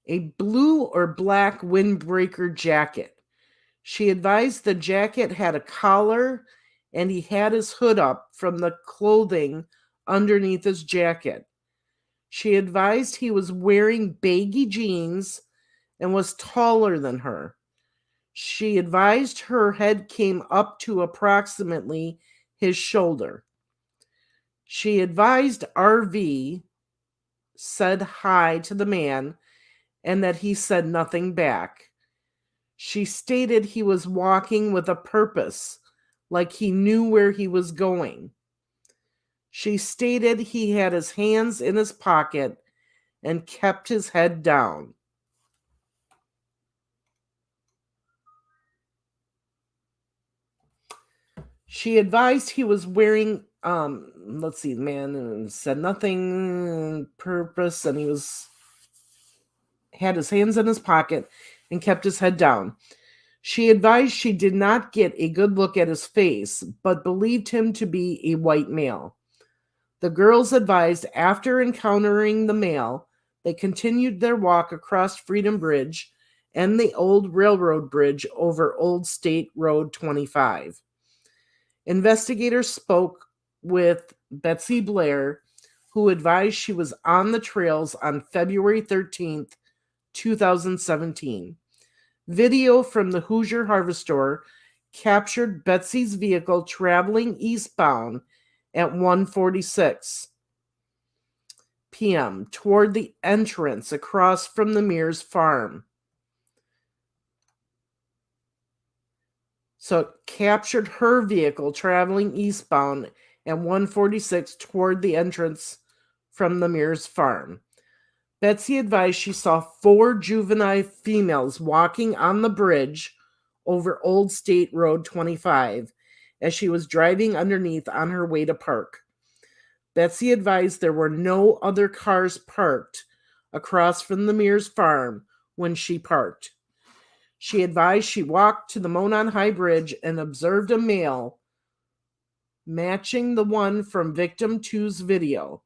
or black windbreaker jacket. She advised the jacket had a collar and he had his hood up from the clothing underneath his jacket. She advised he was wearing baggy jeans and was taller than her. She advised her head came up to approximately his shoulder. She advised RV said hi to the man and that he said nothing back. She stated he was walking with a purpose, like he knew where he was going. She stated he had his hands in his pocket and kept his head down. She advised he was wearing, the man said nothing purpose, and he had his hands in his pocket and kept his head down. She advised she did not get a good look at his face, but believed him to be a white male. The girls advised after encountering the male, they continued their walk across Freedom Bridge and the old railroad bridge over Old State Road 25. Investigators spoke with Betsy Blair, who advised she was on the trails on February 13th, 2017. Video from the Hoosier Harvest Store captured Betsy's vehicle traveling eastbound at 1:46 p.m. toward the entrance across from the Mears farm. So it captured her vehicle traveling eastbound at 146 toward the entrance from the Mears farm. Betsy advised she saw 4 juvenile females walking on the bridge over Old State Road 25 as she was driving underneath on her way to park. Betsy advised there were no other cars parked across from the Mears farm when she parked. She advised she walked to the Monon High Bridge and observed a male matching the one from victim 2's video.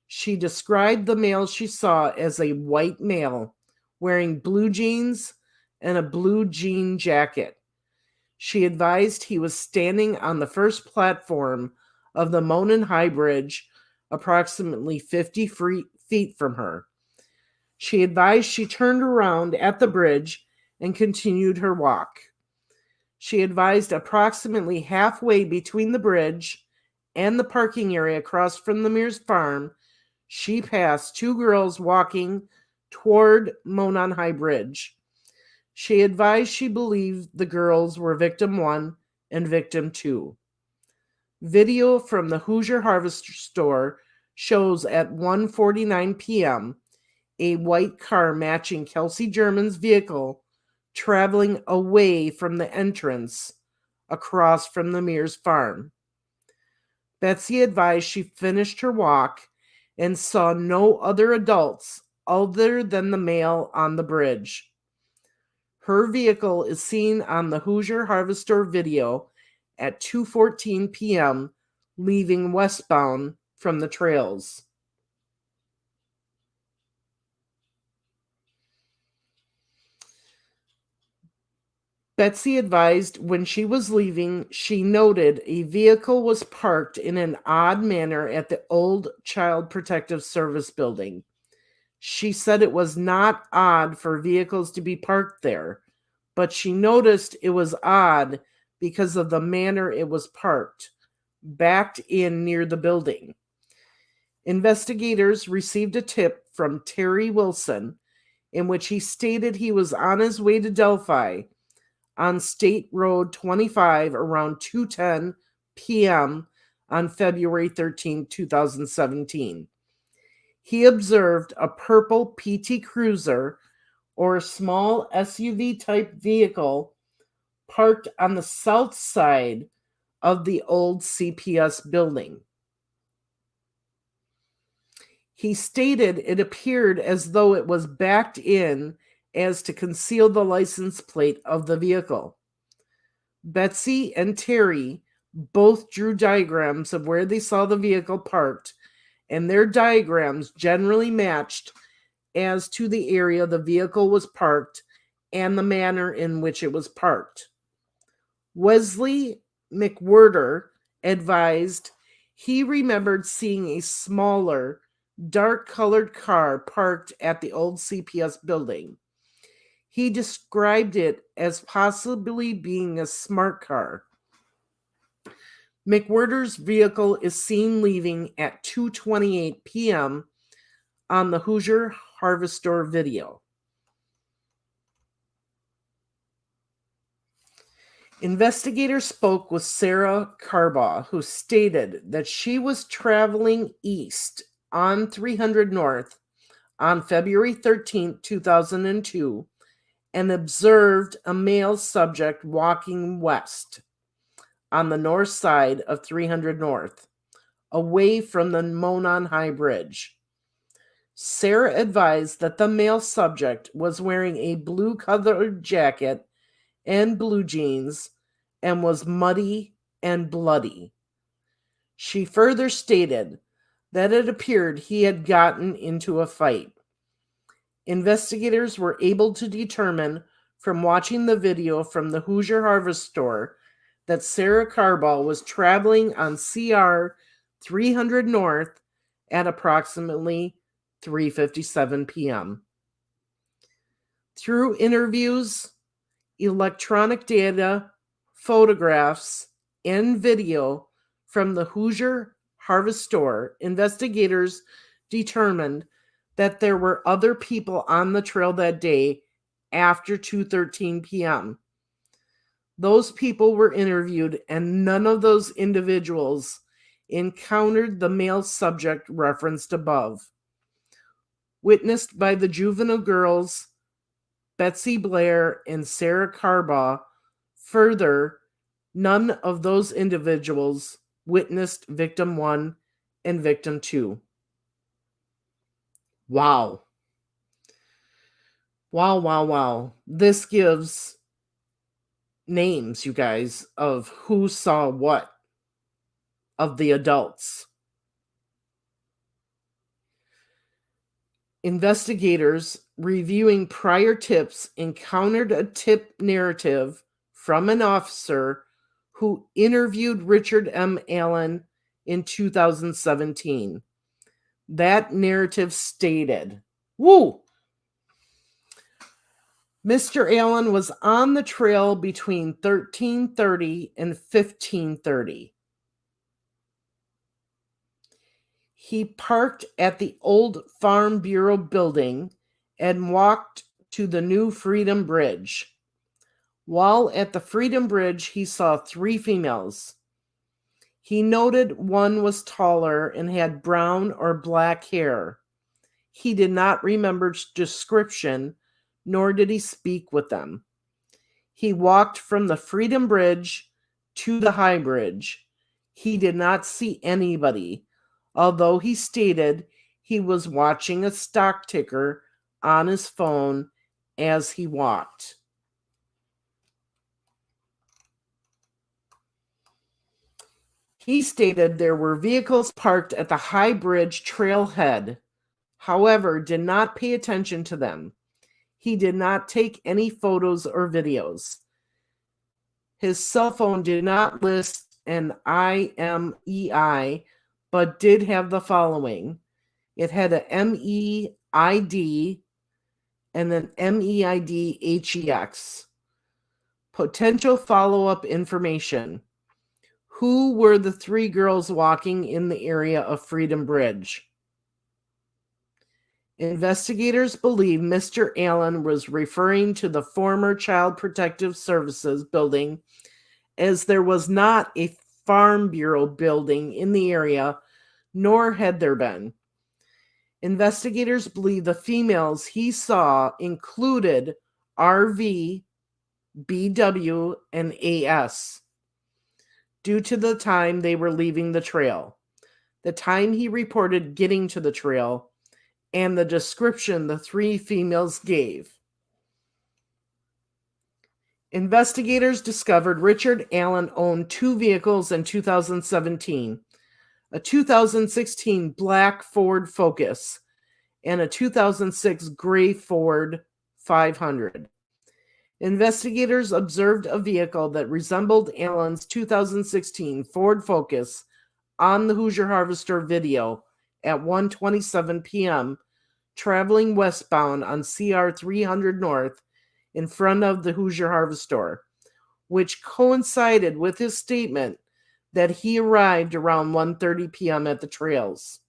She described the male she saw as a white male wearing blue jeans and a blue jean jacket. She advised he was standing on the first platform of the Monon High Bridge, approximately 50 feet from her. She advised she turned around at the bridge and continued her walk. She advised approximately halfway between the bridge and the parking area across from the Mears farm, she passed 2 girls walking toward Monon High Bridge. She advised she believed the girls were victim 1 and victim 2. Video from the Hoosier Harvest Store shows at 1:49 p.m. a white car matching Kelsey German's vehicle traveling away from the entrance across from the Mears farm. Betsy advised she finished her walk and saw no other adults other than the male on the bridge. Her vehicle is seen on the Hoosier Harvester video at 2:14 p.m. leaving westbound from the trails. Betsy advised when she was leaving, she noted a vehicle was parked in an odd manner at the old Child Protective Service building. She said it was not odd for vehicles to be parked there, but she noticed it was odd because of the manner it was parked, backed in near the building. Investigators received a tip from Terry Wilson in which he stated he was on his way to Delphi on State Road 25 around 2:10 p.m. on February 13, 2017. He observed a purple PT Cruiser or a small SUV type vehicle parked on the south side of the old CPS building. He stated it appeared as though it was backed in as to conceal the license plate of the vehicle. Betsy and Terry both drew diagrams of where they saw the vehicle parked, and their diagrams generally matched as to the area the vehicle was parked and the manner in which it was parked. Wesley McWhirter advised he remembered seeing a smaller, dark-colored car parked at the old CPS building. He described it as possibly being a smart car. McWhirter's vehicle is seen leaving at 2:28 p.m. on the Hoosier Harvester video. Investigators spoke with Sarah Carbaugh, who stated that she was traveling east on 300 North on February 13, 2002, and observed a male subject walking west on the north side of 300 North, away from the Monon High Bridge. Sarah advised that the male subject was wearing a blue-colored jacket and blue jeans and was muddy and bloody. She further stated that it appeared he had gotten into a fight. Investigators were able to determine from watching the video from the Hoosier Harvest Store that Sarah Carbaugh was traveling on CR 300 North at approximately 3:57 p.m. Through interviews, electronic data, photographs, and video from the Hoosier Harvest Store, investigators determined that there were other people on the trail that day after 2:13 p.m. Those people were interviewed, and none of those individuals encountered the male subject referenced above. Witnessed by the juvenile girls Betsy Blair and Sarah Carbaugh. Further, none of those individuals witnessed victim 1 and victim 2. Wow. Wow, wow, wow. This gives names, you guys, of who saw what of the adults. Investigators reviewing prior tips encountered a tip narrative from an officer who interviewed Richard M. Allen in 2017. That narrative stated, woo! Mr. Allen was on the trail between 13:30 and 15:30. He parked at the old Farm Bureau building and walked to the new Freedom Bridge. While at the Freedom Bridge, he saw 3 females. He noted one was taller and had brown or black hair. He did not remember description, nor did he speak with them. He walked from the Freedom Bridge to the High Bridge. He did not see anybody, although he stated he was watching a stock ticker on his phone as he walked. He stated there were vehicles parked at the High Bridge trailhead, however, did not pay attention to them. He did not take any photos or videos. His cell phone did not list an IMEI, but did have the following. It had a MEID and then MEID-HEX. Potential follow-up information. Who were the 3 girls walking in the area of Freedom Bridge? Investigators believe Mr. Allen was referring to the former Child Protective Services building, as there was not a Farm Bureau building in the area, nor had there been. Investigators believe the females he saw included RV, BW, and AS. Due to the time they were leaving the trail, the time he reported getting to the trail, and the description the 3 females gave. Investigators discovered Richard Allen owned 2 vehicles in 2017, a 2016 black Ford Focus and a 2006 gray Ford 500. Investigators observed a vehicle that resembled Allen's 2016 Ford Focus on the Hoosier Harvester video at 1:27 p.m., traveling westbound on CR 300 North in front of the Hoosier Harvester, which coincided with his statement that he arrived around 1:30 p.m. at the trails.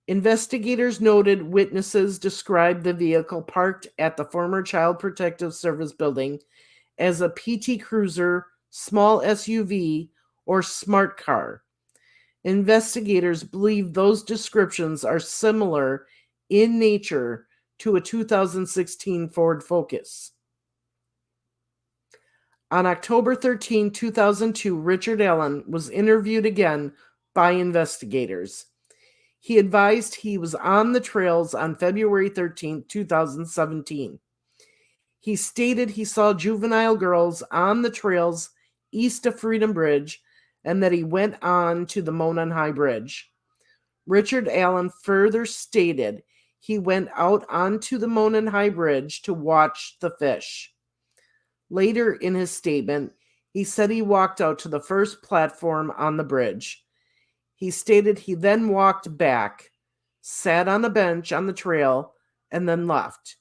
Investigators noted witnesses described the vehicle parked at the former Child Protective Service building as a PT Cruiser, small SUV, or smart car. Investigators believe those descriptions are similar in nature to a 2016 Ford Focus. On October 13, 2002, Richard Allen was interviewed again by investigators. He advised he was on the trails on February 13, 2017. He stated he saw juvenile girls on the trails east of Freedom Bridge and that he went on to the Monon High Bridge. Richard Allen further stated he went out onto the Monon High Bridge to watch the fish. Later in his statement, he said he walked out to the first platform on the bridge. He stated he then walked back, sat on a bench on the trail, and then left.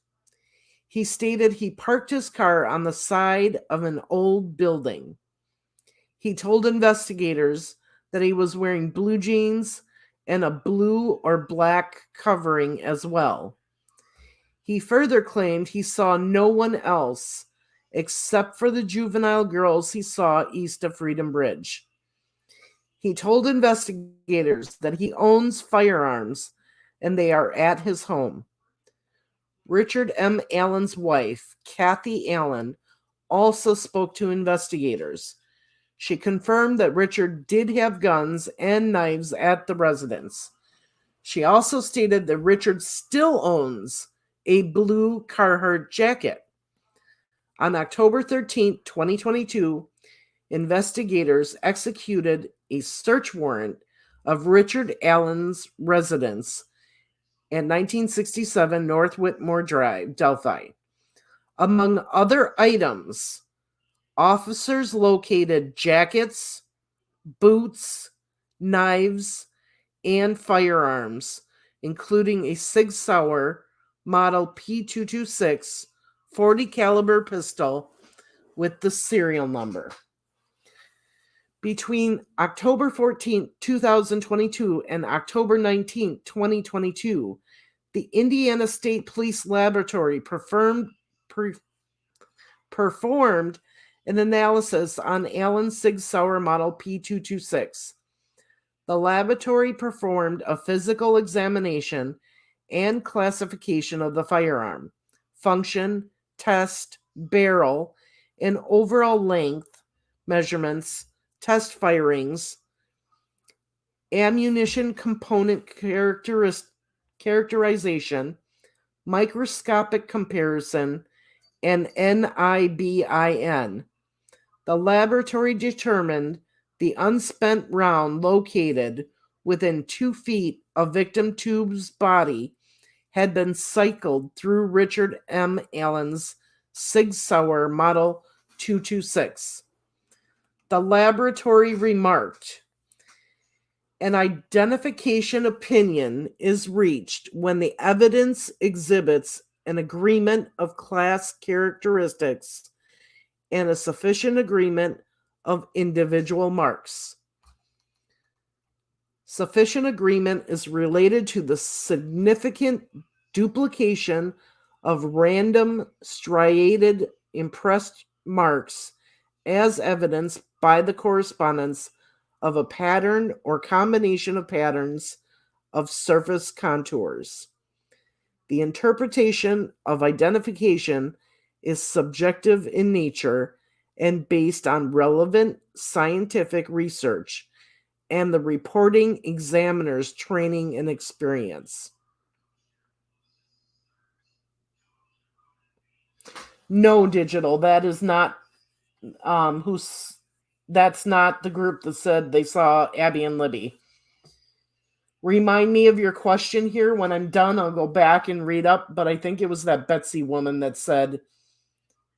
He stated he parked his car on the side of an old building. He told investigators that he was wearing blue jeans and a blue or black covering as well. He further claimed he saw no one else except for the juvenile girls he saw east of Freedom Bridge. He told investigators that he owns firearms and they are at his home. Richard M. Allen's wife, Kathy Allen, also spoke to investigators. She confirmed that Richard did have guns and knives at the residence. She also stated that Richard still owns a blue Carhartt jacket. On October 13, 2022, investigators executed a search warrant of Richard Allen's residence at 1967 North Whitmore Drive, Delphi. Among other items, officers located jackets, boots, knives, and firearms, including a Sig Sauer model P226 .40 caliber pistol with the serial number. Between October 14, 2022 and October 19, 2022, the Indiana State Police Laboratory performed an analysis on Allen's Sig Sauer model P226. The laboratory performed a physical examination and classification of the firearm, function, test, barrel, and overall length measurements, test firings, ammunition component characterization, microscopic comparison, and NIBIN. The laboratory determined the unspent round located within 2 feet of victim 2's body had been cycled through Richard M. Allen's Sig Sauer model 226. The laboratory remarked, "An identification opinion is reached when the evidence exhibits an agreement of class characteristics and a sufficient agreement of individual marks. Sufficient agreement is related to the significant duplication of random striated impressed marks as evidenced by the correspondence of a pattern or combination of patterns of surface contours. The interpretation of identification is subjective in nature and based on relevant scientific research and the reporting examiner's training and experience." No, Digital, that is not that's not the group that said they saw Abby and Libby. Remind me of your question here. When I'm done, I'll go back and read up, but I think it was that Betsy woman that said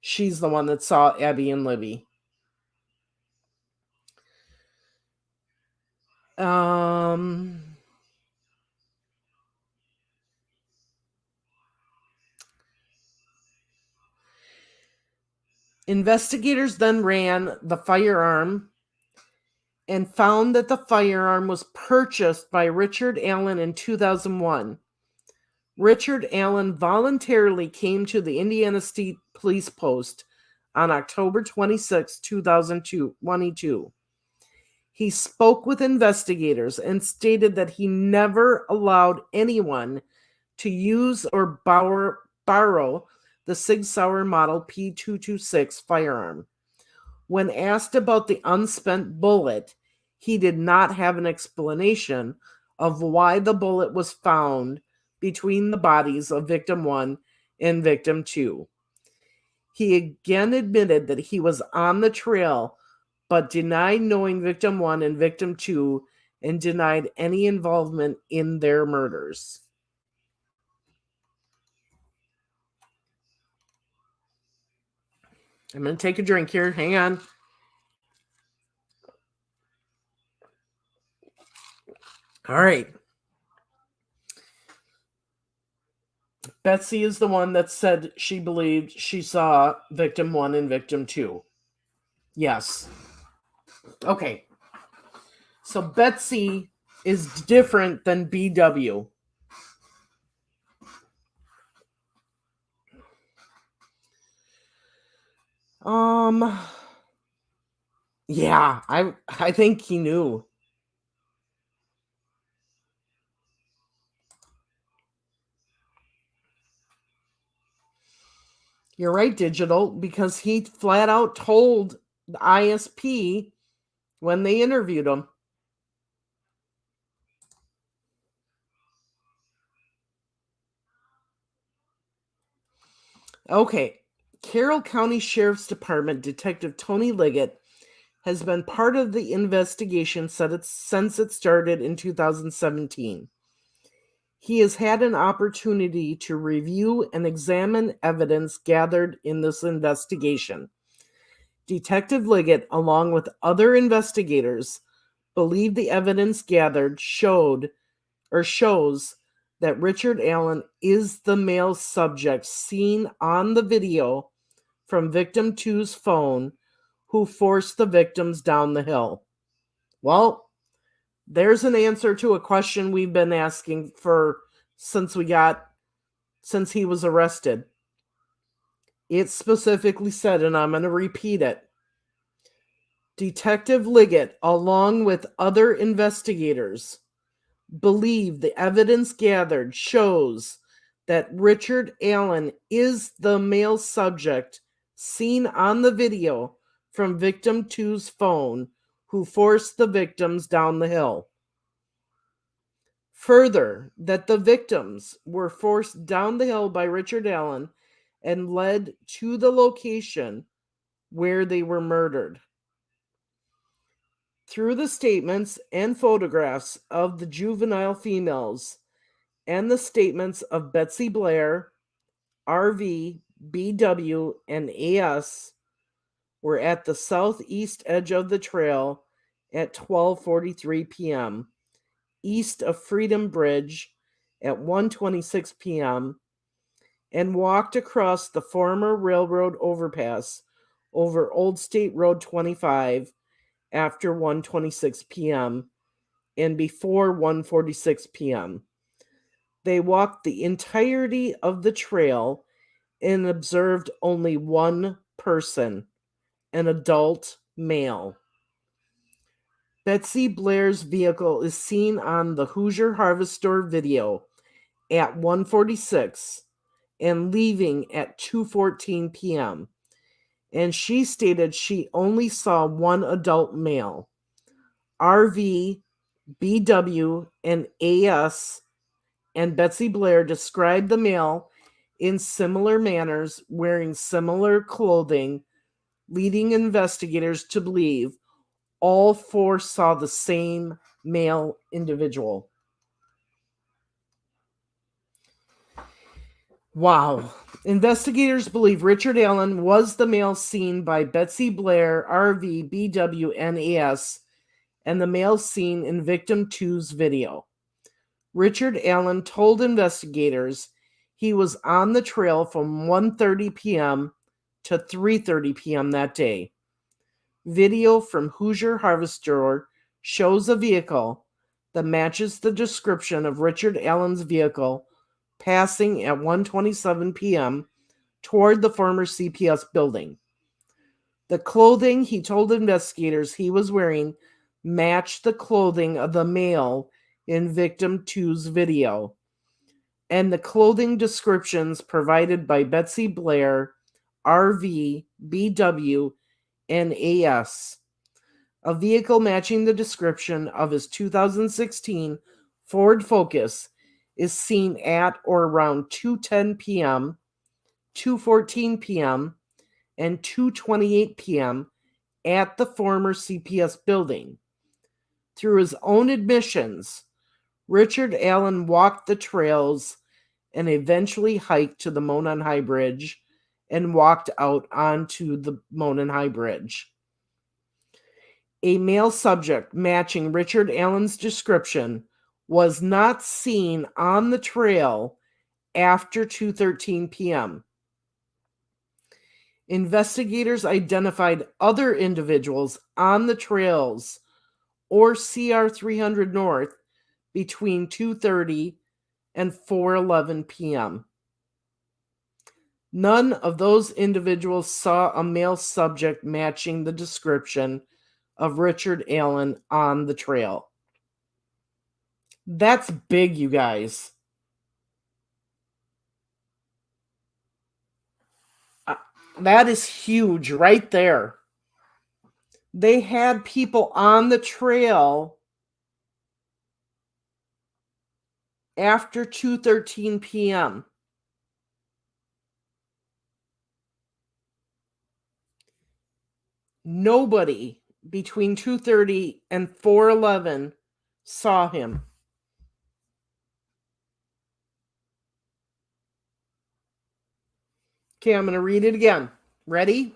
she's the one that saw Abby and Libby. Investigators then ran the firearm and found that the firearm was purchased by Richard Allen in 2001. Richard Allen voluntarily came to the Indiana State Police Post on October 26, 2022. He spoke with investigators and stated that he never allowed anyone to use or borrow the Sig Sauer model P226 firearm. When asked about the unspent bullet, he did not have an explanation of why the bullet was found between the bodies of victim 1 and victim 2. He again admitted that he was on the trail, but denied knowing victim 1 and victim 2 and denied any involvement in their murders. I'm going to take a drink here. Hang on. All right. Betsy is the one that said she believed she saw victim 1 and victim 2. Yes. Okay. So Betsy is different than BW. Yeah, I think he knew. You're right, Digital, because he flat out told the ISP when they interviewed him. Okay. Carroll County Sheriff's Department Detective Tony Liggett has been part of the investigation since it started in 2017. He has had an opportunity to review and examine evidence gathered in this investigation. Detective Liggett, along with other investigators, believe the evidence gathered shows that Richard Allen is the male subject seen on the video from victim 2's phone who forced the victims down the hill. Well, there's an answer to a question we've been asking since he was arrested. It specifically said, and I'm going to repeat it. Detective Liggett, along with other investigators, believe the evidence gathered shows that Richard Allen is the male subject seen on the video from victim 2's phone who forced the victims down the hill. Further, that the victims were forced down the hill by Richard Allen and led to the location where they were murdered. Through the statements and photographs of the juvenile females and the statements of Betsy Blair, RV, BW, and AS were at the southeast edge of the trail at 12:43 p.m., east of Freedom Bridge at 1:26 p.m., and walked across the former railroad overpass over Old State Road 25 after 1:26 p.m. and before 1:46 p.m. They walked the entirety of the trail and observed only one person, an adult male. Betsy Blair's vehicle is seen on the Hoosier Harvest Store video at 1:46 and leaving at 2:14 p.m. And she stated she only saw one adult male. RV, BW, and AS and Betsy Blair described the male in similar manners, wearing similar clothing, leading investigators to believe all four saw the same male individual. Wow. Investigators believe Richard Allen was the male seen by Betsy Blair, RV, BW, and AS, and the male seen in victim 2's video. Richard Allen told investigators he was on the trail from 1:30 p.m. to 3:30 p.m. that day. Video from Hoosier Harvest Store shows a vehicle that matches the description of Richard Allen's vehicle passing at 1:27 p.m. toward the former CPS building. The clothing he told investigators he was wearing matched the clothing of the male in victim 2's video, and the clothing descriptions provided by Betsy Blair, RV, BW, and AS. A vehicle matching the description of his 2016 Ford Focus is seen at or around 2:10 p.m., 2:14 p.m., and 2:28 p.m. at the former CPS building. Through his own admissions, Richard Allen walked the trails and eventually hiked to the Monon High Bridge and walked out onto the Monon High Bridge. A male subject matching Richard Allen's description was not seen on the trail after 2:13 p.m. Investigators identified other individuals on the trails or CR 300 North between 2:30 and 4:11 p.m. None of those individuals saw a male subject matching the description of Richard Allen on the trail. That's big, you guys. That is huge right there. They had people on the trail after 2:13 p.m. Nobody between 2:30 and 4:11 saw him. Okay, I'm going to read it again. Ready?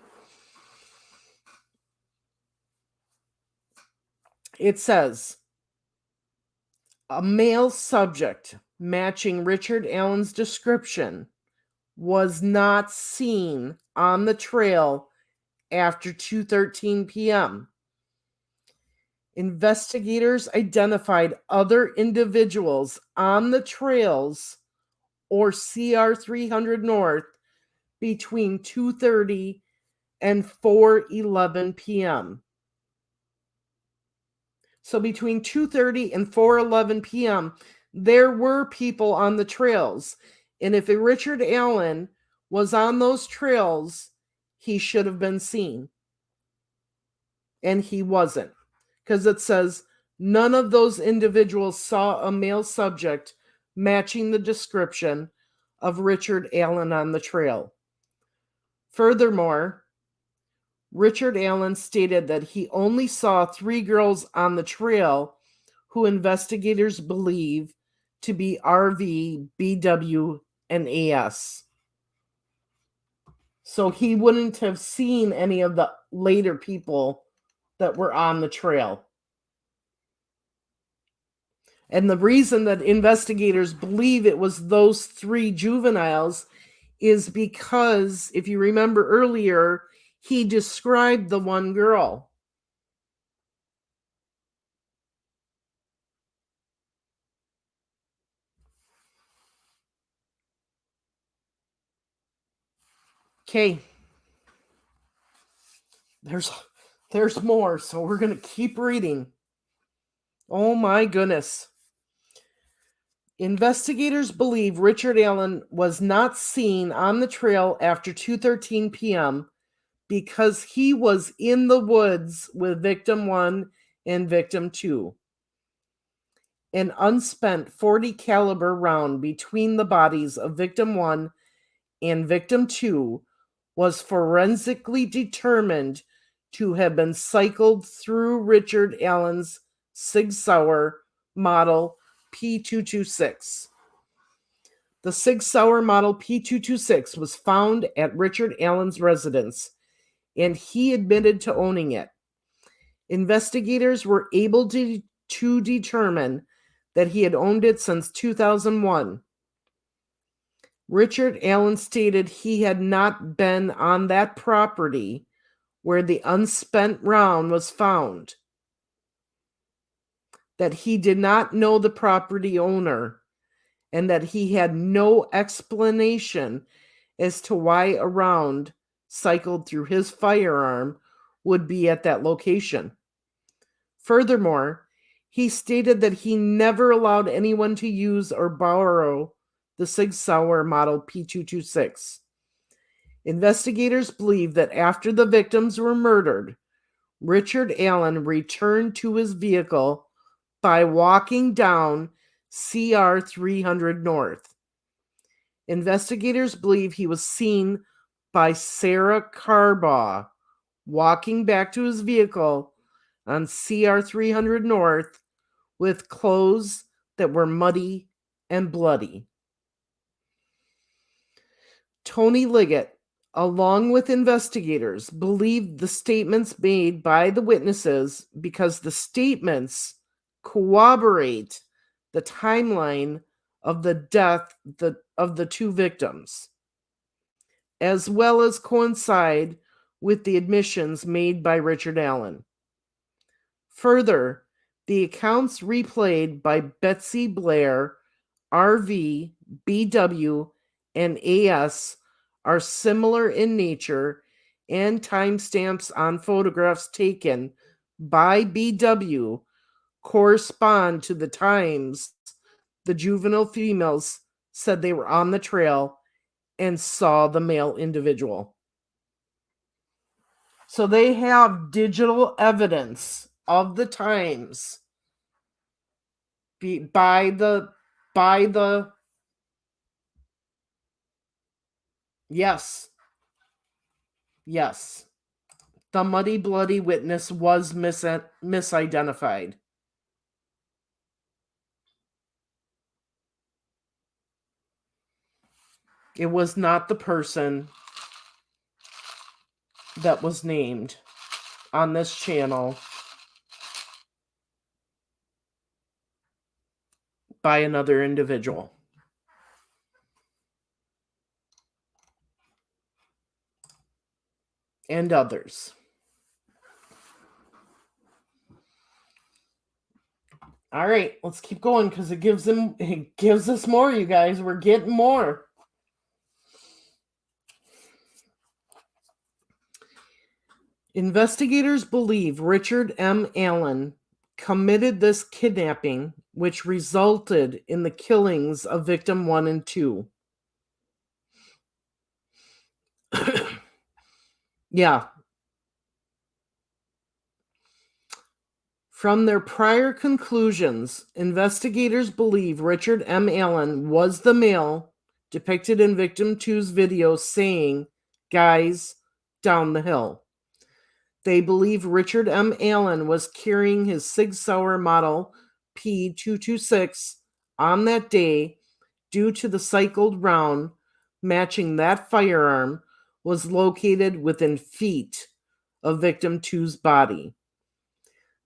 It says, a male subject matching Richard Allen's description was not seen on the trail after 2:13 p.m. Investigators identified other individuals on the trails or CR 300 North between 2:30 and 4:11 p.m. So between 2:30 and 4:11 p.m., there were people on the trails. And if a Richard Allen was on those trails, he should have been seen. And he wasn't. Because it says none of those individuals saw a male subject matching the description of Richard Allen on the trail. Furthermore, Richard Allen stated that he only saw 3 girls on the trail who investigators believe to be RV, BW, and AS. So he wouldn't have seen any of the later people that were on the trail. And the reason that investigators believe it was those 3 juveniles is because, if you remember earlier, he described the one girl. Okay. There's more, so we're going to keep reading. Oh my goodness. Investigators believe Richard Allen was not seen on the trail after 2:13 p.m. because he was in the woods with victim 1 and victim 2. An unspent .40 caliber round between the bodies of victim 1 and victim 2 was forensically determined to have been cycled through Richard Allen's Sig Sauer model P226. The Sig Sauer model P226 was found at Richard Allen's residence, and he admitted to owning it. Investigators were able to determine that he had owned it since 2001. Richard Allen stated he had not been on that property where the unspent round was found, that he did not know the property owner, and that he had no explanation as to why a round cycled through his firearm would be at that location. Furthermore, he stated that he never allowed anyone to use or borrow the Sig Sauer model P226. Investigators believe that after the victims were murdered, Richard Allen returned to his vehicle by walking down CR 300 North. Investigators believe he was seen by Sarah Carbaugh walking back to his vehicle on CR 300 North with clothes that were muddy and bloody. Tony Liggett, along with investigators, believed the statements made by the witnesses because the statements corroborate the timeline of the death of the 2 victims, as well as coincide with the admissions made by Richard Allen. Further, the accounts replayed by Betsy Blair, RV, BW, and AS are similar in nature, and timestamps on photographs taken by BW correspond to the times the juvenile females said they were on the trail and saw the male individual. So they have digital evidence of the times by the yes. The muddy bloody witness was misidentified. It was not the person that was named on this channel by another individual. And others. All right, let's keep going because it gives us more, you guys. We're getting more. Investigators believe Richard M. Allen committed this kidnapping, which resulted in the killings of victim 1 and 2. Yeah. From their prior conclusions, investigators believe Richard M. Allen was the male depicted in victim 2's video saying, "Guys, down the hill." They believe Richard M. Allen was carrying his Sig Sauer Model P226 on that day due to the cycled round matching that firearm was located within feet of victim 2's body.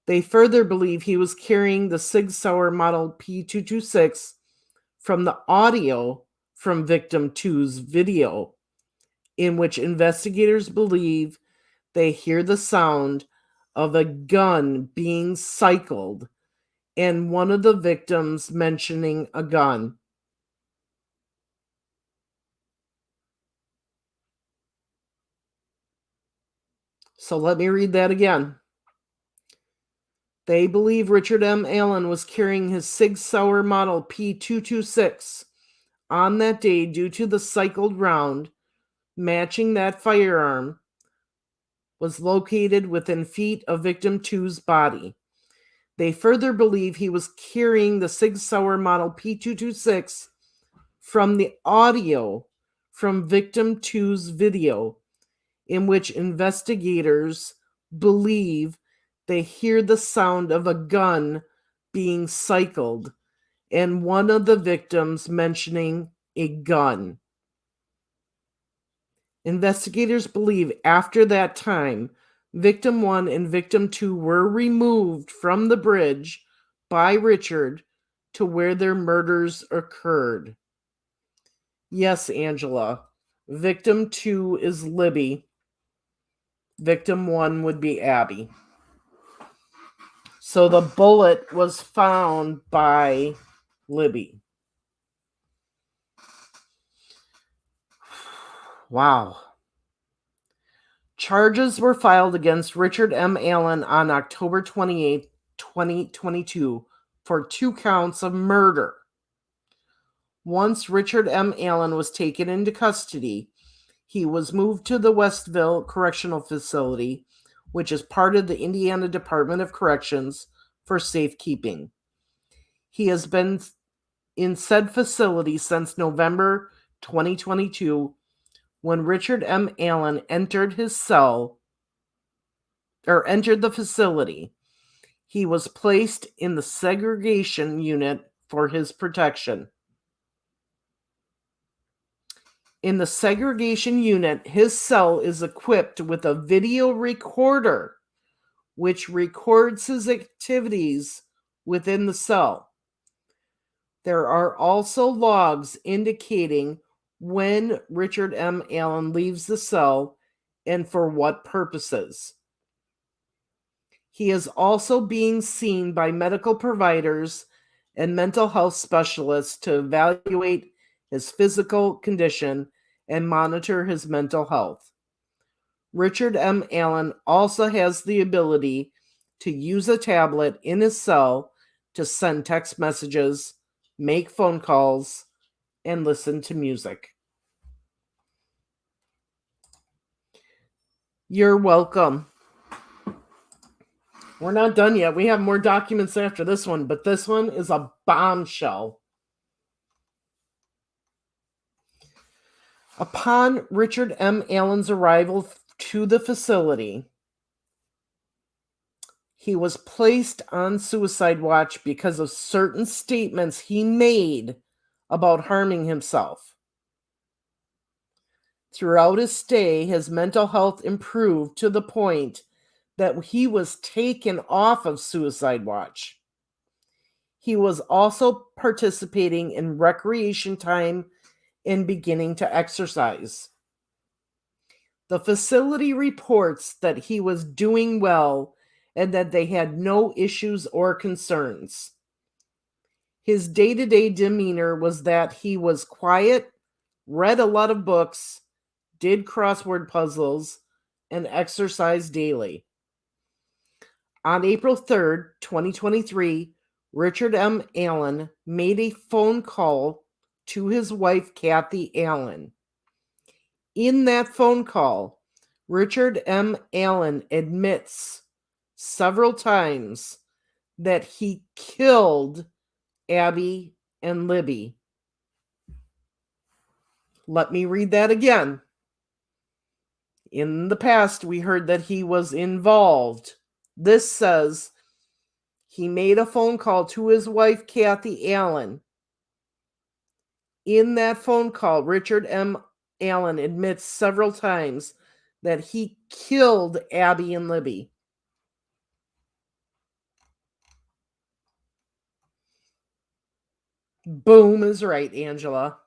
They further believe he was carrying the Sig Sauer Model P226 from the audio from victim 2's video, in which investigators believe they hear the sound of a gun being cycled and one of the victims mentioning a gun. So let me read that again. They believe Richard M. Allen was carrying his Sig Sauer Model P226 on that day due to the cycled round matching that firearm was located within feet of victim 2's body. They further believe he was carrying the Sig Sauer Model P226 from the audio from victim 2's video, in which investigators believe they hear the sound of a gun being cycled and one of the victims mentioning a gun. Investigators believe after that time, victim 1 and victim 2 were removed from the bridge by Richard to where their murders occurred. Yes, Angela. Victim 2 is Libby. Victim 1 would be Abby. So the bullet was found by Libby. Wow. Charges were filed against Richard M. Allen on October 28, 2022 for 2 counts of murder. Once Richard M. Allen was taken into custody, he was moved to the Westville Correctional Facility, which is part of the Indiana Department of Corrections, for safekeeping. He has been in said facility since November 2022, when Richard M. Allen entered the facility. He was placed in the segregation unit for his protection. In the segregation unit, his cell is equipped with a video recorder, which records his activities within the cell. There are also logs indicating when Richard M. Allen leaves the cell and for what purposes. He is also being seen by medical providers and mental health specialists to evaluate his physical condition and monitor his mental health. Richard M. Allen also has the ability to use a tablet in his cell to send text messages, make phone calls, and listen to music. You're welcome. We're not done yet. We have more documents after this one, but this one is a bombshell. Upon Richard M. Allen's arrival to the facility, he was placed on suicide watch because of certain statements he made about harming himself. Throughout his stay, his mental health improved to the point that he was taken off of suicide watch. He was also participating in recreation time and beginning to exercise. The facility reports that he was doing well and that they had no issues or concerns. His day-to-day demeanor was that he was quiet, read a lot of books, did crossword puzzles, and exercised daily. On April 3rd, 2023, Richard M. Allen made a phone call to his wife, Kathy Allen. In that phone call, Richard M. Allen admits several times that he killed Abby and Libby. Let me read that again. In the past, we heard that he was involved. This says he made a phone call to his wife, Kathy Allen. In that phone call, Richard M. Allen admits several times that he killed Abby and Libby. Boom is right, Angela.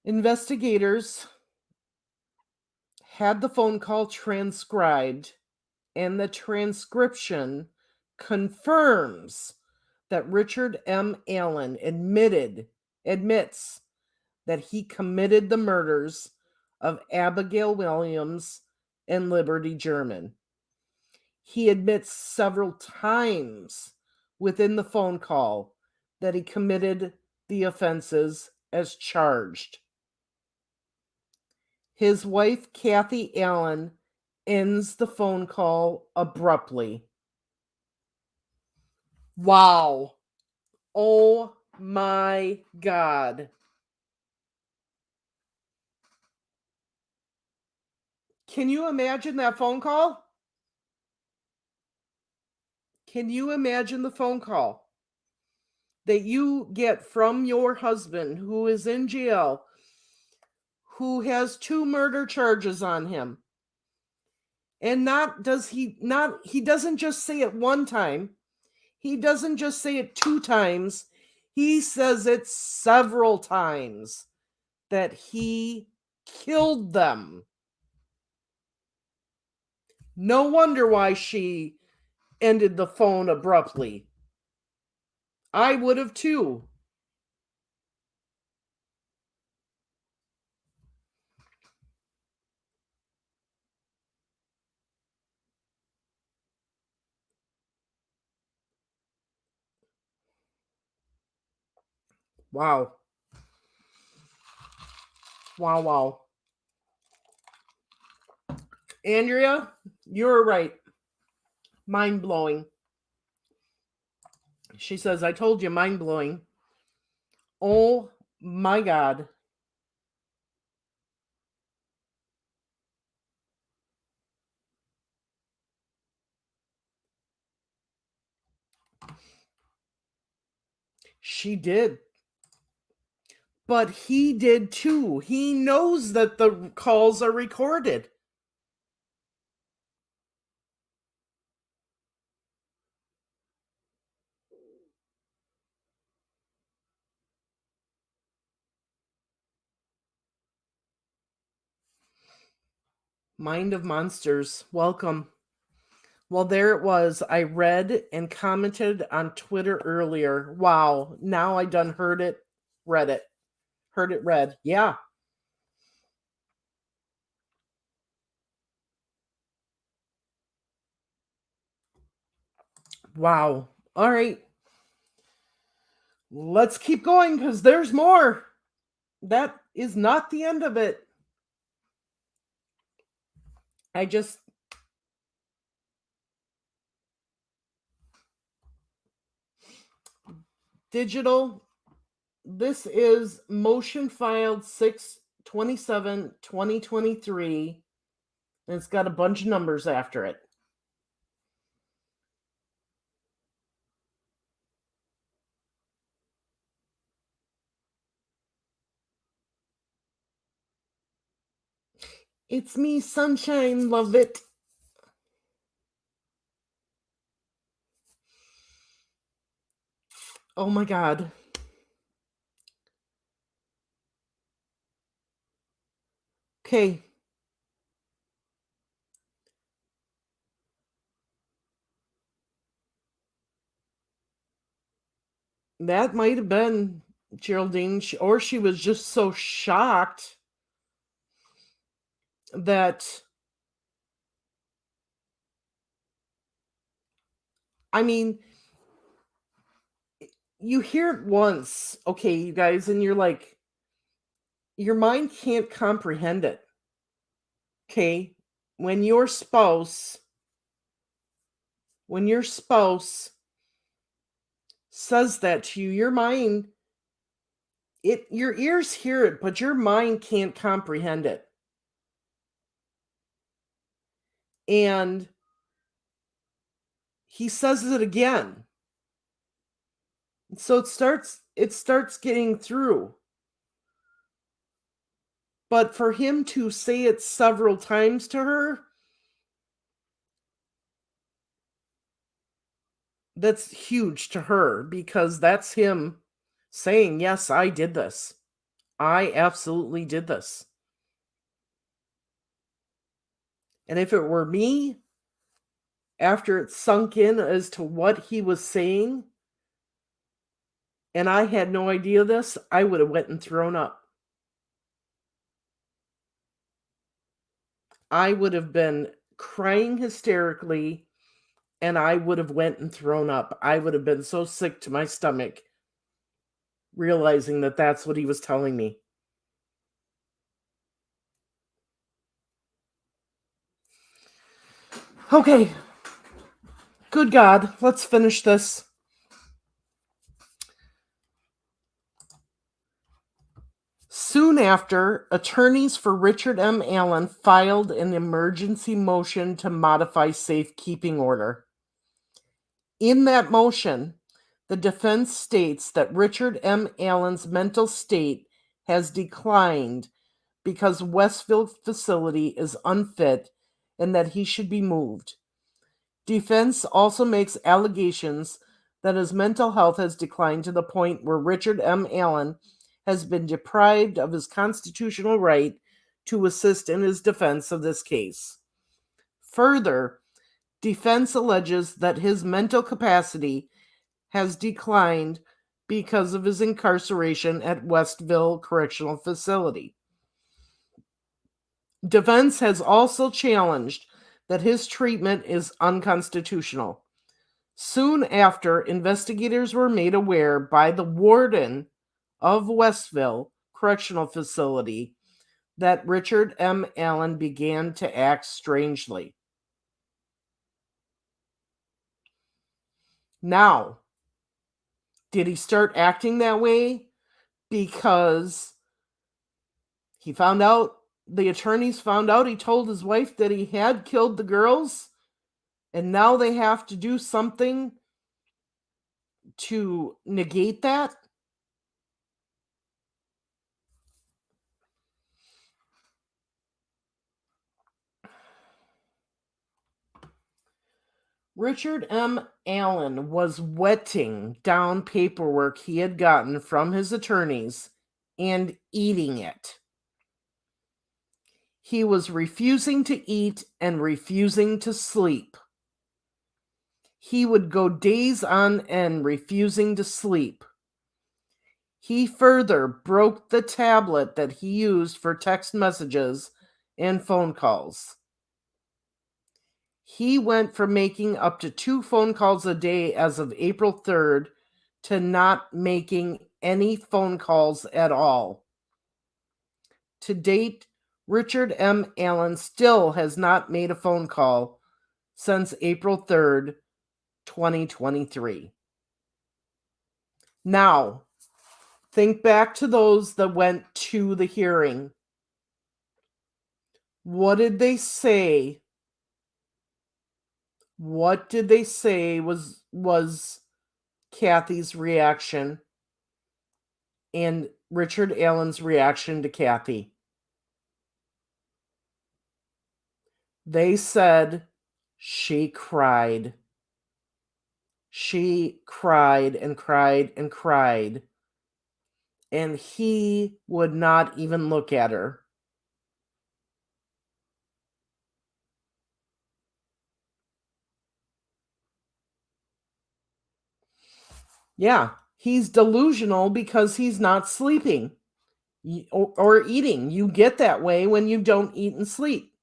Investigators had the phone call transcribed, and the transcription confirms that Richard M. Allen admits that he committed the murders of Abigail Williams and Liberty German. He admits several times within the phone call that he committed the offenses as charged. His wife, Kathy Allen, ends the phone call abruptly. Wow. Oh my God. Can you imagine that phone call? Can you imagine the phone call that you get from your husband who is in jail, who has 2 murder charges on him? And he doesn't just say it one time. He doesn't just say it 2 times. He says it several times that he killed them. No wonder why she ended the phone abruptly. I would have too. Wow. Wow. Andrea, you're right. Mind blowing. She says, I told you, mind blowing. Oh my God. She did. But he did too. He knows that the calls are recorded. Mind of Monsters, welcome. Well, there it was. I read and commented on Twitter earlier. Wow, now I done heard it, read it. heard it read. Yeah. Wow. All right. Let's keep going because there's more. That is not the end of it. I just digital. This is motion filed 6/27/2023, and it's got a bunch of numbers after it. It's me, sunshine, love it. Oh my God. Okay. That might have been Geraldine, or she was just so shocked that, I mean, you hear it once, okay, you guys, and you're like, your mind can't comprehend it. Okay? When your spouse says that to you, your mind, your ears hear it, but your mind can't comprehend it. And he says it again. So it starts getting through. But for him to say it several times to her, that's huge to her, because that's him saying, yes, I did this. I absolutely did this. And if it were me, after it sunk in as to what he was saying, and I had no idea this, I would have went and thrown up. I would have been crying hysterically, and I would have went and thrown up. I would have been so sick to my stomach, realizing that that's what he was telling me. Okay. Good God, let's finish this. Soon after, attorneys for Richard M. Allen filed an emergency motion to modify safekeeping order. In that motion, the defense states that Richard M. Allen's mental state has declined because Westville facility is unfit and that he should be moved. Defense also makes allegations that his mental health has declined to the point where Richard M. Allen has been deprived of his constitutional right to assist in his defense of this case. Further, defense alleges that his mental capacity has declined because of his incarceration at Westville Correctional Facility. Defense has also challenged that his treatment is unconstitutional. Soon after, investigators were made aware by the warden of Westville Correctional Facility that Richard M. Allen began to act strangely. Now, did he start acting that way because he found out, the attorneys found out he told his wife that he had killed the girls, and now they have to do something to negate that? Richard M. Allen was wetting down paperwork he had gotten from his attorneys and eating it. He was refusing to eat and refusing to sleep. He would go days on end refusing to sleep. He further broke the tablet that he used for text messages and phone calls. He went from making up to 2 phone calls a day as of April 3rd to not making any phone calls at all. To date, Richard M. Allen still has not made a phone call since April 3rd, 2023. Now, think back to those that went to the hearing. What did they say? What did they say was Kathy's reaction and Richard Allen's reaction to Kathy? They said she cried. She cried and cried and cried, and he would not even look at her. Yeah, he's delusional because he's not sleeping or eating. You get that way when you don't eat and sleep.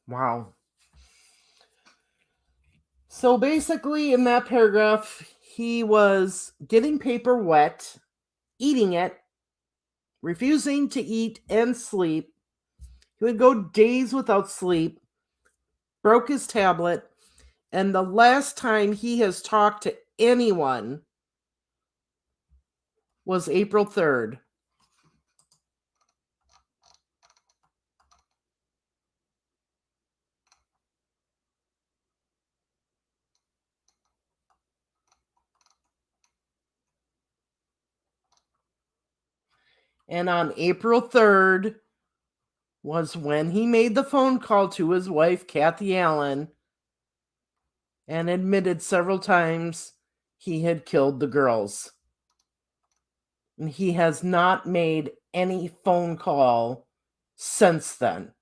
Wow. So basically, in that paragraph, he was getting paper wet, eating it, refusing to eat and sleep. He would go days without sleep, broke his tablet, and the last time he has talked to anyone was April 3rd. And on April 3rd was when he made the phone call to his wife, Kathy Allen, and admitted several times he had killed the girls. And he has not made any phone call since then.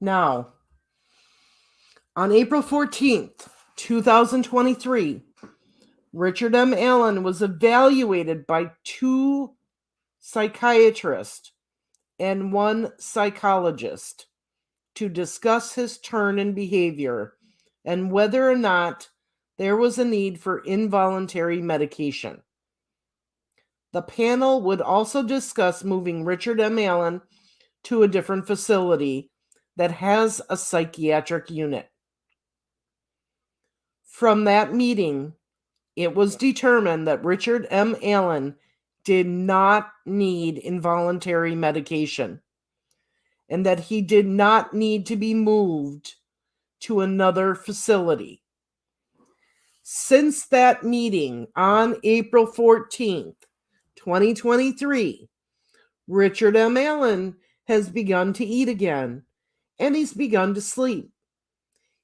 Now, on April 14th, 2023, Richard M. Allen was evaluated by 2 psychiatrists and 1 psychologist to discuss his turn in behavior and whether or not there was a need for involuntary medication. The panel would also discuss moving Richard M. Allen to a different facility that has a psychiatric unit. From that meeting, it was determined that Richard M. Allen did not need involuntary medication and that he did not need to be moved to another facility. Since that meeting on April 14th, 2023, Richard M. Allen has begun to eat again, and he's begun to sleep.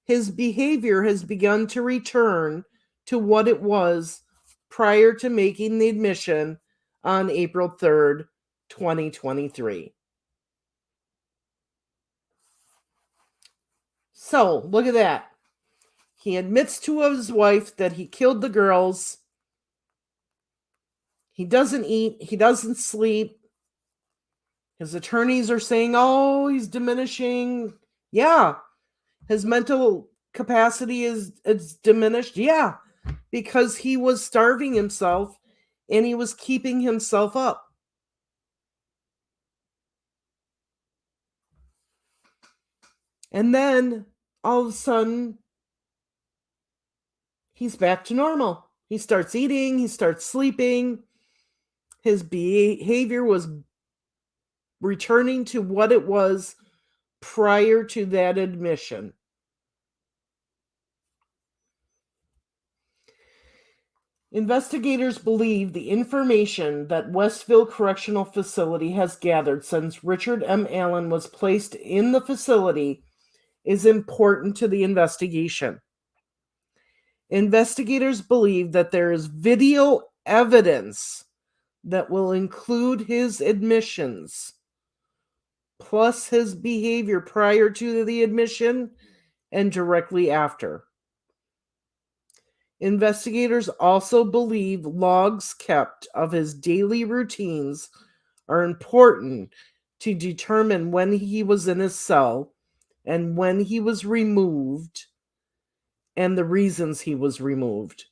His behavior has begun to return to what it was prior to making the admission on April 3rd, 2023. So, look at that. He admits to his wife that he killed the girls. He doesn't eat. He doesn't sleep. His attorneys are saying, oh, he's diminishing. Yeah. His mental capacity is diminished. Yeah. Because he was starving himself and he was keeping himself up. And then all of a sudden, he's back to normal. He starts eating, he starts sleeping. His behavior was returning to what it was prior to that admission. Investigators believe the information that Westville Correctional Facility has gathered since Richard M. Allen was placed in the facility is important to the investigation. Investigators believe that there is video evidence that will include his admissions, plus his behavior prior to the admission and directly after. Investigators also believe logs kept of his daily routines are important to determine when he was in his cell and when he was removed and the reasons he was removed.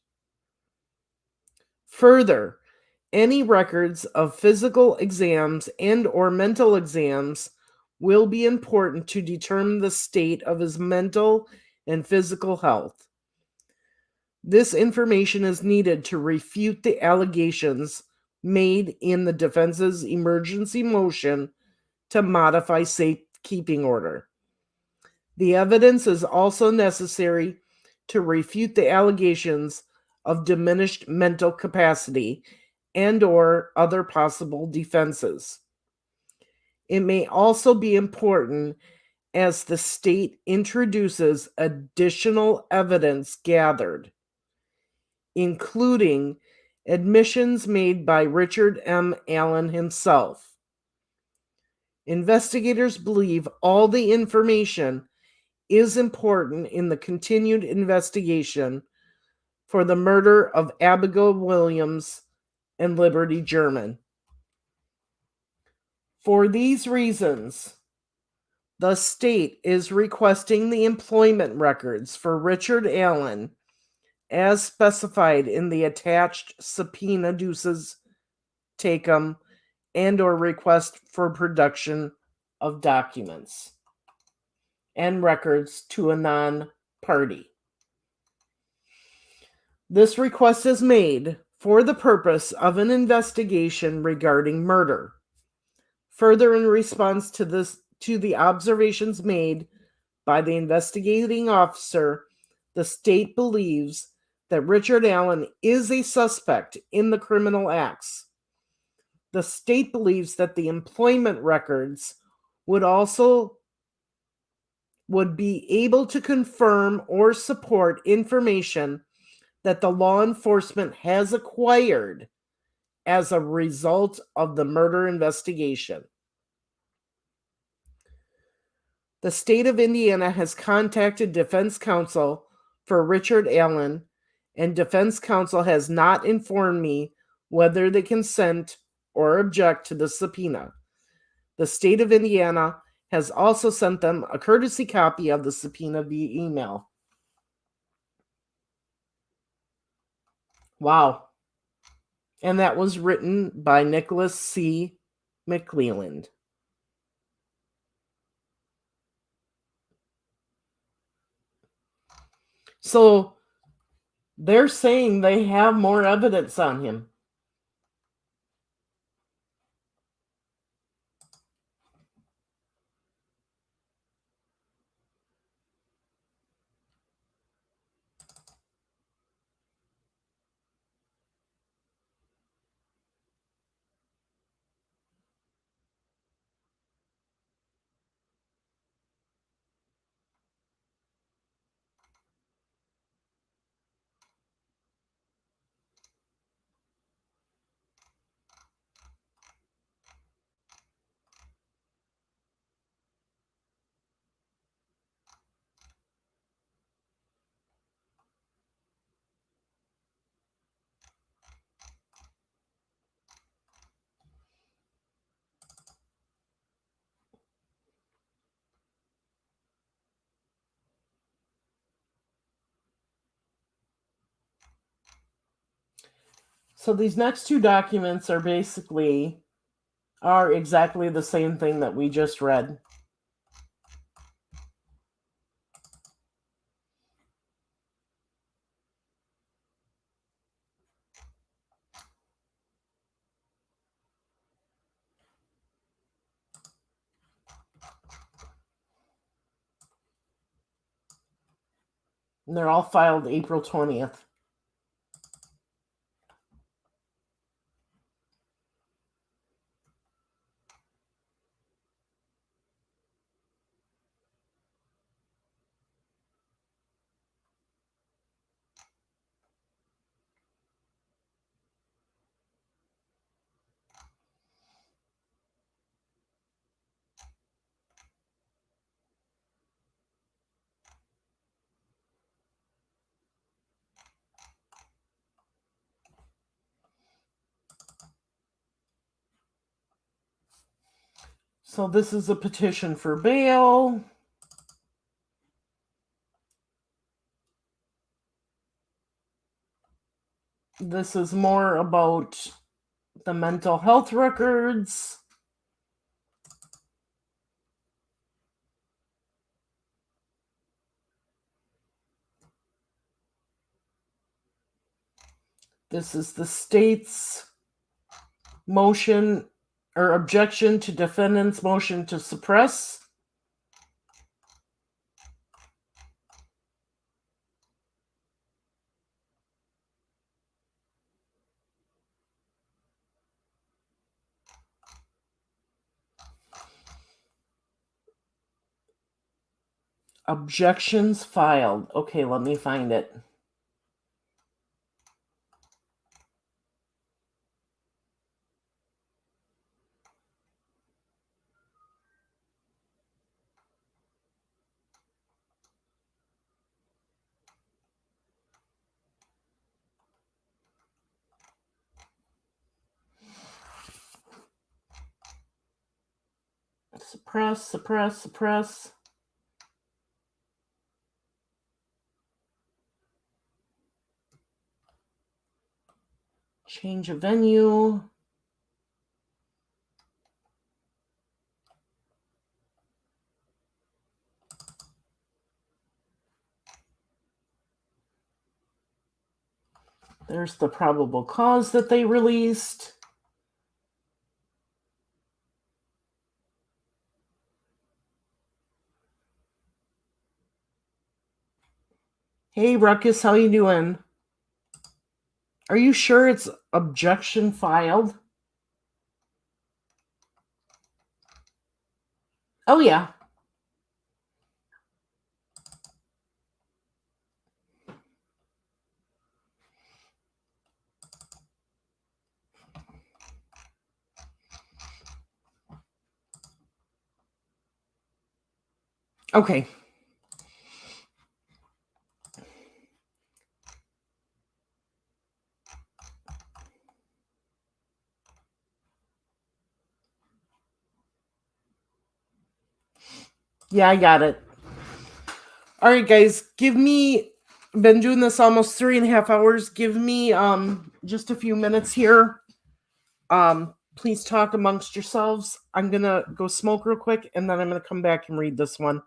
Further, any records of physical exams and or mental exams will be important to determine the state of his mental and physical health. This information is needed to refute the allegations made in the defense's emergency motion to modify safekeeping order. The evidence is also necessary to refute the allegations of diminished mental capacity and or other possible defenses. It may also be important as the state introduces additional evidence gathered, including admissions made by Richard M. Allen himself. Investigators believe all the information is important in the continued investigation for the murder of Abigail Williams and Liberty German. For these reasons, the state is requesting the employment records for Richard Allen as specified in the attached subpoena duces tecum and or request for production of documents and records to a non-party. This request is made for the purpose of an investigation regarding murder. Further, in response to the observations made by the investigating officer, the state believes that Richard Allen is a suspect in the criminal acts. The state believes that the employment records would be able to confirm or support information that the law enforcement has acquired as a result of the murder investigation. The state of Indiana has contacted defense counsel for Richard Allen, and defense counsel has not informed me whether they consent or object to the subpoena. The state of Indiana has also sent them a courtesy copy of the subpoena via email. Wow. And that was written by Nicholas C. McClelland. So they're saying they have more evidence on him. So these next two documents are exactly the same thing that we just read. And they're all filed April 20th. So this is a petition for bail. This is more about the mental health records. This is the state's motion or objection to defendant's motion to suppress. Objections filed. Okay, let me find it. Suppress, suppress, suppress. Change of venue. There's the probable cause that they released. Hey, Ruckus, how you doing? Are you sure it's objection filed? Oh, yeah. Okay. Yeah, I got it. All right, guys, been doing this almost 3.5 hours. Give me just a few minutes here. Please talk amongst yourselves. I'm gonna go smoke real quick, and then I'm gonna come back and read this one.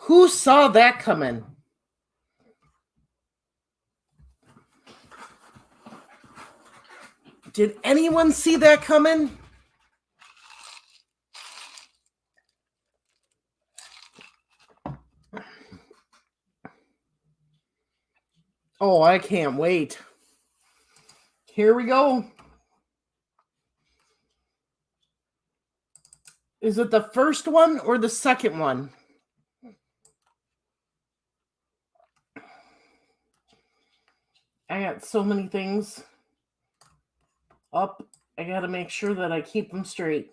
Who saw that coming? Did anyone see that coming? Oh, I can't wait. Here we go. Is it the first one or the second one? I got so many things up. I got to make sure that I keep them straight.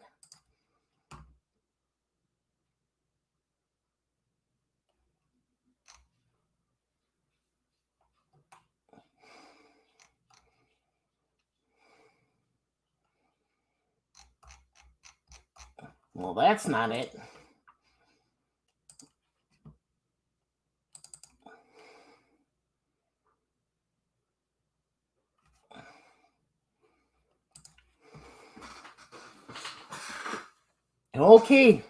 Well, that's not it. Okay.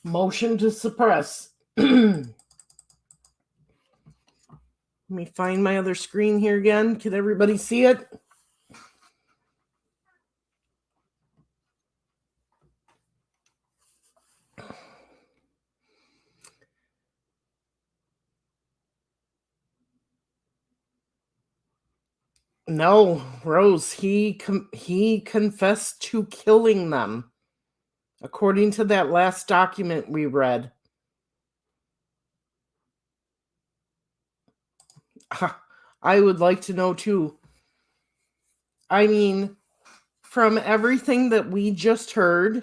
Motion to suppress. Let me find my other screen here again. Can everybody see it? No, Rose, he confessed to killing them, according to that last document we read. I would like to know too. I mean, from everything that we just heard,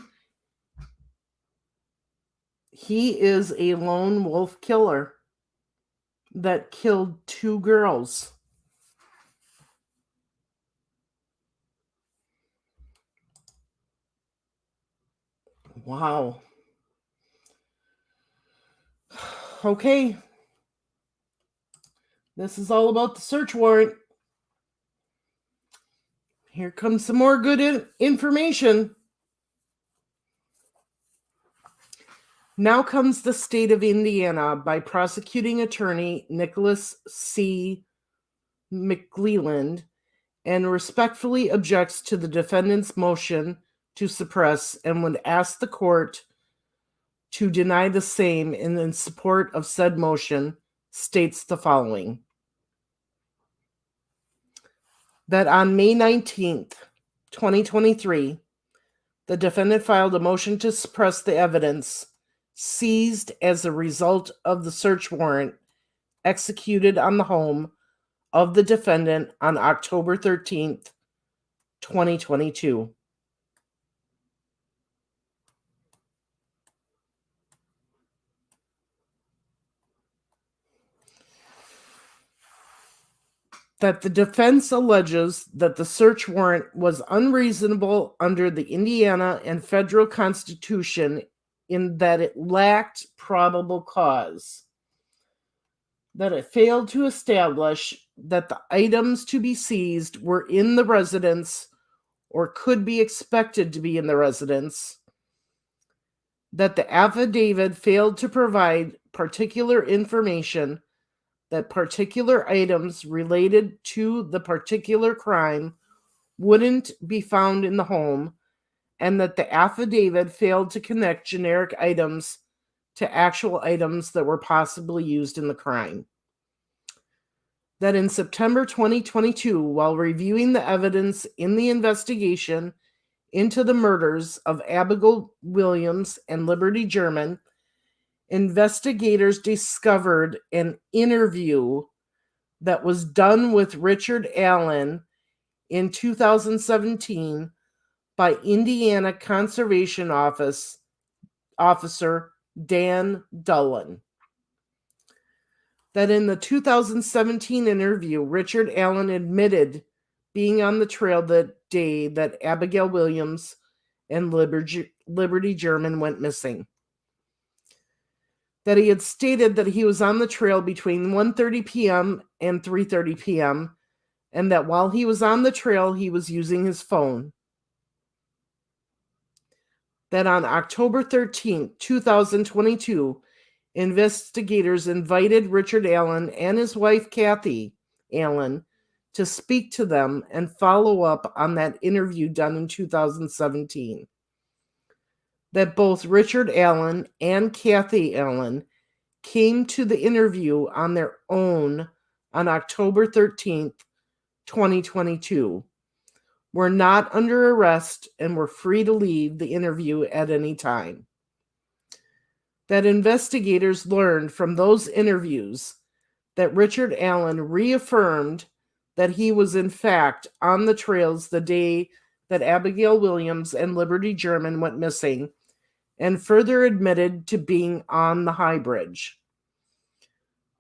he is a lone wolf killer that killed 2 girls. Wow. Okay. This is all about the search warrant. Here comes some more good information. Now comes the state of Indiana by prosecuting attorney Nicholas C. McClelland and respectfully objects to the defendant's motion to suppress and would ask the court to deny the same, and in support of said motion states the following: that on May 19th, 2023, the defendant filed a motion to suppress the evidence seized as a result of the search warrant executed on the home of the defendant on October 13th, 2022. That the defense alleges that the search warrant was unreasonable under the Indiana and federal Constitution in that it lacked probable cause, that it failed to establish that the items to be seized were in the residence or could be expected to be in the residence, that the affidavit failed to provide particular information, that particular items related to the particular crime wouldn't be found in the home, and that the affidavit failed to connect generic items to actual items that were possibly used in the crime. That in September 2022, while reviewing the evidence in the investigation into the murders of Abigail Williams and Liberty German, investigators discovered an interview that was done with Richard Allen in 2017 by Indiana Conservation Officer Dan Dullen. That in the 2017 interview, Richard Allen admitted being on the trail that day that Abigail Williams and Liberty German went missing. That he had stated that he was on the trail between 1:30 p.m. and 3:30 p.m., and that while he was on the trail, he was using his phone. That on October 13, 2022, investigators invited Richard Allen and his wife Kathy Allen to speak to them and follow up on that interview done in 2017. That both Richard Allen and Kathy Allen came to the interview on their own on October 13th, 2022, were not under arrest, and were free to leave the interview at any time. That investigators learned from those interviews that Richard Allen reaffirmed that he was in fact on the trails the day that Abigail Williams and Liberty German went missing, and further admitted to being on the High Bridge.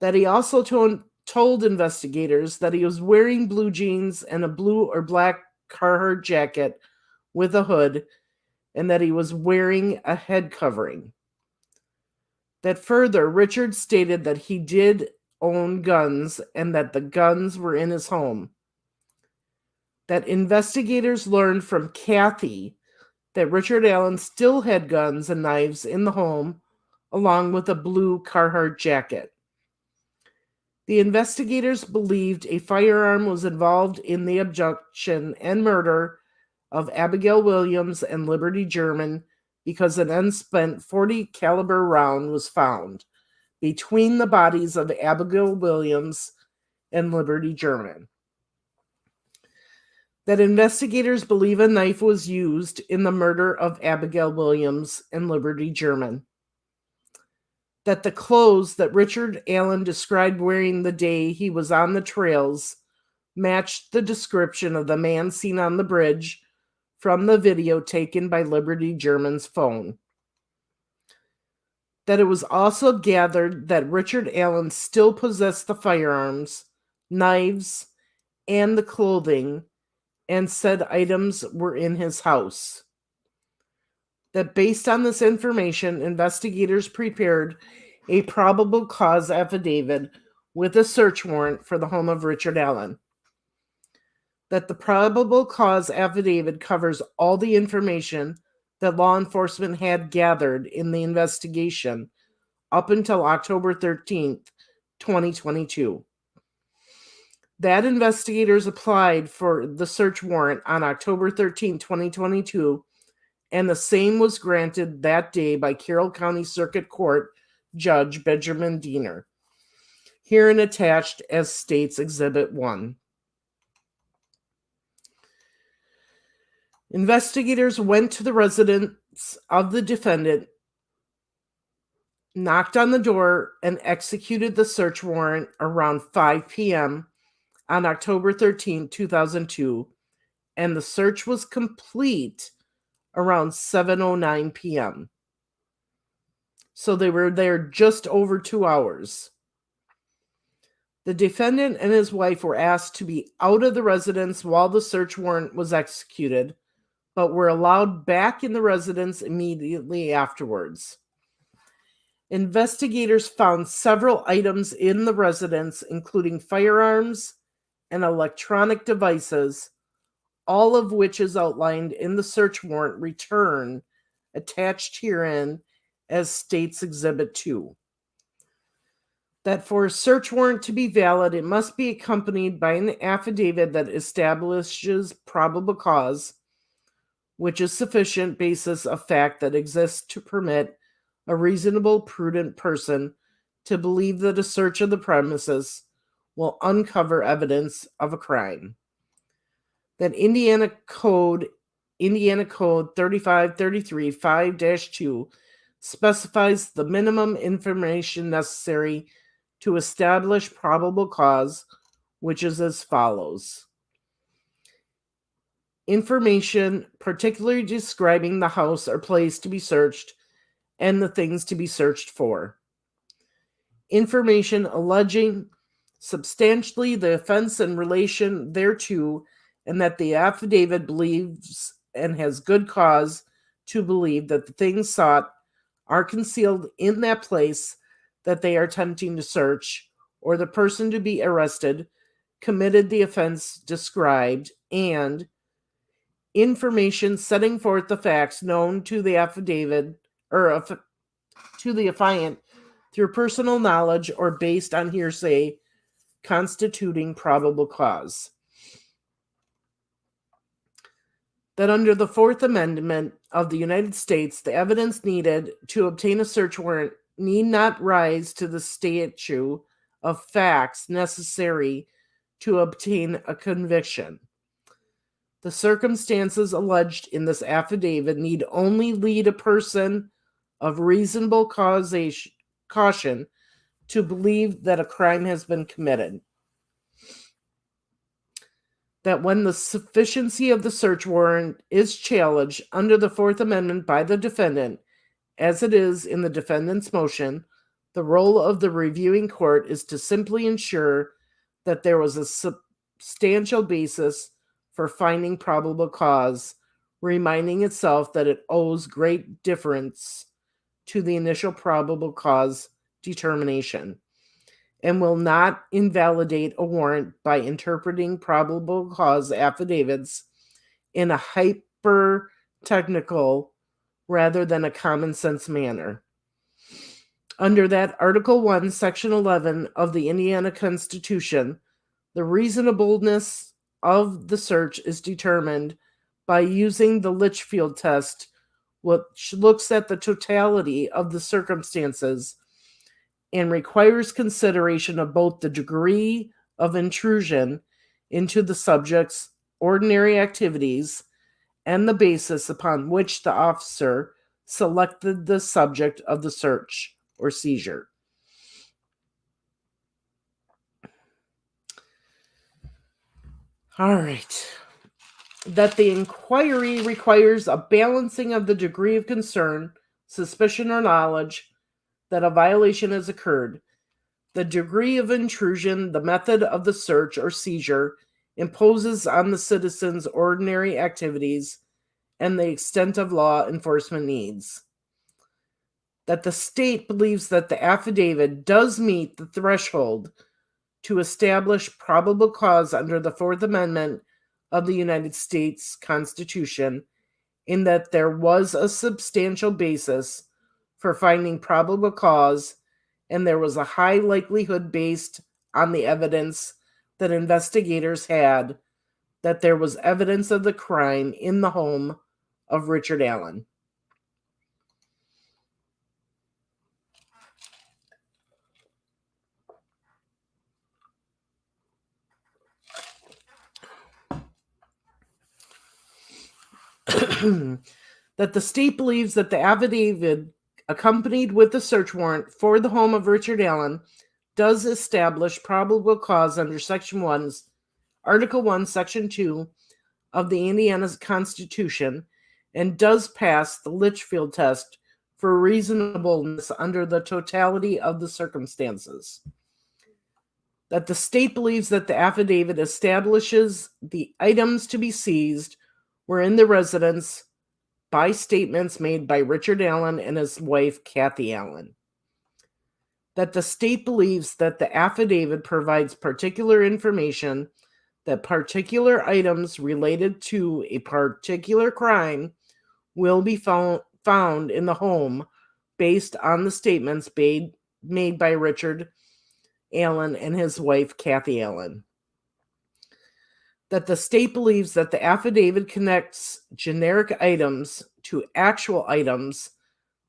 That he also told investigators that he was wearing blue jeans and a blue or black Carhartt jacket with a hood, and that he was wearing a head covering. That further, Richard stated that he did own guns and that the guns were in his home. That investigators learned from Kathy that Richard Allen still had guns and knives in the home, along with a blue Carhartt jacket. The investigators believed a firearm was involved in the abduction and murder of Abigail Williams and Liberty German because an unspent .40 caliber round was found between the bodies of Abigail Williams and Liberty German. That investigators believe a knife was used in the murder of Abigail Williams and Liberty German. That the clothes that Richard Allen described wearing the day he was on the trails matched the description of the man seen on the bridge from the video taken by Liberty German's phone. That it was also gathered that Richard Allen still possessed the firearms, knives, and the clothing, and said items were in his house. That based on this information, investigators prepared a probable cause affidavit with a search warrant for the home of Richard Allen. That the probable cause affidavit covers all the information that law enforcement had gathered in the investigation up until October 13th, 2022. That investigators applied for the search warrant on October 13, 2022, and the same was granted that day by Carroll County Circuit Court Judge Benjamin Diener, herein attached as State's Exhibit 1. Investigators went to the residence of the defendant, knocked on the door, and executed the search warrant around 5 p.m. on October 13, 2002, and the search was complete around 7:09 p.m. So they were there just over 2 hours. The defendant and his wife were asked to be out of the residence while the search warrant was executed, but were allowed back in the residence immediately afterwards. Investigators found several items in the residence, including firearms and electronic devices, all of which is outlined in the search warrant return attached herein as State's Exhibit 2. That for a search warrant to be valid, it must be accompanied by an affidavit that establishes probable cause, which is sufficient basis of fact that exists to permit a reasonable, prudent person to believe that a search of the premises will uncover evidence of a crime. That Indiana Code 3533 5-2 specifies the minimum information necessary to establish probable cause, which is as follows. Information particularly describing the house or place to be searched and the things to be searched for. Information alleging substantially the offense in relation thereto, and that the affidavit believes and has good cause to believe that the things sought are concealed in that place that they are attempting to search, or the person to be arrested committed the offense described, and information setting forth the facts known to the affidavit or to the affiant through personal knowledge or based on hearsay constituting probable cause. That under the Fourth Amendment of the United States, the evidence needed to obtain a search warrant need not rise to the stature of facts necessary to obtain a conviction. The circumstances alleged in this affidavit need only lead a person of reasonable caution to believe that a crime has been committed. That when the sufficiency of the search warrant is challenged under the Fourth Amendment by the defendant, as it is in the defendant's motion, the role of the reviewing court is to simply ensure that there was a substantial basis for finding probable cause, reminding itself that it owes great deference to the initial probable cause determination, and will not invalidate a warrant by interpreting probable cause affidavits in a hyper-technical rather than a common sense manner. Under that Article 1, Section 11 of the Indiana Constitution, the reasonableness of the search is determined by using the Litchfield test, which looks at the totality of the circumstances and requires consideration of both the degree of intrusion into the subject's ordinary activities and the basis upon which the officer selected the subject of the search or seizure. All right. That the inquiry requires a balancing of the degree of concern, suspicion, or knowledge that a violation has occurred, the degree of intrusion, the method of the search or seizure imposes on the citizen's ordinary activities, and the extent of law enforcement needs. That the state believes that the affidavit does meet the threshold to establish probable cause under the Fourth Amendment of the United States Constitution, in that there was a substantial basis for finding probable cause, and there was a high likelihood based on the evidence that investigators had that there was evidence of the crime in the home of Richard Allen. That the state believes that the affidavit accompanied with the search warrant for the home of Richard Allen does establish probable cause under Section 1's Article 1, Section 2 of the Indiana Constitution, and does pass the Litchfield test for reasonableness under the totality of the circumstances. That the state believes that the affidavit establishes the items to be seized were in the residence by statements made by Richard Allen and his wife, Kathy Allen. That the state believes that the affidavit provides particular information that particular items related to a particular crime will be found in the home based on the statements made by Richard Allen and his wife, Kathy Allen. That the state believes that the affidavit connects generic items to actual items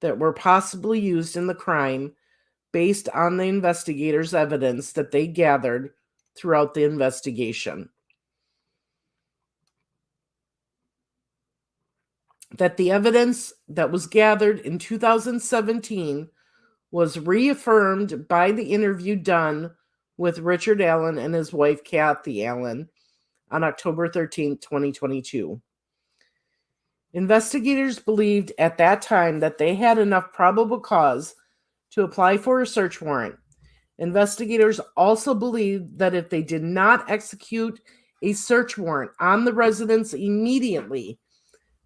that were possibly used in the crime based on the investigators' evidence that they gathered throughout the investigation. That the evidence that was gathered in 2017 was reaffirmed by the interview done with Richard Allen and his wife, Kathy Allen, on October 13, 2022. Investigators believed at that time that they had enough probable cause to apply for a search warrant. Investigators also believed that if they did not execute a search warrant on the residence immediately,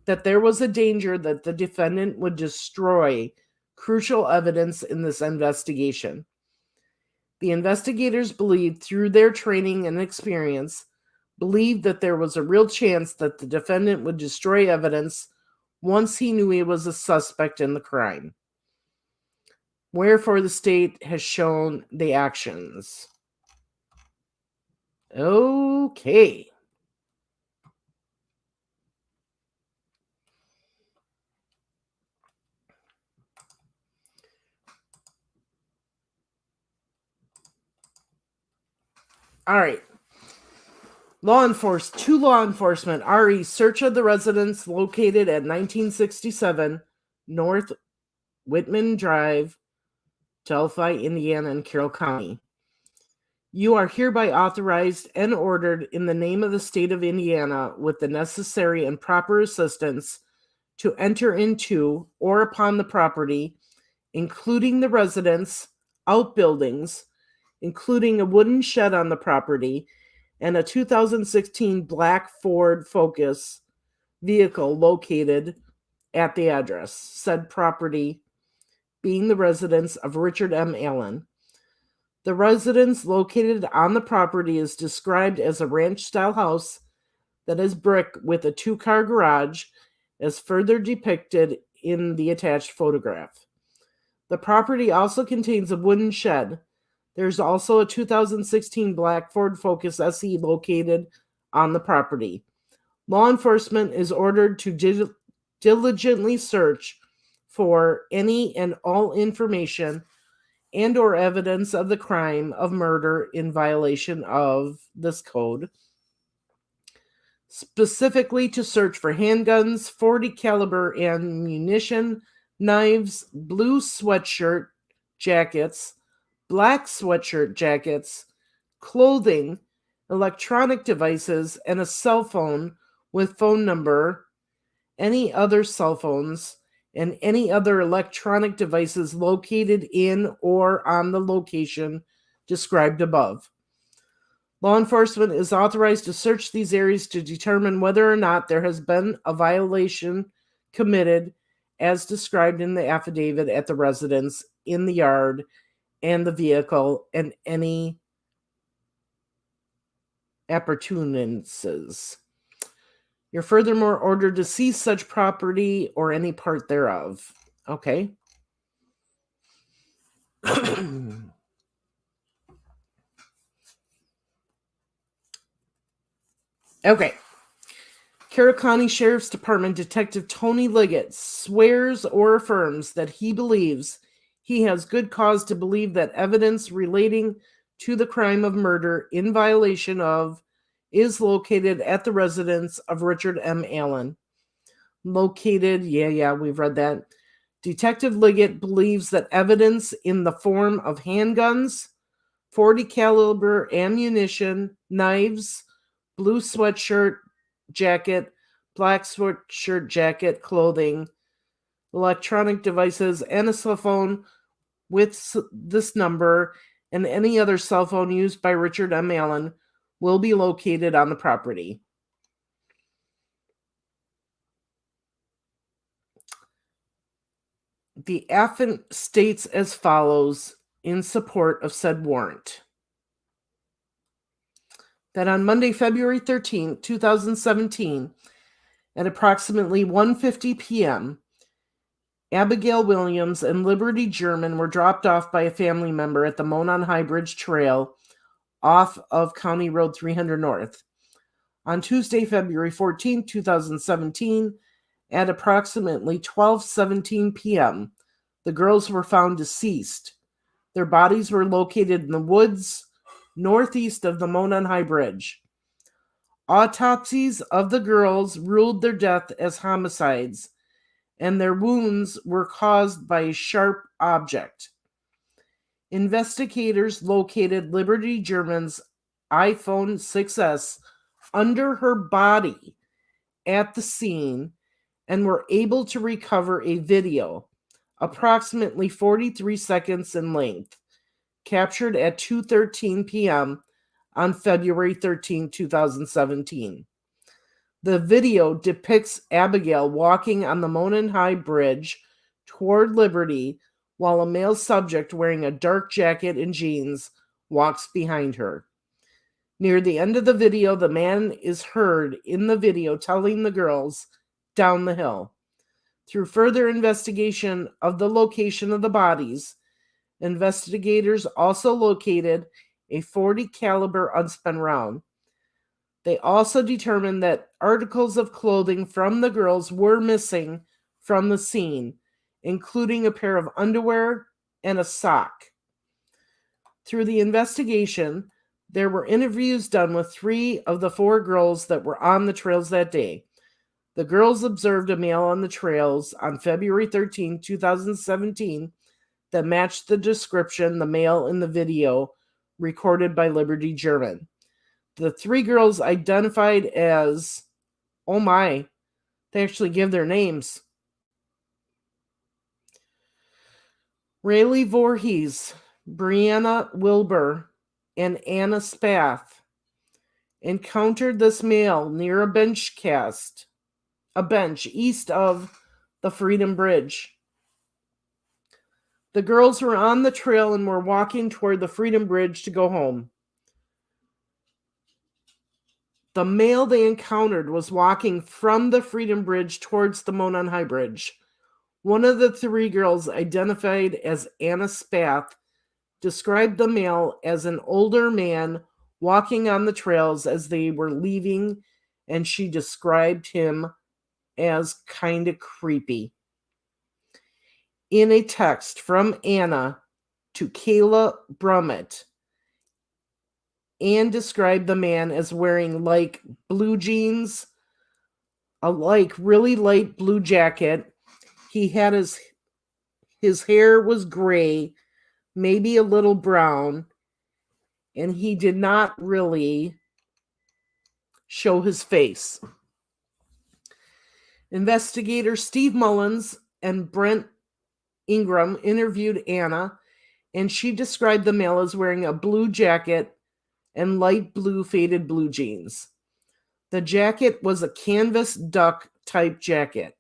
that there was a danger that the defendant would destroy crucial evidence in this investigation. The investigators believed, through their training and experience, believed that there was a real chance that the defendant would destroy evidence once he knew he was a suspect in the crime. wherefore the state has shown the actions. Okay. All right. To law enforcement, RE, search of the residence located at 1967 North Whitman Drive, Delphi, Indiana, and Carroll County. You are hereby authorized and ordered in the name of the state of Indiana with the necessary and proper assistance to enter into or upon the property, including the residence, outbuildings, including a wooden shed on the property, and a 2016 black Ford Focus vehicle located at the address, said property being the residence of Richard M. Allen. The residence located on the property is described as a ranch-style house that is brick with a 2-car garage, as further depicted in the attached photograph. The property also contains a wooden shed. There's also a 2016 black Ford Focus SE located on the property. Law enforcement is ordered to diligently search for any and all information and or evidence of the crime of murder in violation of this code, specifically to search for handguns, .40 caliber ammunition, knives, blue sweatshirt jackets, black sweatshirt jackets, clothing, electronic devices, and a cell phone with phone number, any other cell phones, and any other electronic devices located in or on the location described above. Law enforcement is authorized to search these areas to determine whether or not there has been a violation committed as described in the affidavit at the residence, in the yard, and the vehicle, and any appurtenances. You're furthermore ordered to seize such property or any part thereof. Okay. Okay. Carroll County Sheriff's Department Detective Tony Liggett swears or affirms that he believes he has good cause to believe that evidence relating to the crime of murder in violation of is located at the residence of Richard M. Allen. Located, we've read that. Detective Liggett believes that evidence in the form of handguns, .40 caliber ammunition, knives, blue sweatshirt jacket, black sweatshirt jacket, clothing, electronic devices, and a cell phone with this number and any other cell phone used by Richard M. Allen will be located on the property. The affidavit states as follows in support of said warrant. That on Monday, February 13, 2017, at approximately 1:50 p.m., Abigail Williams and Liberty German were dropped off by a family member at the Monon High Bridge Trail off of County Road 300 North. On Tuesday, February 14, 2017, at approximately 12:17 p.m., the girls were found deceased. Their bodies were located in the woods northeast of the Monon High Bridge. Autopsies of the girls ruled their death as homicides, and their wounds were caused by a sharp object. Investigators located Liberty German's iPhone 6S under her body at the scene and were able to recover a video, approximately 43 seconds in length, captured at 2:13 p.m. on February 13, 2017. The video depicts Abigail walking on the Monon High Bridge toward Liberty while a male subject wearing a dark jacket and jeans walks behind her. Near the end of the video, the man is heard in the video telling the girls down the hill. Through further investigation of the location of the bodies, Investigators also located a .40 caliber unspent round. They also determined that articles of clothing from the girls were missing from the scene, including a pair of underwear and a sock. Through the investigation, there were interviews done with 3 of the 4 girls that were on the trails that day. The girls observed a male on the trails on February 13, 2017, that matched the description the male in the video recorded by Liberty German. The 3 girls identified as, oh my, they actually give their names. Rayleigh Voorhees, Brianna Wilbur, and Anna Spath encountered this male near a bench east of the Freedom Bridge. The girls were on the trail and were walking toward the Freedom Bridge to go home. The male they encountered was walking from the Freedom Bridge towards the Monon High Bridge. One of the 3 girls, identified as Anna Spath, described the male as an older man walking on the trails as they were leaving, and she described him as kind of creepy. In a text from Anna to Kayla Brummett, Anne described the man as wearing like blue jeans, a really light blue jacket. He had his hair was gray, maybe a little brown, and he did not really show his face. Investigator Steve Mullins and Brent Ingram interviewed Anna, and she described the male as wearing a blue jacket and light blue faded blue jeans. The jacket was a canvas duck type jacket.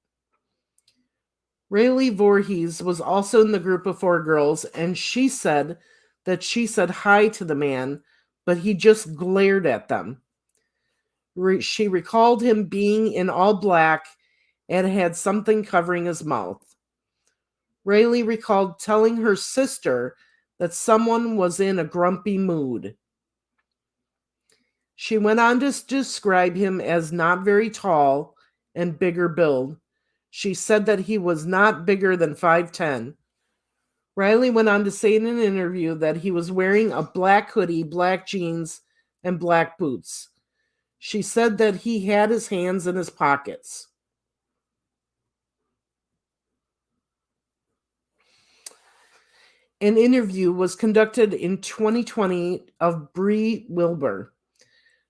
Rayleigh Voorhees was also in the group of 4 girls, and she said that she said hi to the man, but he just glared at them. She recalled him being in all black and had something covering his mouth. Rayleigh recalled telling her sister that someone was in a grumpy mood. She went on to describe him as not very tall and bigger build. She said that he was not bigger than 5'10". Riley went on to say in an interview that he was wearing a black hoodie, black jeans, and black boots. She said that he had his hands in his pockets. An interview was conducted in 2020 of Bree Wilbur.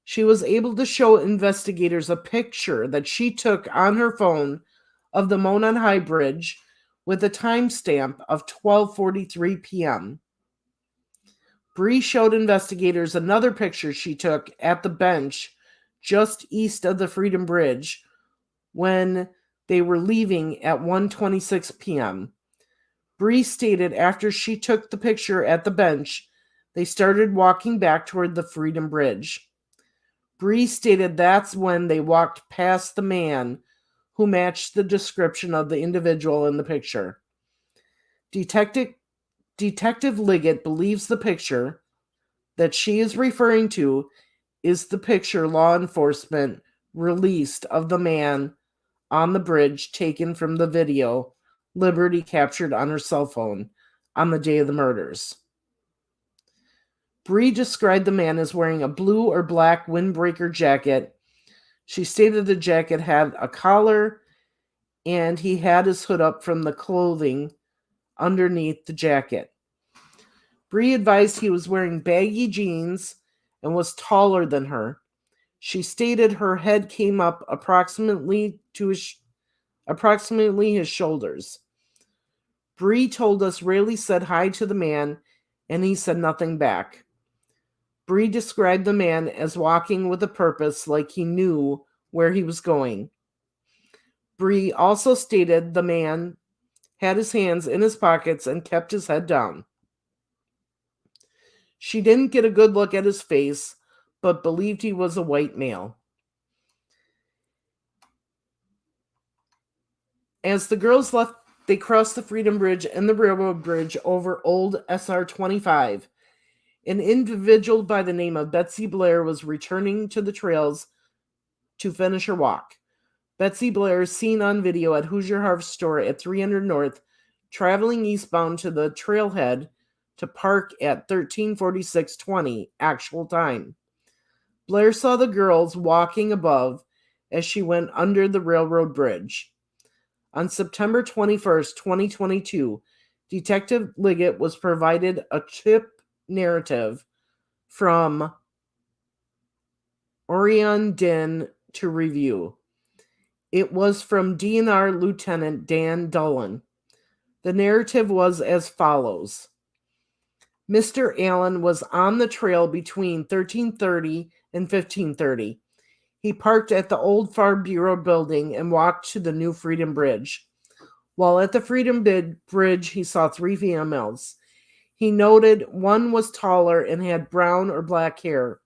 She was able to show investigators a picture that she took on her phone of the Monon High Bridge with a timestamp of 12:43 p.m. Bree showed investigators another picture she took at the bench just east of the Freedom Bridge when they were leaving at 1:26 p.m. Bree stated after she took the picture at the bench, they started walking back toward the Freedom Bridge. Bree stated that's when they walked past the man who matched the description of the individual in the picture. Detective Liggett believes the picture that she is referring to is the picture law enforcement released of the man on the bridge taken from the video Liberty captured on her cell phone on the day of the murders. Bree described the man as wearing a blue or black windbreaker jacket. She stated the jacket had a collar and he had his hood up from the clothing underneath the jacket. Bree advised he was wearing baggy jeans and was taller than her. She stated her head came up approximately his shoulders. Bree told us Rayleigh said hi to the man and he said nothing back. Bree described the man as walking with a purpose, like he knew where he was going. Bree also stated the man had his hands in his pockets and kept his head down. She didn't get a good look at his face, but believed he was a white male. As the girls left they crossed the Freedom Bridge and the Railroad Bridge over Old SR 25. An individual by the name of Betsy Blair was returning to the trails to finish her walk. Betsy Blair is seen on video at Hoosier Harvest Store at 300 North, traveling eastbound to the trailhead to park at 13:46:20 actual time. Blair saw the girls walking above as she went under the railroad bridge. On September 21st, 2022, Detective Liggett was provided a chip narrative from Orion Din to review. It was from DNR Lieutenant Dan Dullen. The narrative was as follows. Mr. Allen was on the trail between 13:30 and 15:30. He parked at the old Farm Bureau building and walked to the new Freedom Bridge. While at the Freedom Bridge, he saw 3 females. He noted one was taller and had brown or black hair.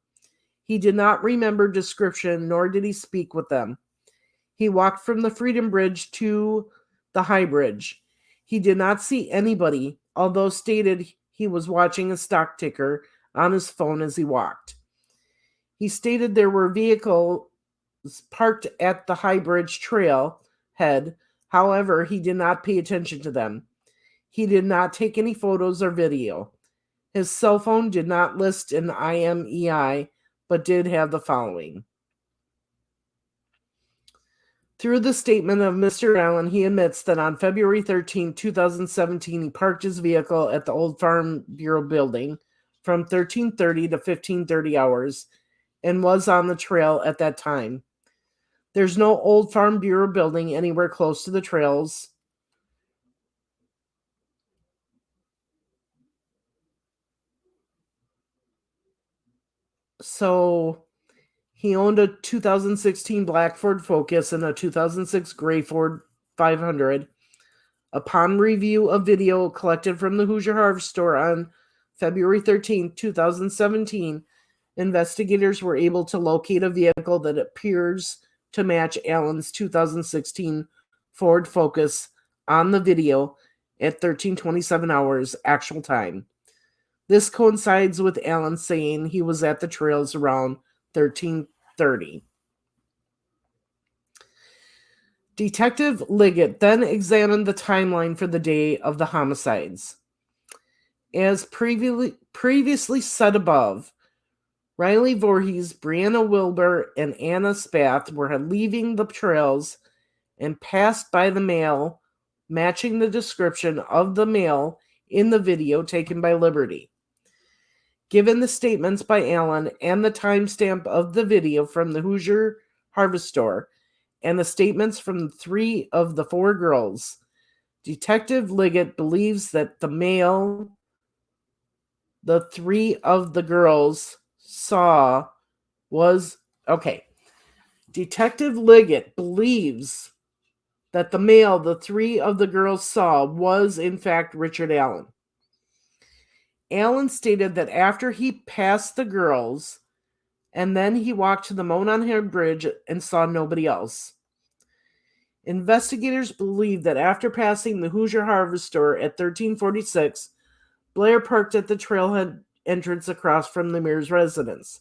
He did not remember description, nor did he speak with them. He walked from the Freedom Bridge to the High Bridge. He did not see anybody, although stated he was watching a stock ticker on his phone as he walked. He stated there were vehicles parked at the High Bridge trail head. However, he did not pay attention to them. He did not take any photos or video. His cell phone did not list an IMEI, but did have the following. Through the statement of Mr. Allen, he admits that on February 13, 2017, he parked his vehicle at the Old Farm Bureau building from 13:30 to 15:30 hours and was on the trail at that time. There's no Old Farm Bureau building anywhere close to the trails. So he owned a 2016 black Ford Focus and a 2006 gray Ford 500. Upon review of video collected from the Hoosier Harvest Store on February 13, 2017, investigators were able to locate a vehicle that appears to match Allen's 2016 Ford Focus on the video at 13:27 hours actual time. This coincides with Allen saying he was at the trails around 13:30. Detective Liggett then examined the timeline for the day of the homicides. As previously said above, Riley Voorhees, Brianna Wilbur, and Anna Spath were leaving the trails and passed by the male matching the description of the male in the video taken by Liberty. Given the statements by Allen and the timestamp of the video from the Hoosier Harvest Store and the statements from 3 of the 4 girls, Detective Liggett believes that the male the 3 of the girls saw was... Okay. Detective Liggett believes that the male the 3 of the girls saw was, in fact, Richard Allen. Allen stated that after he passed the girls, and then he walked to the Monon Bridge and saw nobody else. Investigators believe that after passing the Hoosier Harvest Store at 13:46, Blair parked at the trailhead entrance across from the Mears residence.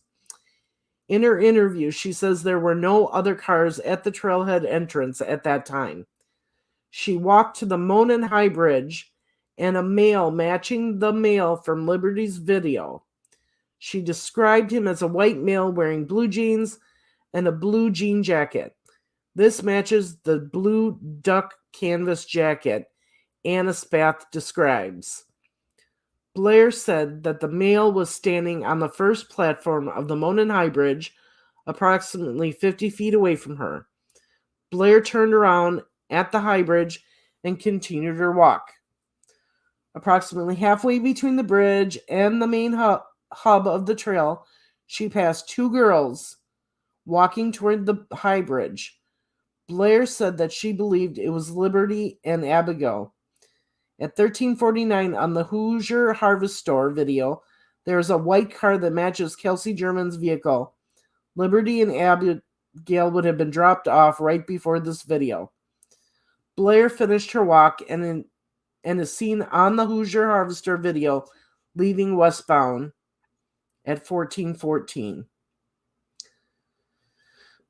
In her interview, she says there were no other cars at the trailhead entrance at that time. She walked to the Monon High Bridge and a male matching the male from Liberty's video. She described him as a white male wearing blue jeans and a blue jean jacket. This matches the blue duck canvas jacket Anna Spath describes. Blair said that the male was standing on the first platform of the Monon High Bridge, approximately 50 feet away from her. Blair turned around at the High Bridge and continued her walk. Approximately halfway between the bridge and the main hub of the trail, she passed 2 girls walking toward the High Bridge. Blair said that she believed it was Liberty and Abigail. At 13:49 on the Hoosier Harvest Store video, there is a white car that matches Kelsey German's vehicle. Liberty and Abigail would have been dropped off right before this video. Blair finished her walk and is seen on the Hoosier Harvester video leaving westbound at 14:14.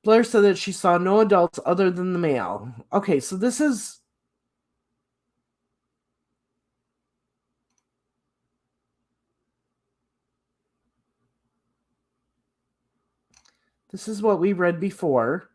Blair said that she saw no adults other than the male. Okay, so this is what we read before.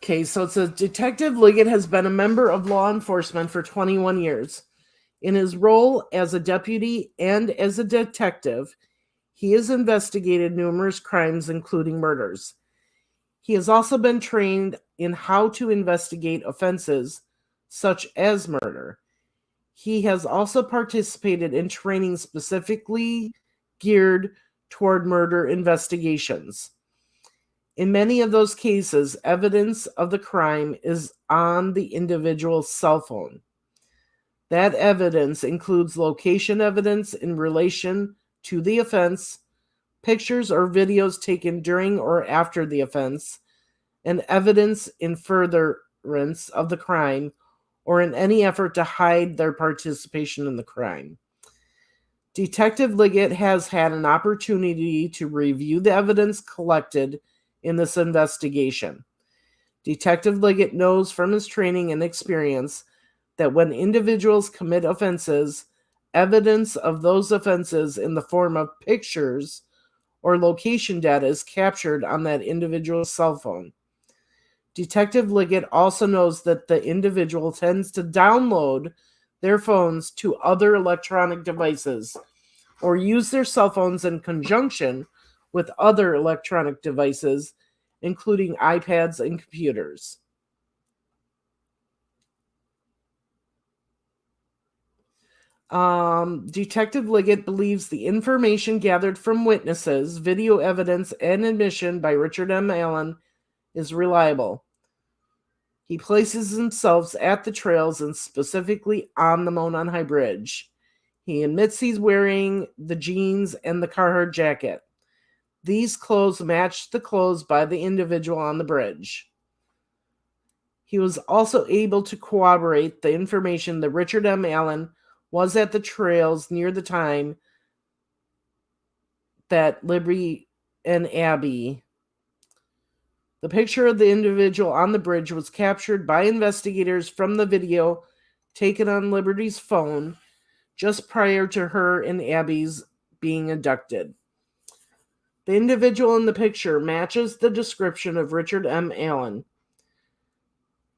Okay, so it says Detective Liggett has been a member of law enforcement for 21 years. In his role as a deputy and as a detective, he has investigated numerous crimes, including murders. He has also been trained in how to investigate offenses such as murder. He has also participated in training specifically geared toward murder investigations. In many of those cases, evidence of the crime is on the individual's cell phone. That evidence includes location evidence in relation to the offense, pictures or videos taken during or after the offense, and evidence in furtherance of the crime or in any effort to hide their participation in the crime. Detective Liggett has had an opportunity to review the evidence collected in this investigation. Detective Liggett knows from his training and experience that when individuals commit offenses, evidence of those offenses in the form of pictures or location data is captured on that individual's cell phone. Detective Liggett also knows that the individual tends to download their phones to other electronic devices or use their cell phones in conjunction with other electronic devices, including iPads and computers. Detective Liggett believes the information gathered from witnesses, video evidence, and admission by Richard M. Allen is reliable. He places himself at the trails and specifically on the Monon High Bridge. He admits he's wearing the jeans and the Carhartt jacket. These clothes match the clothes by the individual on the bridge. He was also able to corroborate the information that Richard M. Allen was at the trails near the time that Liberty and Abby. The picture of the individual on the bridge was captured by investigators from the video taken on Liberty's phone just prior to her and Abby's being abducted. The individual in the picture matches the description of Richard M. Allen.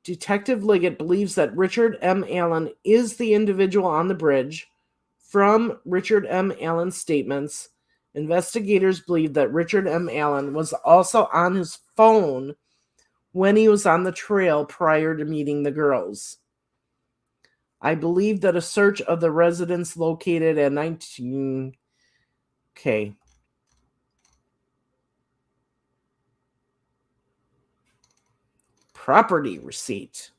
Detective Liggett believes that Richard M. Allen is the individual on the bridge. From Richard M. Allen's statements, investigators believe that Richard M. Allen was also on his phone when he was on the trail prior to meeting the girls. I believe that a search of the residence located at 19... Okay. Property receipt.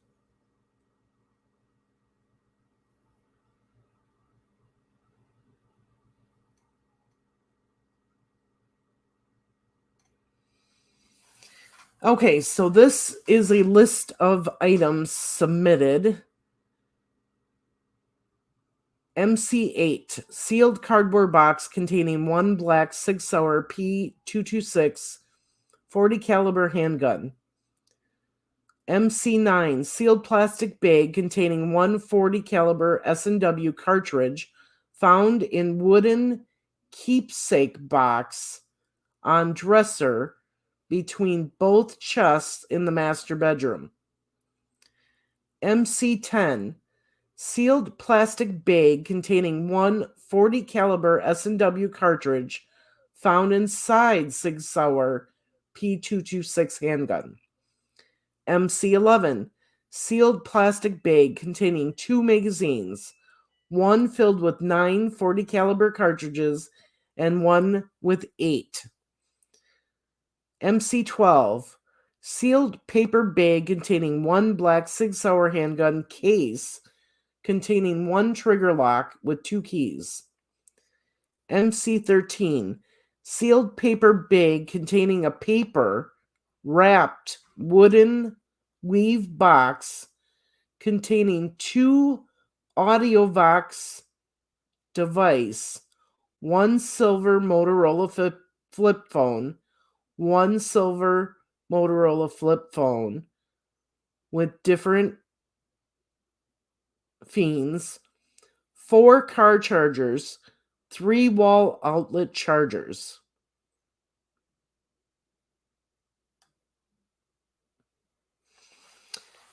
Okay, so this is a list of items submitted. MC8, sealed cardboard box containing one black Sig Sauer P226 40 caliber handgun. MC9, sealed plastic bag containing one 40 caliber S&W cartridge found in wooden keepsake box on dresser between both chests in the master bedroom. MC10, sealed plastic bag containing one 40 caliber S&W cartridge found inside Sig Sauer P226 handgun. MC11, sealed plastic bag containing two magazines, one filled with 9 40 caliber cartridges, and one with 8. MC-12, sealed paper bag containing one black Sig Sauer handgun case containing one trigger lock with 2 keys. MC-13, sealed paper bag containing a paper wrapped wooden weave box containing 2 AudioVox device, one silver Motorola flip phone, one silver Motorola flip phone with different fiends, 4 car chargers, 3 wall outlet chargers.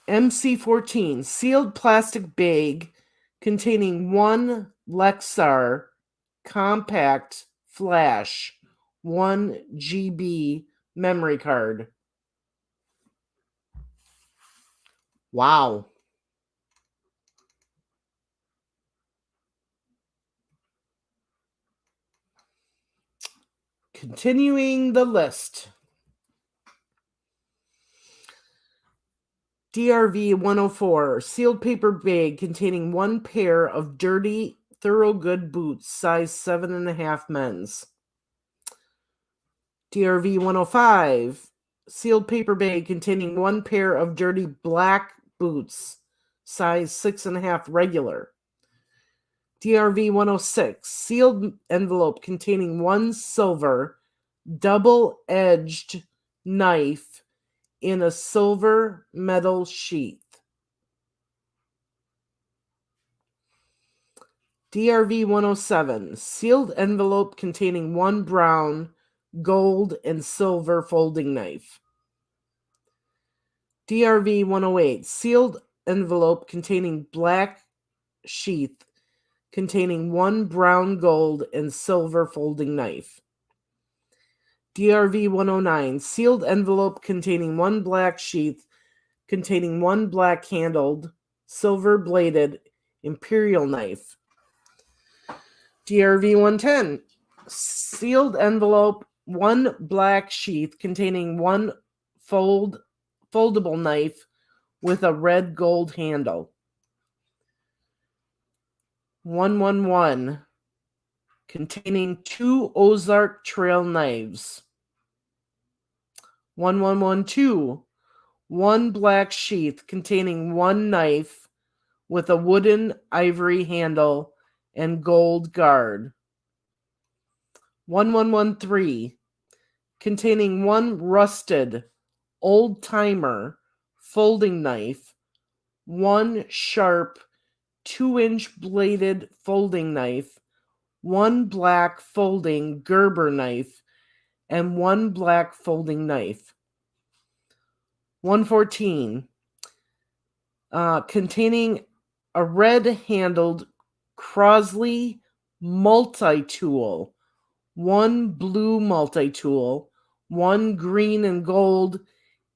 MC-14, sealed plastic bag containing one Lexar compact flash, 1 GB memory card. Wow. Continuing the list. DRV 104, sealed paper bag containing one pair of dirty Thorogood boots, size 7.5 men's. DRV 105, sealed paper bag containing one pair of dirty black boots, size 6.5 regular. DRV 106, sealed envelope containing one silver double-edged knife in a silver metal sheath. DRV 107, sealed envelope containing one brown, gold, and silver folding knife. DRV 108, sealed envelope containing black sheath containing one brown, gold, and silver folding knife. DRV 109, sealed envelope containing one black sheath containing one black handled, silver bladed imperial knife. DRV 110, sealed envelope, one black sheath containing one foldable knife with a red gold handle. 111, containing 2 Ozark Trail knives. 1112, one black sheath containing one knife with a wooden ivory handle and gold guard. 1113, containing one rusted old-timer folding knife, one sharp 2-inch bladed folding knife, one black folding Gerber knife, and one black folding knife. 114, containing a red-handled Crosley multi-tool, one blue multi-tool, one green and gold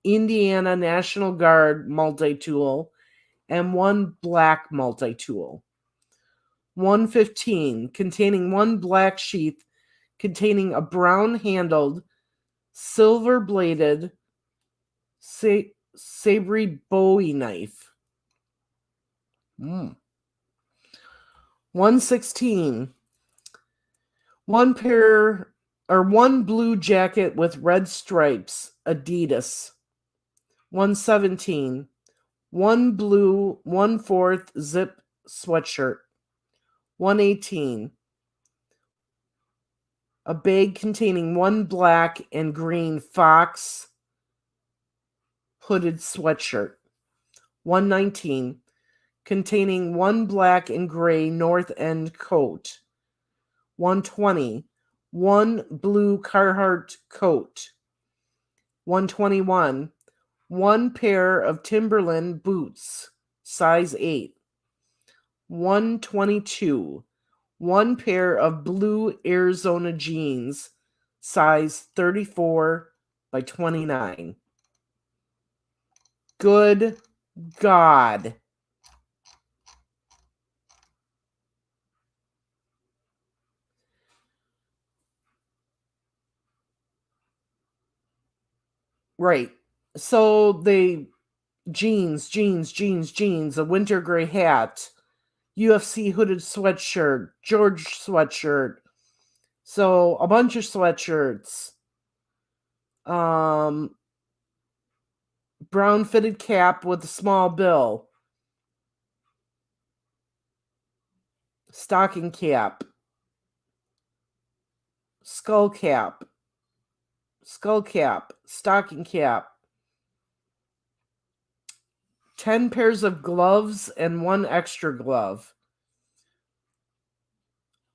Indiana National Guard multi-tool, and one black multi-tool. 115, containing one black sheath containing a brown-handled, silver-bladed Sabri Bowie knife. 116, one blue jacket with red stripes, Adidas. 117, one blue 1/4 zip sweatshirt. 118, a bag containing one black and green Fox hooded sweatshirt. 119, containing one black and gray North End coat. 120, one blue Carhartt coat. 121, one pair of Timberland boots, size 8. 122, one pair of blue Arizona jeans, size 34 by 29. Good God. Right. So they jeans, a winter gray hat, UFC hooded sweatshirt, George sweatshirt. So a bunch of sweatshirts. Brown fitted cap with a small bill. Stocking cap. Skull cap. Stocking cap. 10 pairs of gloves and 1 extra glove.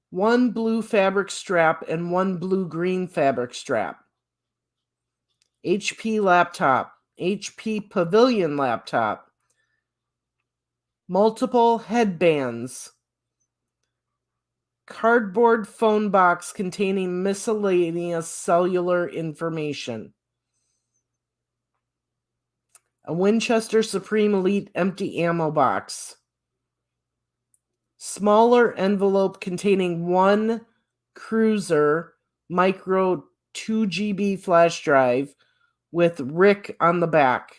1 blue fabric strap and 1 blue-green fabric strap. HP laptop. HP Pavilion laptop. Multiple headbands. Cardboard phone box containing miscellaneous cellular information. A Winchester Supreme Elite empty ammo box. Smaller envelope containing 1 Cruiser micro 2 GB flash drive with Rick on the back.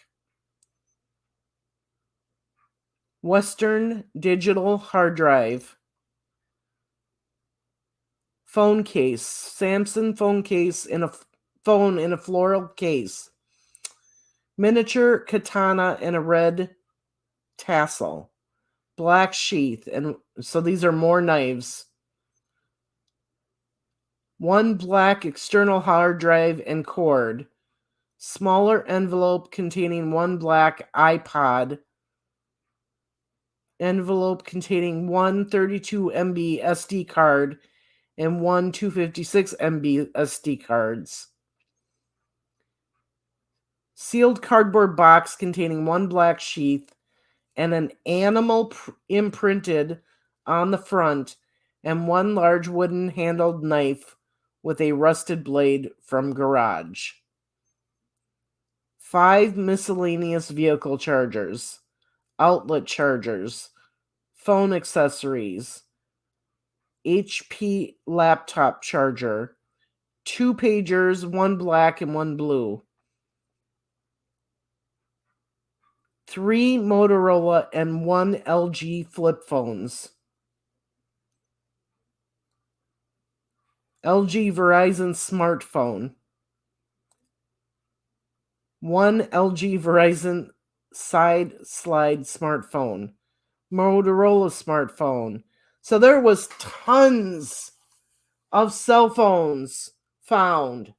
Western digital hard drive. Phone case. Samsung phone case in a phone in a floral case. Miniature katana in a red tassel. Black sheath. And so these are more knives. 1 black external hard drive and cord. Smaller envelope containing 1 black iPod. Envelope containing 1 32 MB SD card and 1 256 MB SD cards. Sealed cardboard box containing 1 black sheath and an animal imprinted on the front and 1 large wooden handled knife with a rusted blade from garage. 5 miscellaneous vehicle chargers, outlet chargers, phone accessories, HP laptop charger, 2 pagers, 1 black and 1 blue, 3 Motorola and 1 LG flip phones, LG Verizon smartphone, 1 LG Verizon side slide smartphone, Motorola smartphone. So there was tons of cell phones found.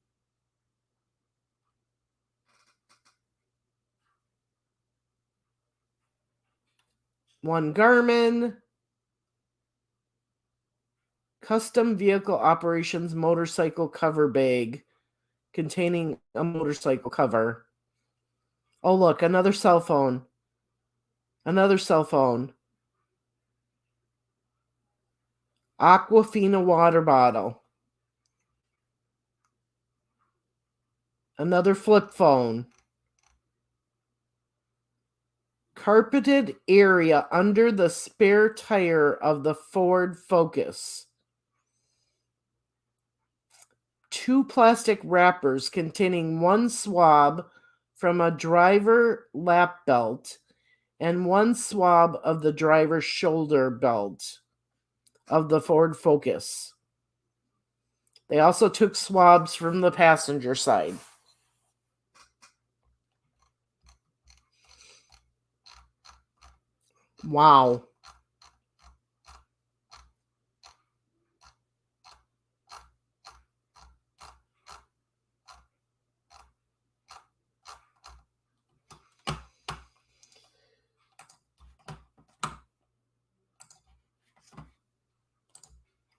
One Garmin, custom vehicle operations motorcycle cover bag containing a motorcycle cover. Oh, look, another cell phone. Another cell phone. Aquafina water bottle. Another flip phone. Carpeted area under the spare tire of the Ford Focus. 2 plastic wrappers containing 1 swab from a driver lap belt and 1 swab of the driver's shoulder belt of the Ford Focus. They also took swabs from the passenger side. Wow.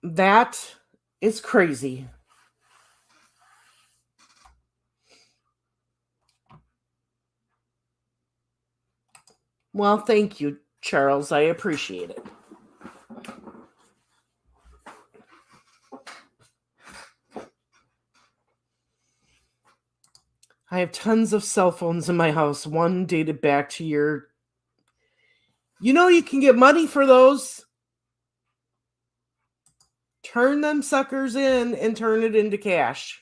That is crazy. Well, thank you, Charles. I appreciate it. I have tons of cell phones in my house. One dated back to your... You know you can get money for those. Turn them suckers in and turn it into cash.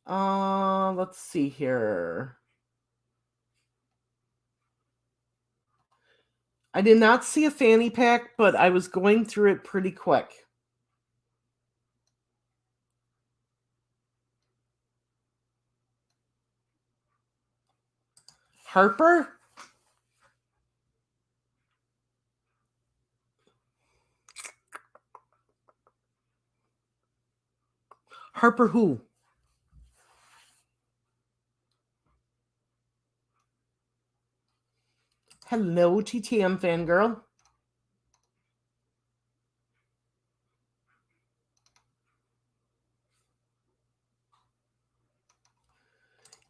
Let's see here. I did not see a fanny pack, but I was going through it pretty quick. Harper? Harper who? Hello, TTM fangirl.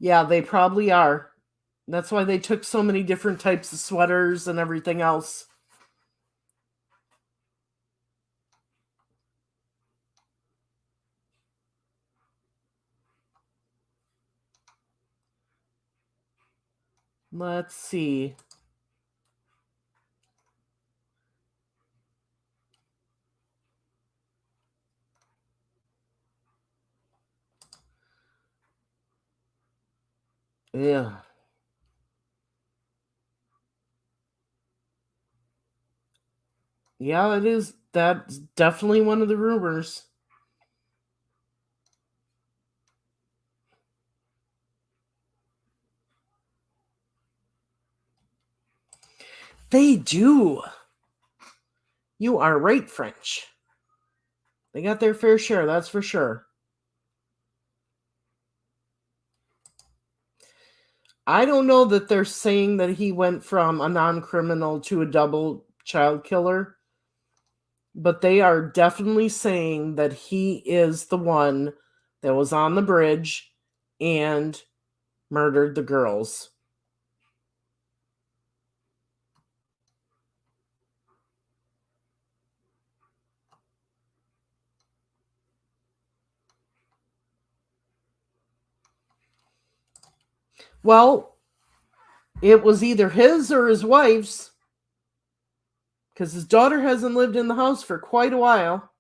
Yeah, they probably are. That's why they took so many different types of sweaters and everything else. Let's see. Yeah. Yeah, it is. That's definitely one of the rumors. They do. You are right, French. They got their fair share, that's for sure. I don't know that they're saying that he went from a non-criminal to a double child killer, but they are definitely saying that he is the one that was on the bridge and murdered the girls. Well, it was either his or his wife's, because his daughter hasn't lived in the house for quite a while.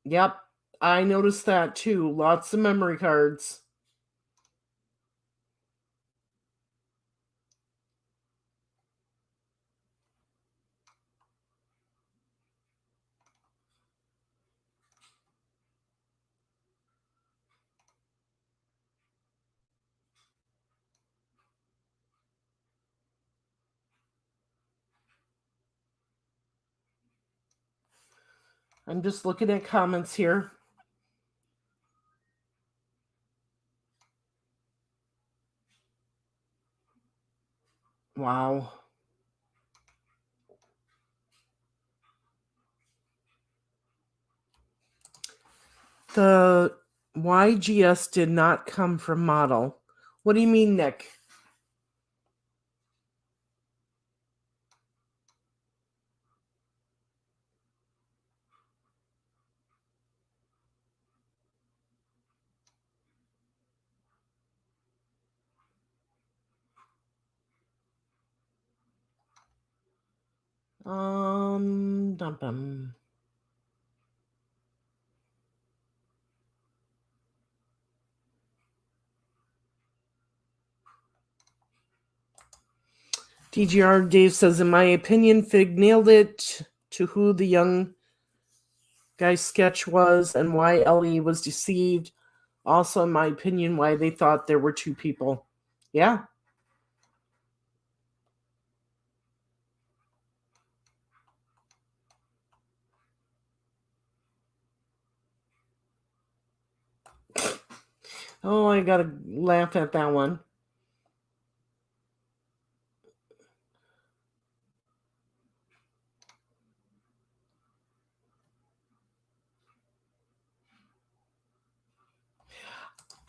Yep, I noticed that too. Lots of memory cards. I'm just looking at comments here. Wow. The YGS did not come from model. What do you mean, Nick? Dum dum. DGR Dave says, in my opinion, Fig nailed it to who the young guy's sketch was and why Ellie was deceived. Also, in my opinion, why they thought there were two people. Yeah. Oh, I gotta laugh at that one.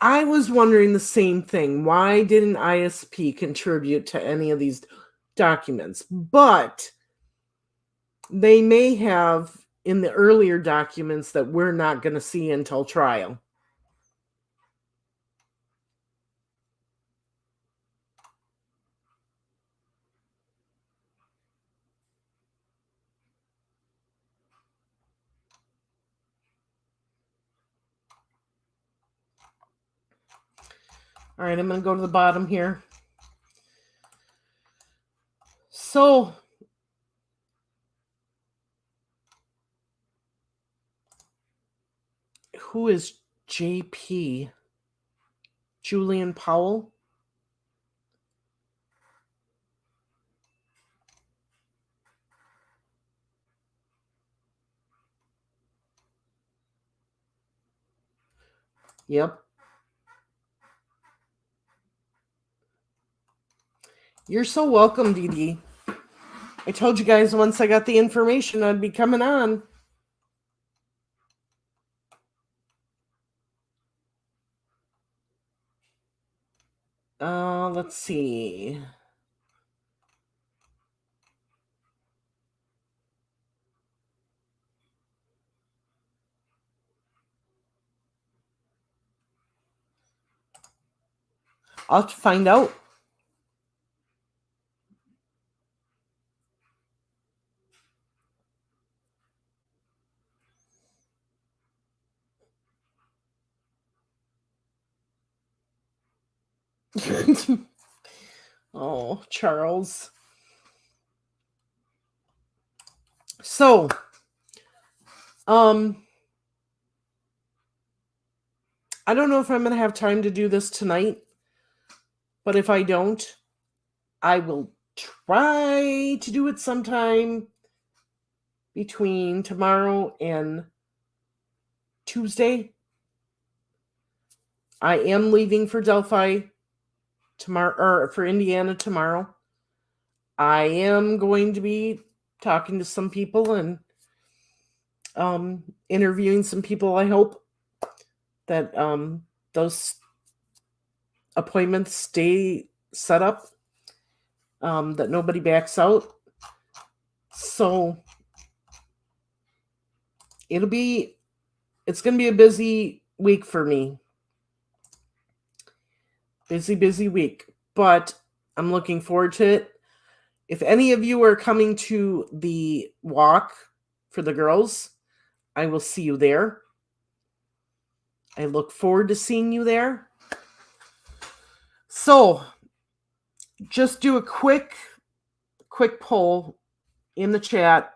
I was wondering the same thing. Why didn't ISP contribute to any of these documents? But they may have in the earlier documents that we're not going to see until trial. All right, I'm going to go to the bottom here. So, who is JP? Julian Powell? Yep. You're so welcome, Dee Dee. I told you guys once I got the information I'd be coming on. Let's see. I'll have to find out. Oh, Charles. So, I don't know if I'm going to have time to do this tonight, but if I don't, I will try to do it sometime between tomorrow and Tuesday. I am leaving for Delphi tomorrow, or for Indiana tomorrow. I am going to be talking to some people and interviewing some people. I hope that those appointments stay set up, that nobody backs out. So it's going to be a busy week for me. Busy week, but I'm looking forward to it. If any of you are coming to the walk for the girls, I will see you there. I look forward to seeing you there. So, just do a quick poll in the chat.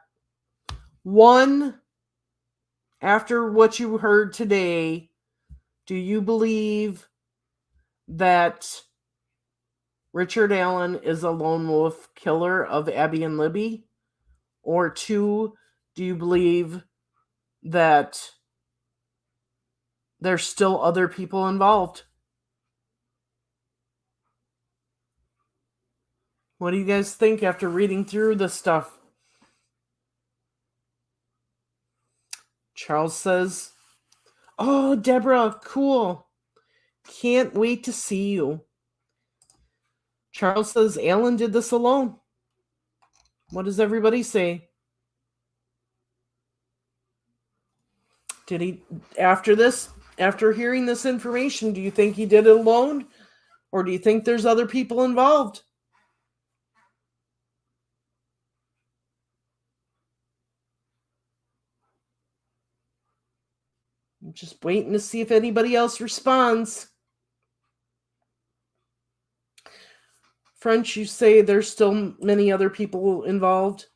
One, after what you heard today, do you believe that Richard Allen is a lone wolf killer of Abby and Libby? Or two, do you believe that there's still other people involved? What do you guys think after reading through this stuff? Charles says, "Oh, Deborah, cool. Can't wait to see you." Charles says, "Alan did this alone." What does everybody say? Did he, after hearing this information, do you think he did it alone? Or do you think there's other people involved? I'm just waiting to see if anybody else responds. French, you say there's still many other people involved.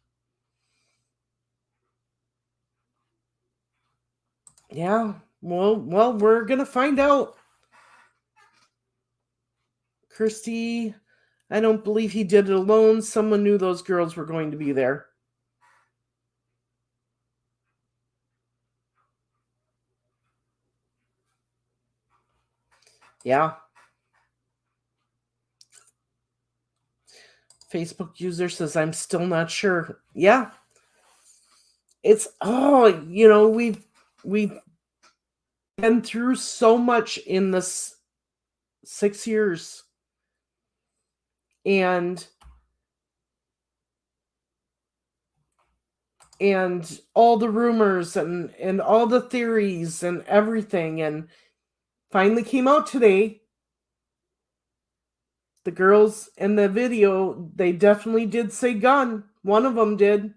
Yeah, well, we're going to find out. Kirsty, I don't believe he did it alone. Someone knew those girls were going to be there. Yeah. Facebook user says, "I'm still not sure." Yeah. It's, we've been through so much in this 6 years. And all the rumors and all the theories and everything, and finally came out today. The girls in the video, they definitely did say gun. One of them did.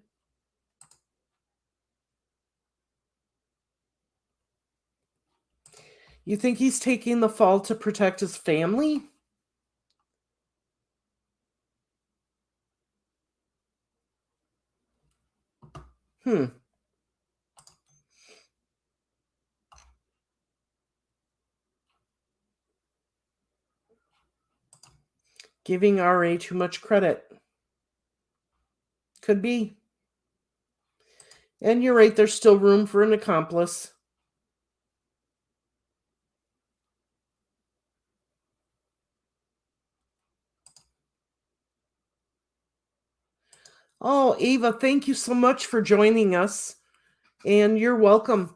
You think he's taking the fall to protect his family? Giving RA too much credit. Could be. And you're right, there's still room for an accomplice. Oh, Ava, thank you so much for joining us. And you're welcome.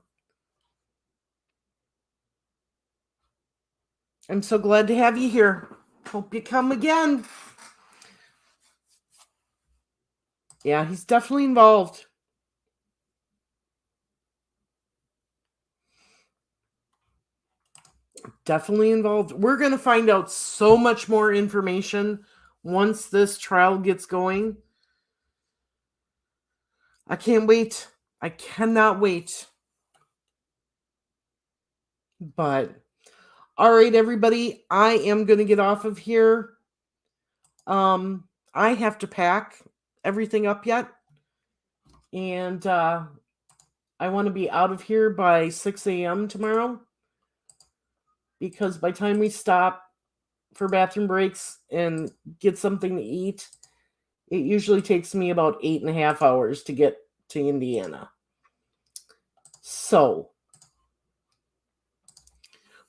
I'm so glad to have you here. Hope you come again. Yeah, he's definitely involved. Definitely involved. We're going to find out so much more information once this trial gets going. I can't wait. I cannot wait. But, all right, everybody, I am going to get off of here. I have to pack everything up yet. And I want to be out of here by 6 a.m. tomorrow. Because by the time we stop for bathroom breaks and get something to eat, it usually takes me about 8.5 hours to get to Indiana. So,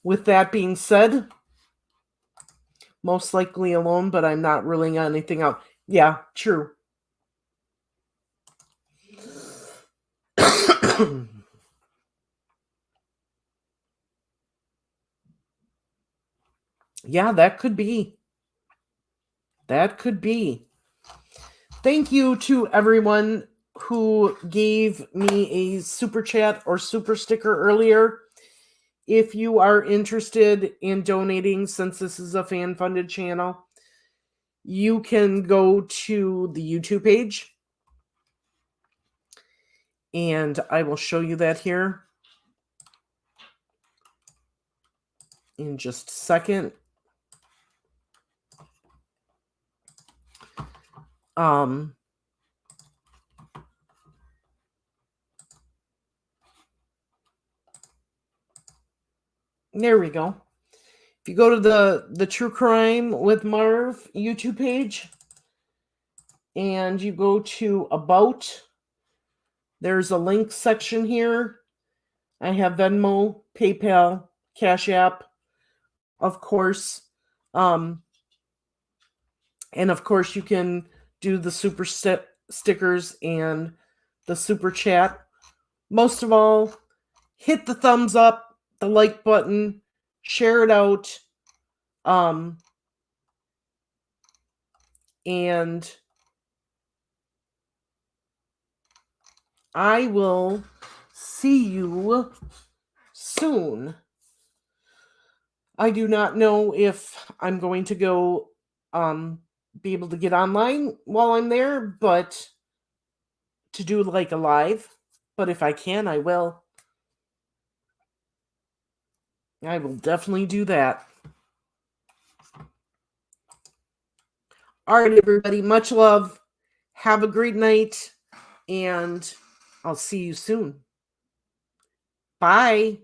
with that being said, most likely alone, but I'm not ruling anything out. Yeah, true. Yeah, that could be. That could be. Thank you to everyone who gave me a super chat or super sticker earlier. If you are interested in donating, since this is a fan-funded channel, you can go to the YouTube page. And I will show you that here in just a second. There we go. If you go to the True Crime with Marv YouTube page and you go to About, there's a link section here. I have Venmo, PayPal, Cash App, of course. And of course, you can do the super stickers and the super chat. Most of all, hit the thumbs up, the like button, share it out. And I will see you soon. I do not know if I'm going to go be able to get online while I'm there, but to do like a live. But if I can, I will. I will definitely do that. All right, everybody. Much love. Have a great night. And I'll see you soon. Bye.